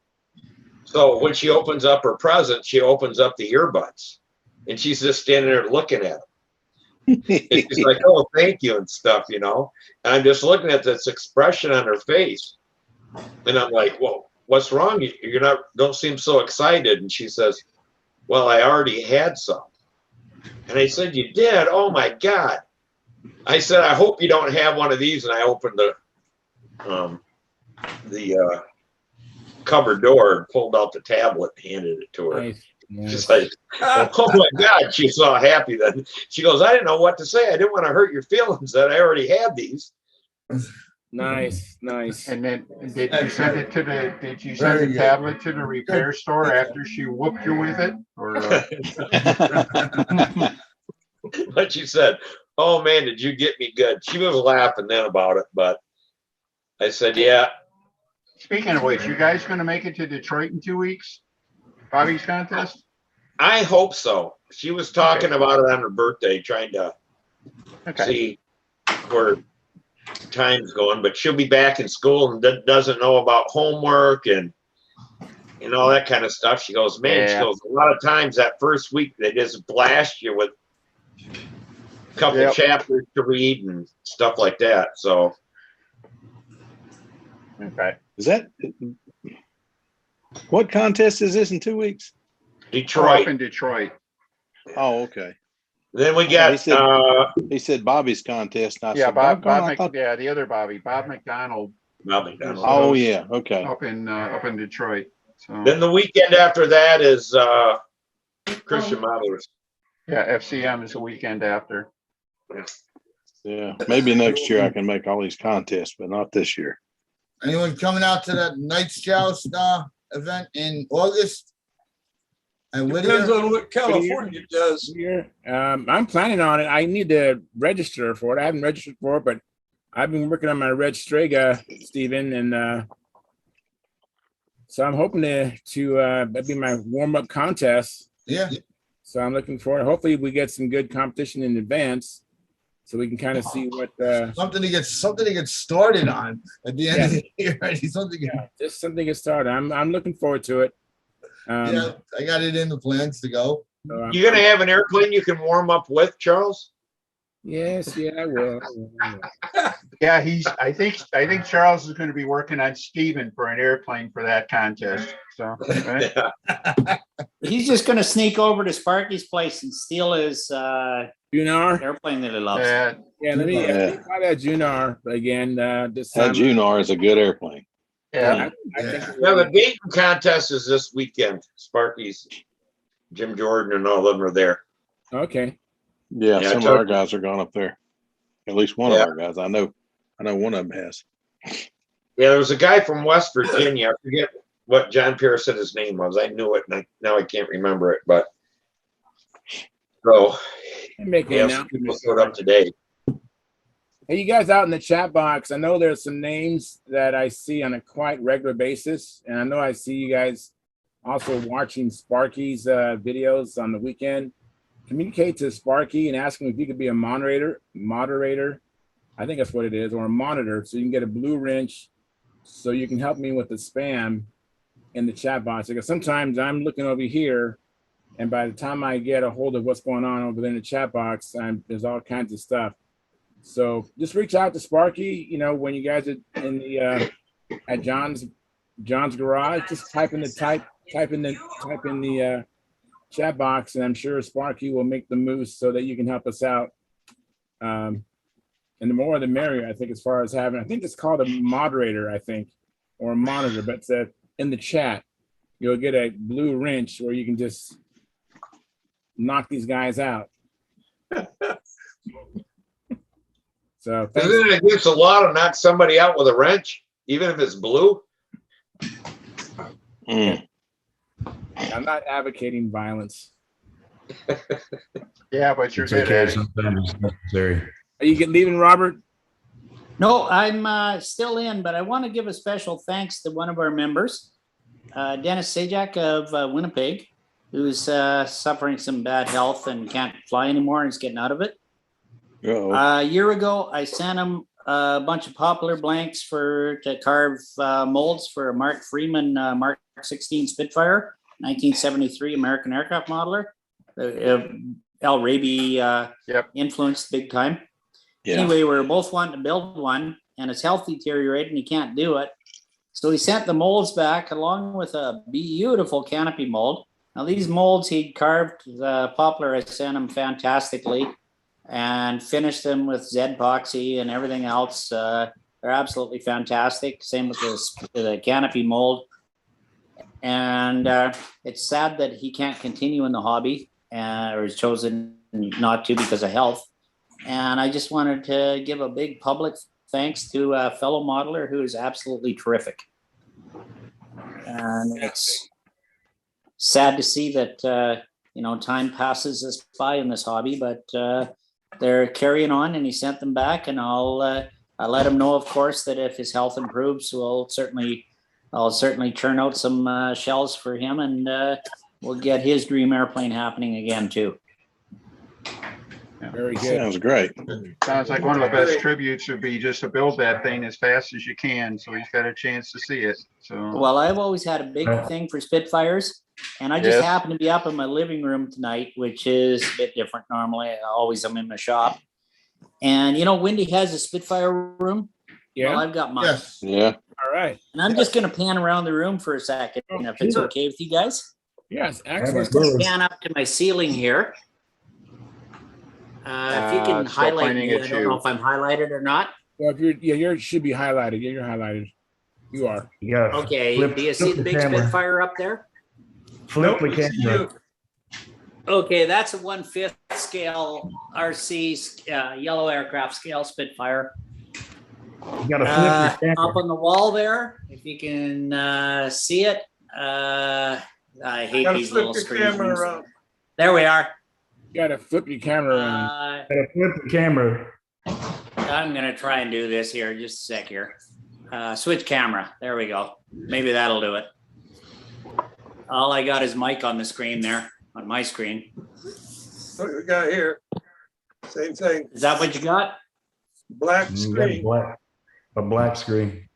So when she opens up her present, she opens up the earbuds, and she's just standing there looking at them. And she's like, oh, thank you and stuff, And I'm just looking at this expression on her face. And I'm like, well, what's wrong? Don't seem so excited. And she says, well, I already had some. And I said, you did? Oh my God. I said, I hope you don't have one of these. And I opened the cupboard door and pulled out the tablet and handed it to her. Nice. She's like, oh my God. She's so happy then. She goes, I didn't know what to say. I didn't want to hurt your feelings that I already had these. Nice. And then did you send the tablet to the repair store after she whooped you with it? Or But she said, oh man, did you get me good? She was laughing then about it, but I said, yeah. Speaking of which, you guys going to make it to Detroit in 2 weeks? Bobby's contest? I hope so. She was talking about it on her birthday, trying to see where time's going, but she'll be back in school and doesn't know about homework and all that kind of stuff. She goes, man, she goes, a lot of times that first week they just blast you with a couple chapters to read and stuff like that. So okay. Is that What contest is this in 2 weeks? Detroit. Up in Detroit. Oh, okay. Then we Oh, got he said Bobby's contest. And I Yeah, said, Bob "Doggone, I thought-" yeah, the other Bobby, Bob McDonald. Bob McDonald. Oh yeah, okay. Up in Detroit. So Then the weekend after that is Christian Modelers. yeah, FCM is the weekend after. Yeah, maybe next year I can make all these contests, but not this year. Anyone coming out to that Knights Joust event in August? And Depends on what California does. I'm planning on it. I need to register for it. I haven't registered for it, but I've been working on my Red Strega, Stephen, and so I'm hoping to that'd be my warm-up contest. Yeah. So I'm looking forward. Hopefully, we get some good competition in advance, so we can kind of see what something to get started on at the end of the year. Just something to get started. I'm looking forward to it. Yeah, I got it in the plans to go. You gonna have an airplane you can warm up with, Charles? Yes, yeah, I will. Yeah, I think Charles is going to be working on Steven for an airplane for that contest. So right? He's just going to sneak over to Sparky's place and steal his Junar airplane that he loves. Yeah, let me try that Junar again. This That time. Junar is a good airplane. Yeah. The Dayton contest is this weekend. Sparky's, Jim Jordan, and all of them are there. Okay. Yeah, some of our guys are going up there. At least one of our guys. I know one of them has. Yeah, there was a guy from West Virginia. I forget what John Pierce said his name was. I knew it, and now I can't remember it. But so some people showed up today. Hey, you guys out in the chat box, I know there's some names that I see on a quite regular basis, and I know I see you guys also watching Sparky's videos on the weekend. Communicate to Sparky and ask him if you could be a moderator. I think that's what it is, or a monitor, so you can get a blue wrench, so you can help me with the spam in the chat box. Because sometimes I'm looking over here, and by the time I get a hold of what's going on over there in the chat box, there's all kinds of stuff. So just reach out to Sparky. You know, when you guys are in the at John's garage, just type in the chat box, and I'm sure Sparky will make the moves so that you can help us out. And the more the merrier, I think, as far as having, I think it's called a moderator, I think, or a monitor, but in the chat, you'll get a blue wrench where you can just knock these guys out. So isn't it against the law to knock somebody out with a wrench, even if it's blue? I'm not advocating violence. Yeah, but you're good okay, at it. sometimes it's necessary. Are you leaving, Robert? No, I'm still in, but I want to give a special thanks to one of our members, Dennis Sajak of Winnipeg, who's suffering some bad health and can't fly anymore and is getting out of it. A year ago, I sent him a bunch of poplar blanks to carve molds for a Mark Freeman Mark 16 Spitfire, 1973 American aircraft modeler. Al Raby influenced big time. Yeah. Anyway, we were both wanting to build one, and his health deteriorated and he can't do it. So he sent the molds back along with a beautiful canopy mold. Now these molds he'd carved, the poplar I sent him fantastically and finished them with Z epoxy and everything else. They're absolutely fantastic. Same with the canopy mold. And it's sad that he can't continue in the hobby or has chosen not to because of health. And I just wanted to give a big public thanks to a fellow modeler who is absolutely terrific. And it's sad to see that, time passes us by in this hobby, but they're carrying on, and he sent them back, and I'll let him know, of course, that if his health improves, I'll certainly churn out some shells for him, and we'll get his dream airplane happening again too. Very good. Sounds great. Sounds like one of the best tributes would be just to build that thing as fast as you can, so he's got a chance to see it. So well, I've always had a big thing for Spitfires, and I just happen to be up in my living room tonight, which is a bit different normally. I'm in my shop, and Wendy has a Spitfire room. Yeah. Well, I've got mine. Yes. Yeah. All right. And I'm just going to pan around the room for a second, if it's sure. okay with you guys. Yes, I'm excellent. just going to pan up to my ceiling here. If you can Still highlight pointing me, at I don't know you. if I'm highlighted or not. Well, if you're, yeah, you should be highlighted. Yeah, you're highlighted. You are. Yeah. Okay, do you see the big Spitfire up there? Flip Nope, the we see camera. you. Okay, that's a 1/5 scale RC yellow aircraft scale Spitfire. You gotta flip your camera. Up on the wall there, if you can see it. I hate Gotta these flip little your screen camera things. around. There we are. You gotta flip your camera around. Gotta flip the camera. I'm gonna try and do this here, just a sec here. Switch camera, there we go. Maybe that'll do it. All I got is Mike on the screen there, on my screen. What we got here? Same thing, Is that what you got? black You got screen. a black screen.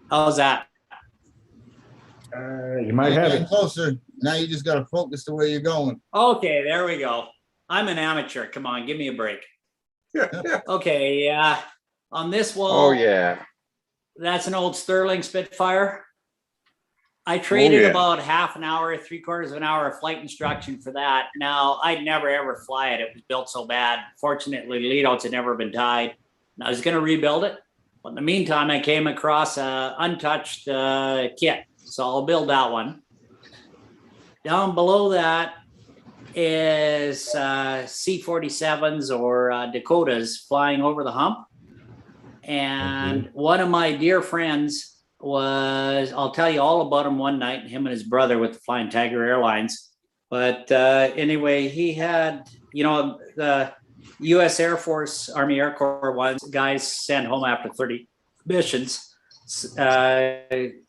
How's that? You might have Getting it. closer. Now you just gotta focus the way you're going. Okay, there we go. I'm an amateur, come on, give me a break. Okay, on this wall. Oh, yeah. That's an old Sterling Spitfire. I traded yeah. about half an hour, 3/4 of an hour of flight instruction for that. Now, I'd never ever fly it. It was built so bad. Fortunately, lead outs had never been tied. And I was going to rebuild it. But in the meantime, I came across a untouched kit. So I'll build that one. Down below that is C-47s or Dakotas flying over the hump. And one of my dear friends I'll tell you all about him one night, him and his brother with the Flying Tiger Airlines. But anyway, he had, the U.S. Air Force, Army Air Corps ones, guys sent home after 30 missions.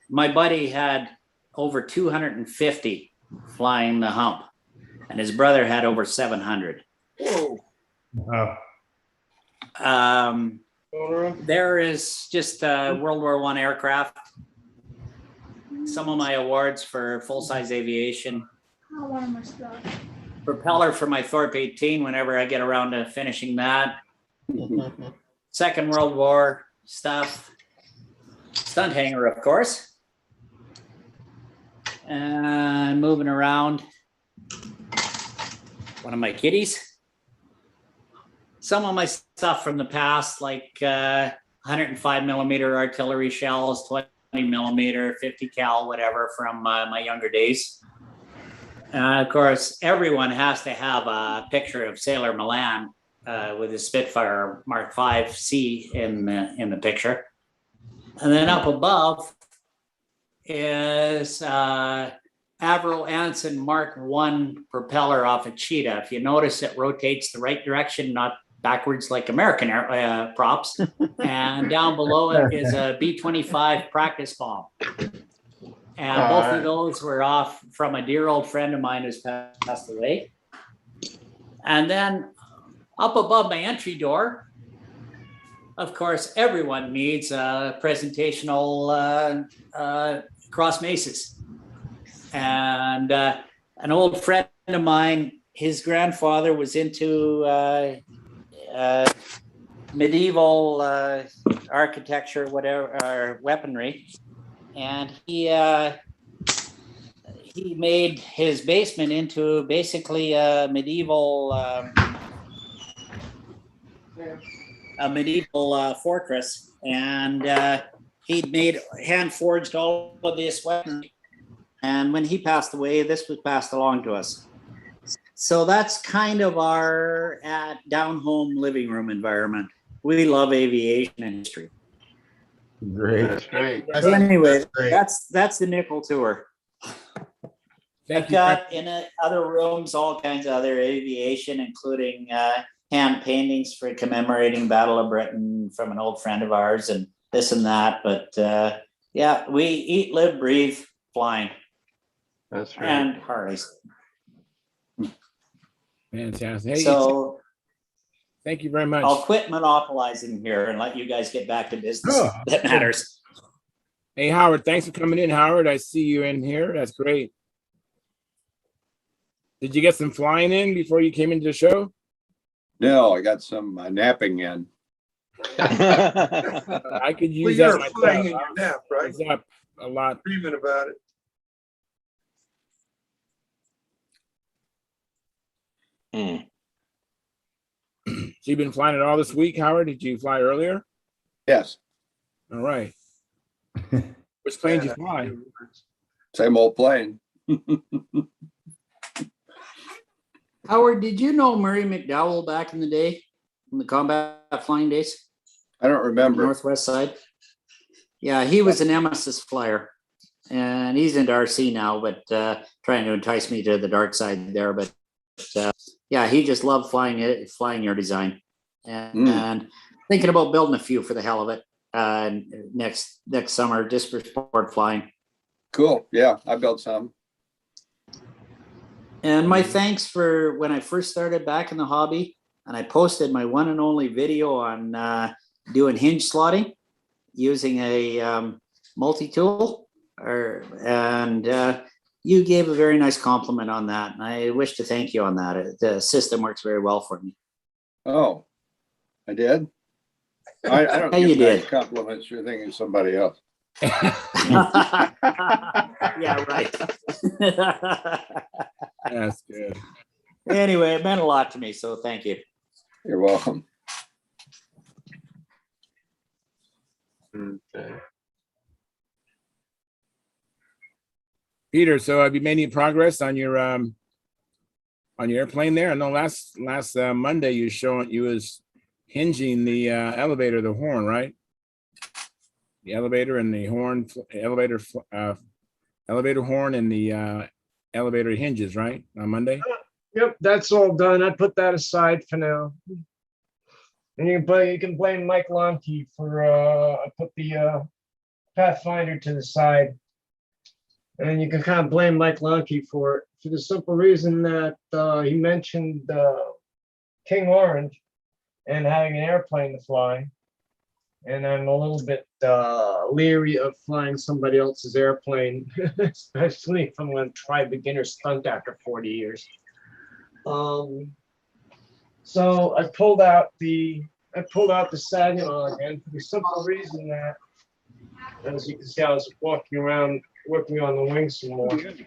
My buddy had over 250 flying the hump, and his brother had over 700. Whoa. There is just World War I aircraft. Some of my awards for full-size aviation. I want my stuff. Propeller for my Thorpe 18 whenever I get around to finishing that. Second World War stuff. Stunthangar, of course. And moving around. One of my kitties. Some of my stuff from the past, like 105 millimeter artillery shells, 20 millimeter, 50 cal, whatever, from my younger days. Of course, everyone has to have a picture of Sailor Milan with his Spitfire Mark V C in the picture. And then up above is Avro Anson Mark I propeller off a Cheetah. If you notice, it rotates the right direction, not backwards like American props. And down below it is a B-25 practice bomb. And both of those were off from a dear old friend of mine who's passed away. And then up above my entry door, of course, everyone needs a presentational cross maces. And an old friend of mine, his grandfather was into medieval architecture, whatever, or weaponry. And he made his basement into basically a medieval fortress, and he'd made hand forged all of this weaponry. And when he passed away, this was passed along to us. So that's kind of our down home living room environment. We love aviation industry. Great. That's great. So anyway, That's that's the nickel tour. I've got in other rooms all kinds of other aviation, including hand paintings for commemorating Battle of Britain from an old friend of ours, and this and that. But yeah, we eat, live, breathe flying. That's right. And Harleys. Fantastic. Hey, So thank you very much. I'll quit monopolizing here and let you guys get back to business. That matters. Hey, Howard, thanks for coming in, Howard. I see you in here. That's great. Did you get some flying in before you came into the show? No, I got some napping in. I could Well, use you're that flying myself. in your nap, I right? was up a lot. Dreaming about it. So you've been flying it all this week, Howard? Did you fly earlier? Yes, All right. Which plane did you fly? same old plane. Howard, did you know Murray McDowell back in the day, in the combat flying days? I don't On the remember. Northwest side. Yeah, he was an Nemesis flyer, and he's into RC now, but trying to entice me to the dark side there. But yeah, he just loved flying your design, and thinking about building a few for the hell of it next summer, just for sport flying. Cool. Yeah, I built some. And my thanks for when I first started back in the hobby, and I posted my one and only video on doing hinge slotting using a multi-tool, and you gave a very nice compliment on that, and I wish to thank you on that. The system works very well for me. Oh, I did? I don't Yeah, you give nice did. compliments. You're thinking of somebody else. Yeah, right. That's good. Anyway, it meant a lot to me, so thank you. You're welcome. Okay. Peter, so have you made any progress on your airplane there? I know last Monday you was hinging the elevator, the horn, right? The elevator and the horn, elevator horn and the elevator hinges, right? On Monday? Yep, that's all done. I put that aside for now. And you can blame Mike Lonke for I put the Pathfinder to the side. And you can kind of blame Mike Lonke for the simple reason that he mentioned King Orange and having an airplane to fly. And I'm a little bit leery of flying somebody else's airplane, especially if I'm going to try beginner stunt after 40 years. So I pulled out the Saginaw again for the simple reason that, as you can see, I was walking around working on the wings some more. The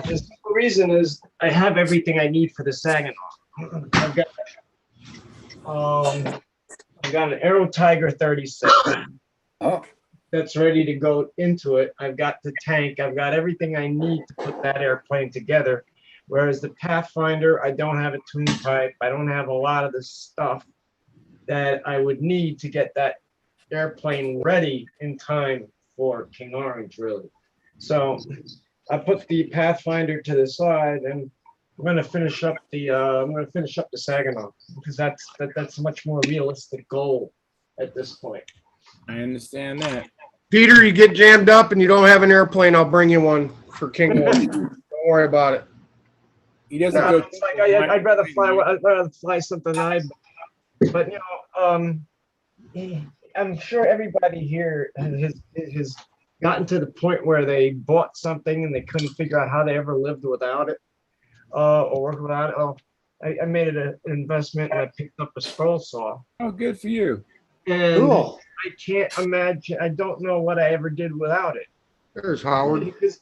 simple reason is I have everything I need for the Saginaw. I've got an Aero Tiger 36. Oh. That's ready to go into it. I've got the tank. I've got everything I need to put that airplane together. Whereas the Pathfinder, I don't have a tune pipe. I don't have a lot of the stuff that I would need to get that airplane ready in time for King Orange, really. So I put the Pathfinder to the side, and I'm going to finish up the Saginaw, because that's a much more realistic goal at this point. I understand that. Peter, you get jammed up and you don't have an airplane, I'll bring you one for King Orange. Don't worry about it. He doesn't No, go. it's like I'd rather fly something but you know, I'm sure everybody here has gotten to the point where they bought something and they couldn't figure out how they ever lived without it, or worked without it. Oh, I made it an investment and I picked up a scroll saw. Oh, good for you. And Cool. I can't imagine. I don't know what I ever did without it. There's Howard. Because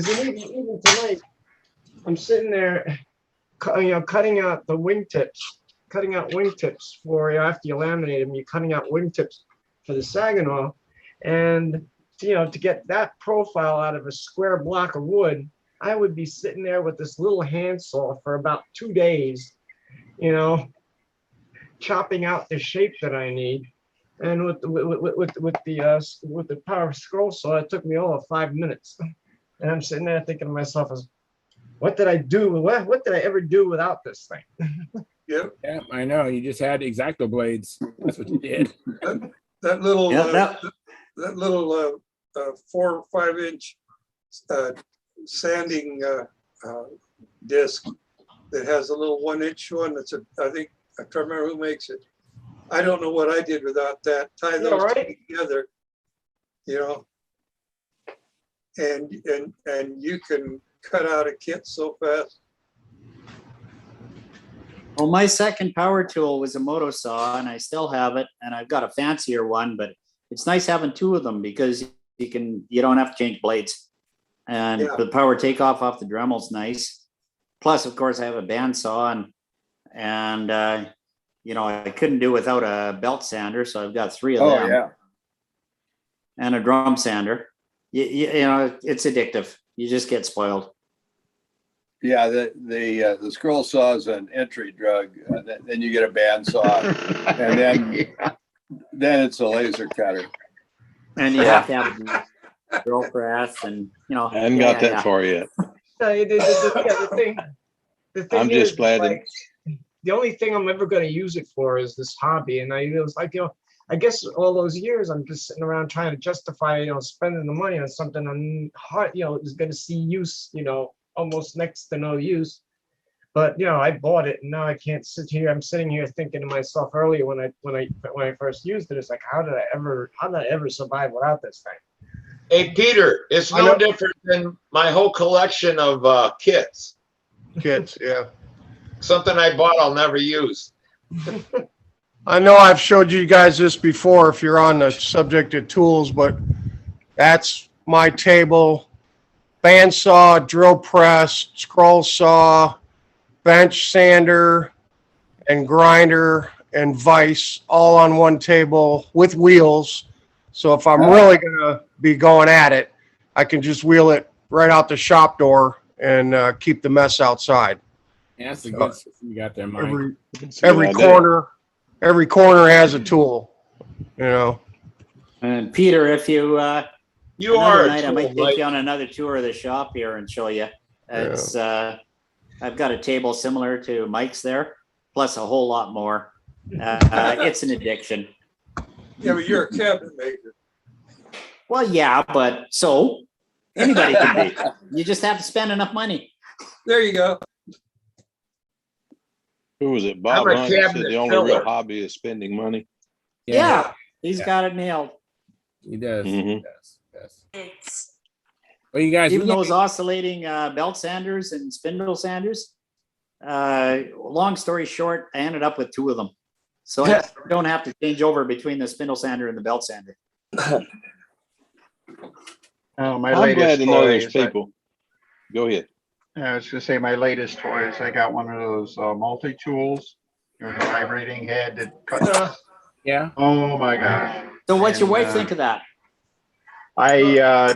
even tonight, I'm sitting there, cutting out the wingtips, for, after you laminate them, you're cutting out wingtips for the Saginaw, and to get that profile out of a square block of wood, I would be sitting there with this little handsaw for about 2 days, chopping out the shape that I need. And with the power scroll saw, it took me all of 5 minutes. And I'm sitting there thinking to myself, what did I do? What did I ever do without this thing? Yep. Yeah, I know. You just had X-Acto blades. That's what you did. That little Yeah, that little 4 or 5 inch sanding disc that has a little 1 inch one. I think I can't remember who makes it. I don't know what I did without that. Tie those two together, and you can cut out a kit so fast. Well, my second power tool was a moto saw, and I still have it, and I've got a fancier one, but it's nice having two of them because you don't have to change blades. And the power takeoff off the Dremel's nice. Plus, of course, I have a bandsaw, and I couldn't do without a belt sander, so I've got three of them. Yeah. And a drum sander. It's addictive. You just get spoiled. Yeah, the scroll saw is an entry drug. Then you get a bandsaw, and then it's a laser cutter. And you have to have a drill press, and I hadn't got that far yet. The thing I'm just glad that the only thing I'm ever going to use it for is this hobby. And it was like, I guess all those years I'm just sitting around trying to justify, spending the money on something I'm is going to see use, almost next to no use. But I bought it, and now I can't sit here. I'm sitting here thinking to myself earlier when I first used it, it's like, how did I ever survive without this thing? Hey, Peter, it's no different than my whole collection of kits. Kits, yeah. Something I bought I'll never use. I know I've showed you guys this before if you're on the subject of tools, but that's my table. Bandsaw, drill press, scroll saw, bench sander, and grinder and vise all on one table with wheels. So if I'm really going to be going at it, I can just wheel it right out the shop door and keep the mess outside. Yeah, that's a good system you got there, Mike. Every corner has a tool, And Peter, if you you are night, I might take you on another tour of the shop here and show you. It's I've got a table similar to Mike's there, plus a whole lot more. It's an addiction. Yeah, but you're a cabinet maker. Well, yeah, but so anybody can be. You just have to spend enough money. There you go. Who was it? Bob Hunt said the only real hobby is spending money. Yeah, he's got it nailed. He does. Mm-hmm. He does. Well, you guys, even those oscillating belt sanders and spindle sanders. Long story short, I ended up with two of them, so I don't have to change over between the spindle sander and the belt sander. Oh, my I'm latest glad to know toy there's is that- people. Go ahead. I was gonna say my latest toy is I got one of those multi-tools, the vibrating head that cuts. Yeah. Oh my gosh. So what's your wife And, think of that? I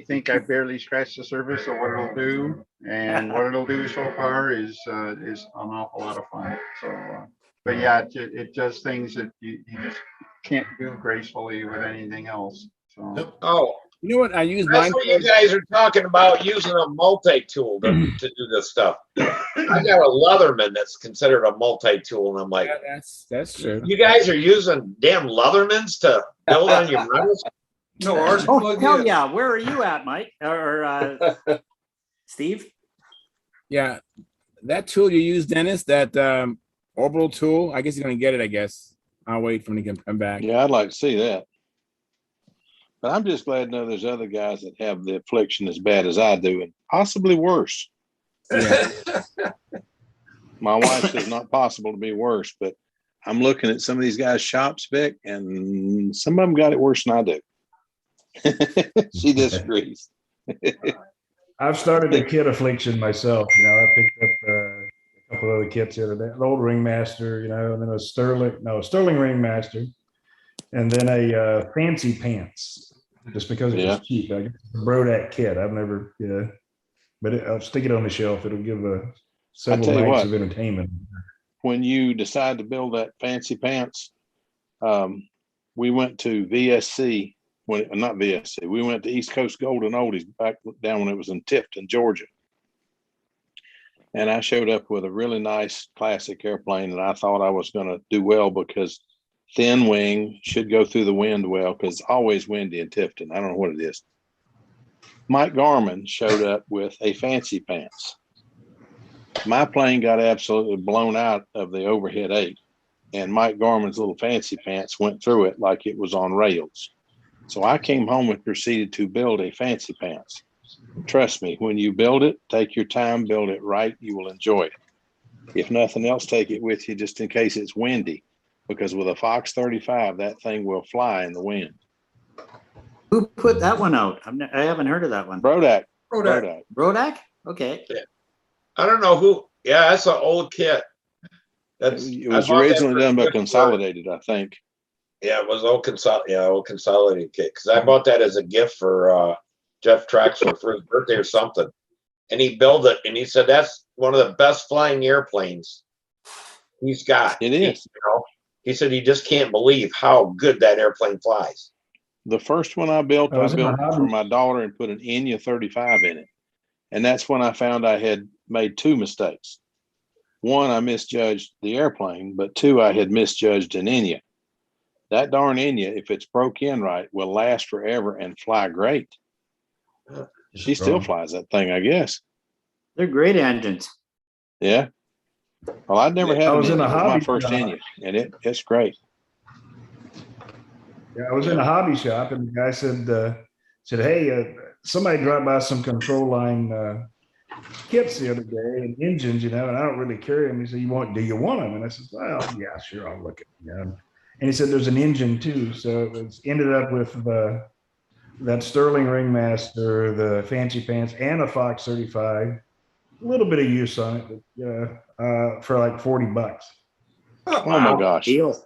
think I barely scratched the surface of what it'll do, and what it'll do so far is an awful lot of fun. So, but yeah, it does things that you just can't do gracefully with anything else. So. Oh, you know what? I use that's mine. what you guys are talking about, using a multi-tool to do this stuff. I got a Leatherman that's considered a multi-tool, and I'm like, Yeah, that's true. you guys are using damn Leathermans to build on your metals? No, ours Oh, plug hell in. yeah. Where are you at, Mike? Or Steve? Yeah, that tool you use, Dennis, that orbital tool. I guess he's gonna get it. I guess I'll wait for him to come back. Yeah, I'd like to see that. But I'm just glad to know there's other guys that have the affliction as bad as I do, and possibly worse. Yeah. My wife says not possible to be worse, but I'm looking at some of these guys' shop spec, and some of them got it worse than I do. She disagrees. I've started a kit affliction myself. I picked up a couple of other kits the other day. An old Ringmaster, and then a Sterling Ringmaster, and then a Fancy Pants, just because it was cheap. I got a Brodak kit. I've never, but I'll stick it on the shelf. It'll give several nights of entertainment. When you decide to build that Fancy Pants, we went to VSC. Not VSC. We went to East Coast Golden Oldies back down when it was in Tifton, Georgia. And I showed up with a really nice classic airplane, and I thought I was going to do well because thin wing should go through the wind well, because it's always windy in Tifton. I don't know what it is. Mike Garman showed up with a Fancy Pants. My plane got absolutely blown out of the overhead 8, and Mike Garman's little Fancy Pants went through it like it was on rails. So I came home and proceeded to build a Fancy Pants. Trust me, when you build it, take your time, build it right, you will enjoy it. If nothing else, take it with you just in case it's windy, because with a Fox 35, that thing will fly in the wind. Who put that one out? I haven't heard of that one. Brodak. Brodak? Okay. Yeah. I don't know who. Yeah, that's an old kit. It was originally done by Consolidated, I think. Yeah, it was old Consolidated kit, because I bought that as a gift for Jeff Traxler for his birthday or something. And he built it, and he said that's one of the best flying airplanes he's got. It is. He said he just can't believe how good that airplane flies. The first one I built it for my daughter and put an Enya 35 in it. And that's when I found I had made two mistakes. One, I misjudged the airplane, but two, I had misjudged an Enya. That darn Enya, if it's broke in right, will last forever and fly great. She still flies that thing, I guess. They're great engines. Yeah. Well, I'd never had I an was in Enya. a It was my hobby first shop. Enya, and it's great. Yeah, I was in a hobby shop, and the guy said, "Hey, somebody dropped by some control line kits the other day and engines, and I don't really carry them." He said, do you want them?" And I said, "Well, yeah, sure, I'll look at them." And he said, "There's an engine too." So it was ended up with that Sterling Ringmaster, the Fancy Pants, and a Fox 35. A little bit of use on it, but for like $40. Oh my gosh. Deal.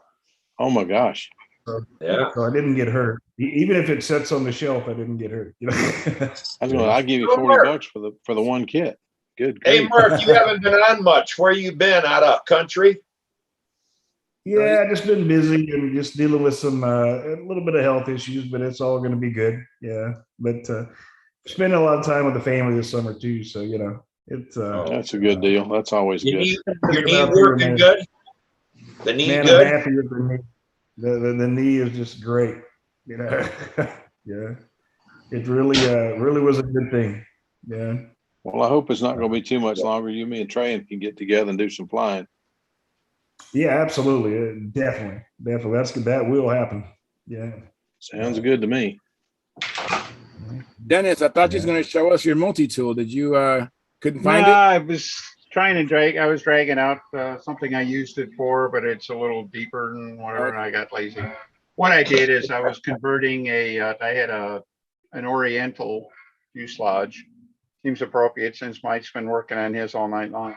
Oh my gosh. So, Yeah. so I didn't get hurt. Even if it sits on the shelf, I didn't get hurt. I'll give you $40 for the one kit. Good. Hey, Mark, you haven't been on much. Where you been? Out of country? Yeah, I just been busy and just dealing with some a little bit of health issues, but it's all going to be good. Yeah, but spending a lot of time with the family this summer too. So it's that's a good deal. That's always good. Your knee working good? The knee Man, good? I'm happy with the knee. The knee is just great. Yeah, it really was a good thing. Yeah. Well, I hope it's not going to be too much longer. You, me, and Trey can get together and do some flying. Yeah, absolutely. Definitely. That will happen. Yeah. Sounds good to me. Dennis, I thought you was going to show us your multi-tool. Did you couldn't find it? I was trying to drag. I was dragging out something I used it for, but it's a little deeper than whatever, and I got lazy. What I did is I was converting I had an Oriental fuselage. Seems appropriate since Mike's been working on his all night long.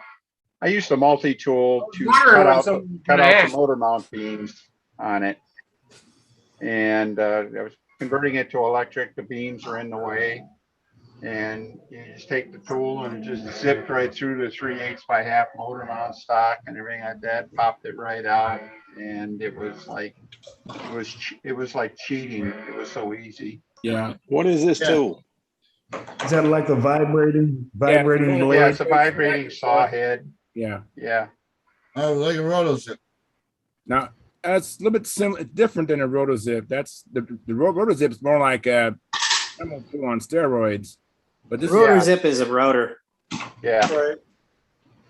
I used a multi-tool to cut out the motor mount beams on it. And I was converting it to electric. The beams are in the way. And you just take the tool and it just zipped right through the 3/8 by half motor mount stock and everything like that, popped it right out. And it was like cheating. It was so easy. Yeah. What is this tool? Is that like the vibrating blade? Yeah, it's a vibrating saw head. Yeah. Yeah. Oh, like a rotozip. Now that's a little bit similar, different than a rotozip. That's the rotozip is more like a tool on steroids. But this Rotozip is a rotor. Yeah. Right.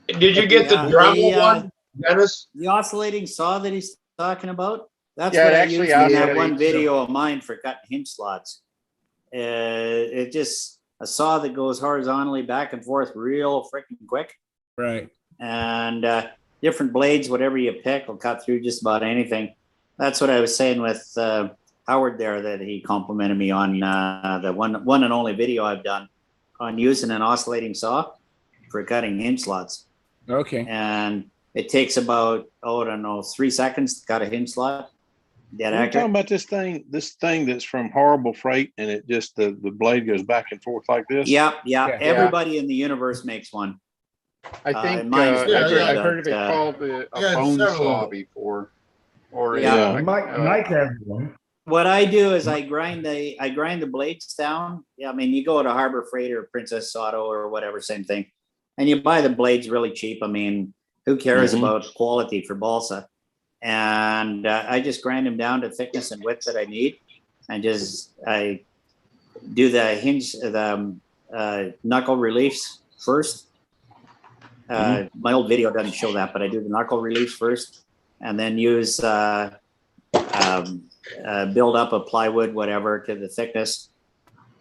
Did you get the Dremel one, Dennis? The oscillating saw that he's talking about? That's Yeah, what I actually used in that oscillates, one video of mine for cutting hinge slots. It just a saw that goes horizontally back and forth real freaking quick. Right. And different blades, whatever you pick, will cut through just about anything. That's what I was saying with Howard there, that he complimented me on the one and only video I've done on using an oscillating saw for cutting hinge slots. Okay. And it takes about, 3 seconds to cut a hinge slot. You're talking about this thing that's from Horrible Freight, and it just the blade goes back and forth like this. Yeah. Everybody in the universe makes one. I think mine's I've heard of it called a bone saw before. Or Mike has one. What I do is I grind the blades down. Yeah, I mean, you go to Harbor Freight or Princess Auto or whatever, same thing, and you buy the blades really cheap. I mean, who cares about quality for balsa? And I just grind them down to thickness and width that I need, and I do the hinge, knuckle reliefs first. My old video doesn't show that, but I do the knuckle reliefs first, and then use build up a plywood, whatever, to the thickness,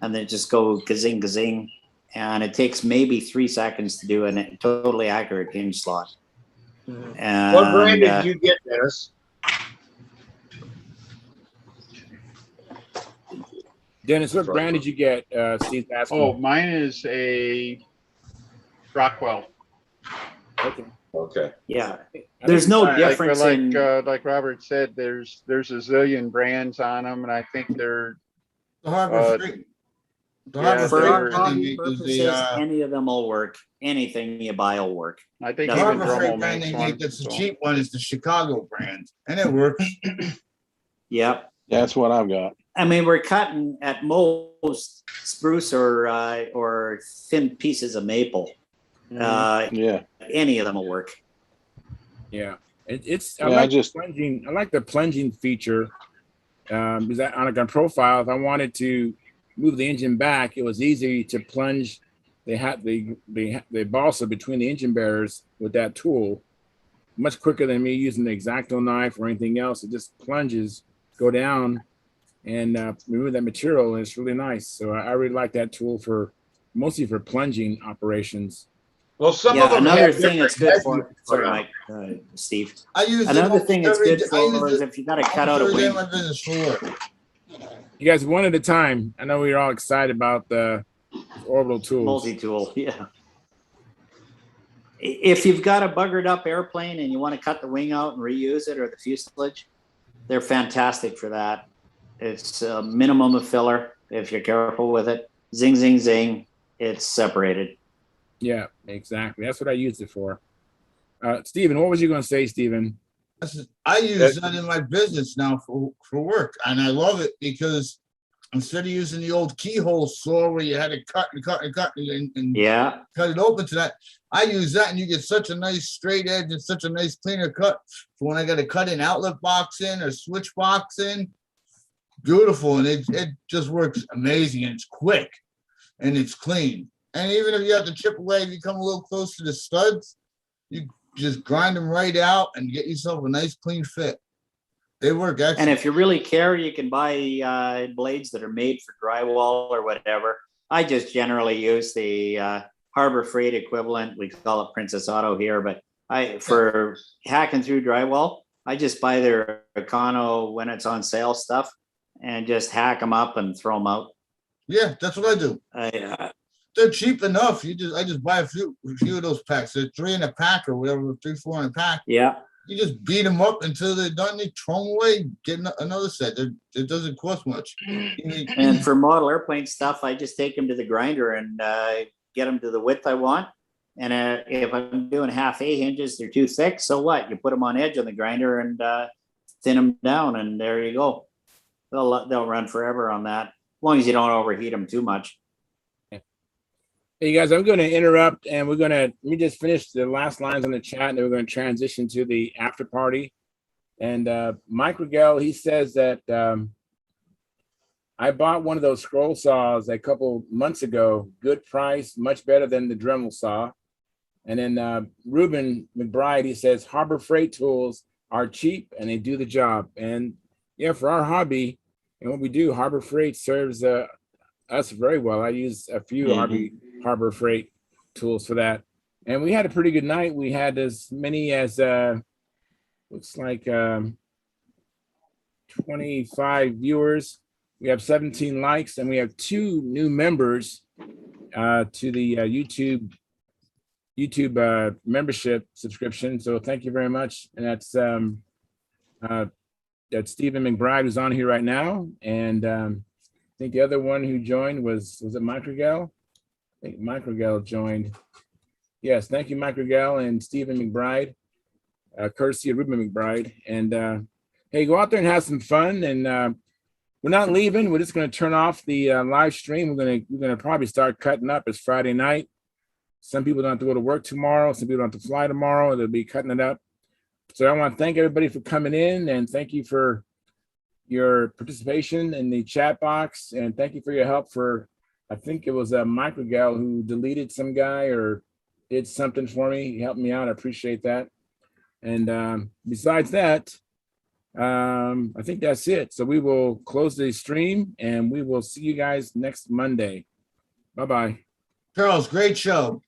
and then just go gazing, and it takes maybe 3 seconds to do a totally accurate hinge slot. And What brand did you get, Dennis? Dennis, what brand did you get? Steve's asking. Oh, mine is a Rockwell. Okay. Okay. yeah, there's no difference in. Like Robert said, there's a zillion brands on them, and I think they're The Harbor Freight. The yeah, Harbor For Freight our brand they hobby make is purposes, the any of them will work. Anything you buy will work. I think the even Harbor Freight Dremel brand makes they one. make that's the so. cheap one is the Chicago brand, and it works. Yep. That's what I've got. I mean, we're cutting at most spruce or thin pieces of maple. Yeah. Any of them will work. Yeah. It's Yeah, I like just plunging. I like the plunging feature. Because that on a profile, if I wanted to move the engine back, it was easy to plunge the balsa between the engine bearers with that tool, much quicker than me using the X-Acto knife or anything else. It just plunges, go down, and remove that material, and it's really nice. So I really like that tool for mostly for plunging operations. Well, some of them another have thing it's different good for. heads Sorry, on Mike, Steve. I use Another it thing it's every good day. I use for is it if you got to cut out a every day wing. of my business for work. You guys, one at a time. I know we're all excited about the orbital tools. Multi-tool, yeah. If you've got a buggered up airplane and you want to cut the wing out and reuse it or the fuselage, they're fantastic for that. It's a minimum of filler if you're careful with it. Zing, zing, zing. It's separated. Yeah, exactly. That's what I used it for. Stephen, what was you going to say, Stephen? I use that in my business now for work, and I love it because instead of using the old keyhole saw where you had to cut and cut and cut and yeah, cut it open to that, I use that, and you get such a nice straight edge and such a nice cleaner cut for when I got to cut an outlet box in or switch box in. Beautiful, and it just works amazing, and it's quick, and it's clean. And even if you have to chip away, if you come a little close to the studs, you just grind them right out and get yourself a nice clean fit. They work excellent. And if you really care, you can buy blades that are made for drywall or whatever. I just generally use the Harbor Freight equivalent. We call it Princess Auto here, but for hacking through drywall, I just buy their Econo when it's on sale stuff and just hack them up and throw them out. Yeah, that's what I do. They're cheap enough. I just buy a few of those packs. They're 3 in a pack or whatever, 3, 4 in a pack. Yeah. You just beat them up until they're done. They throw them away, get another set. It doesn't cost much. And for model airplane stuff, I just take them to the grinder and get them to the width I want. And if I'm doing half A hinges, they're too thick. So what? You put them on edge on the grinder and thin them down, and there you go. They'll run forever on that, as long as you don't overheat them too much. Hey guys, I'm going to interrupt, and let me just finish the last lines on the chat, and then we're going to transition to the after party. And Mike Rigel, he says that I bought one of those scroll saws a couple months ago. Good price, much better than the Dremel saw. And then Ruben McBride, he says Harbor Freight tools are cheap and they do the job. And yeah, for our hobby and what we do, Harbor Freight serves us very well. I use a few Harbor Freight tools for that. And we had a pretty good night. We had as many as looks like 25 viewers. We have 17 likes, and we have 2 new members to the YouTube membership subscription. So thank you very much. And that's Stephen McBride, who's on here right now, and I think the other one who joined was it Mike Rigel? I think Mike Rigel joined. Yes, thank you, Mike Rigel and Stephen McBride, courtesy of Ruben McBride. And hey, go out there and have some fun. And we're not leaving. We're just going to turn off the live stream. We're going to probably start cutting up. It's Friday night. Some people don't have to go to work tomorrow. Some people don't have to fly tomorrow. They'll be cutting it up. So I want to thank everybody for coming in, and thank you for your participation in the chat box, and thank you for your help for, I think it was Mike Rigel who deleted some guy or did something for me. He helped me out. I appreciate that. And besides that, I think that's it. So we will close the stream, and we will see you guys next Monday. Bye-bye. Charles, great show.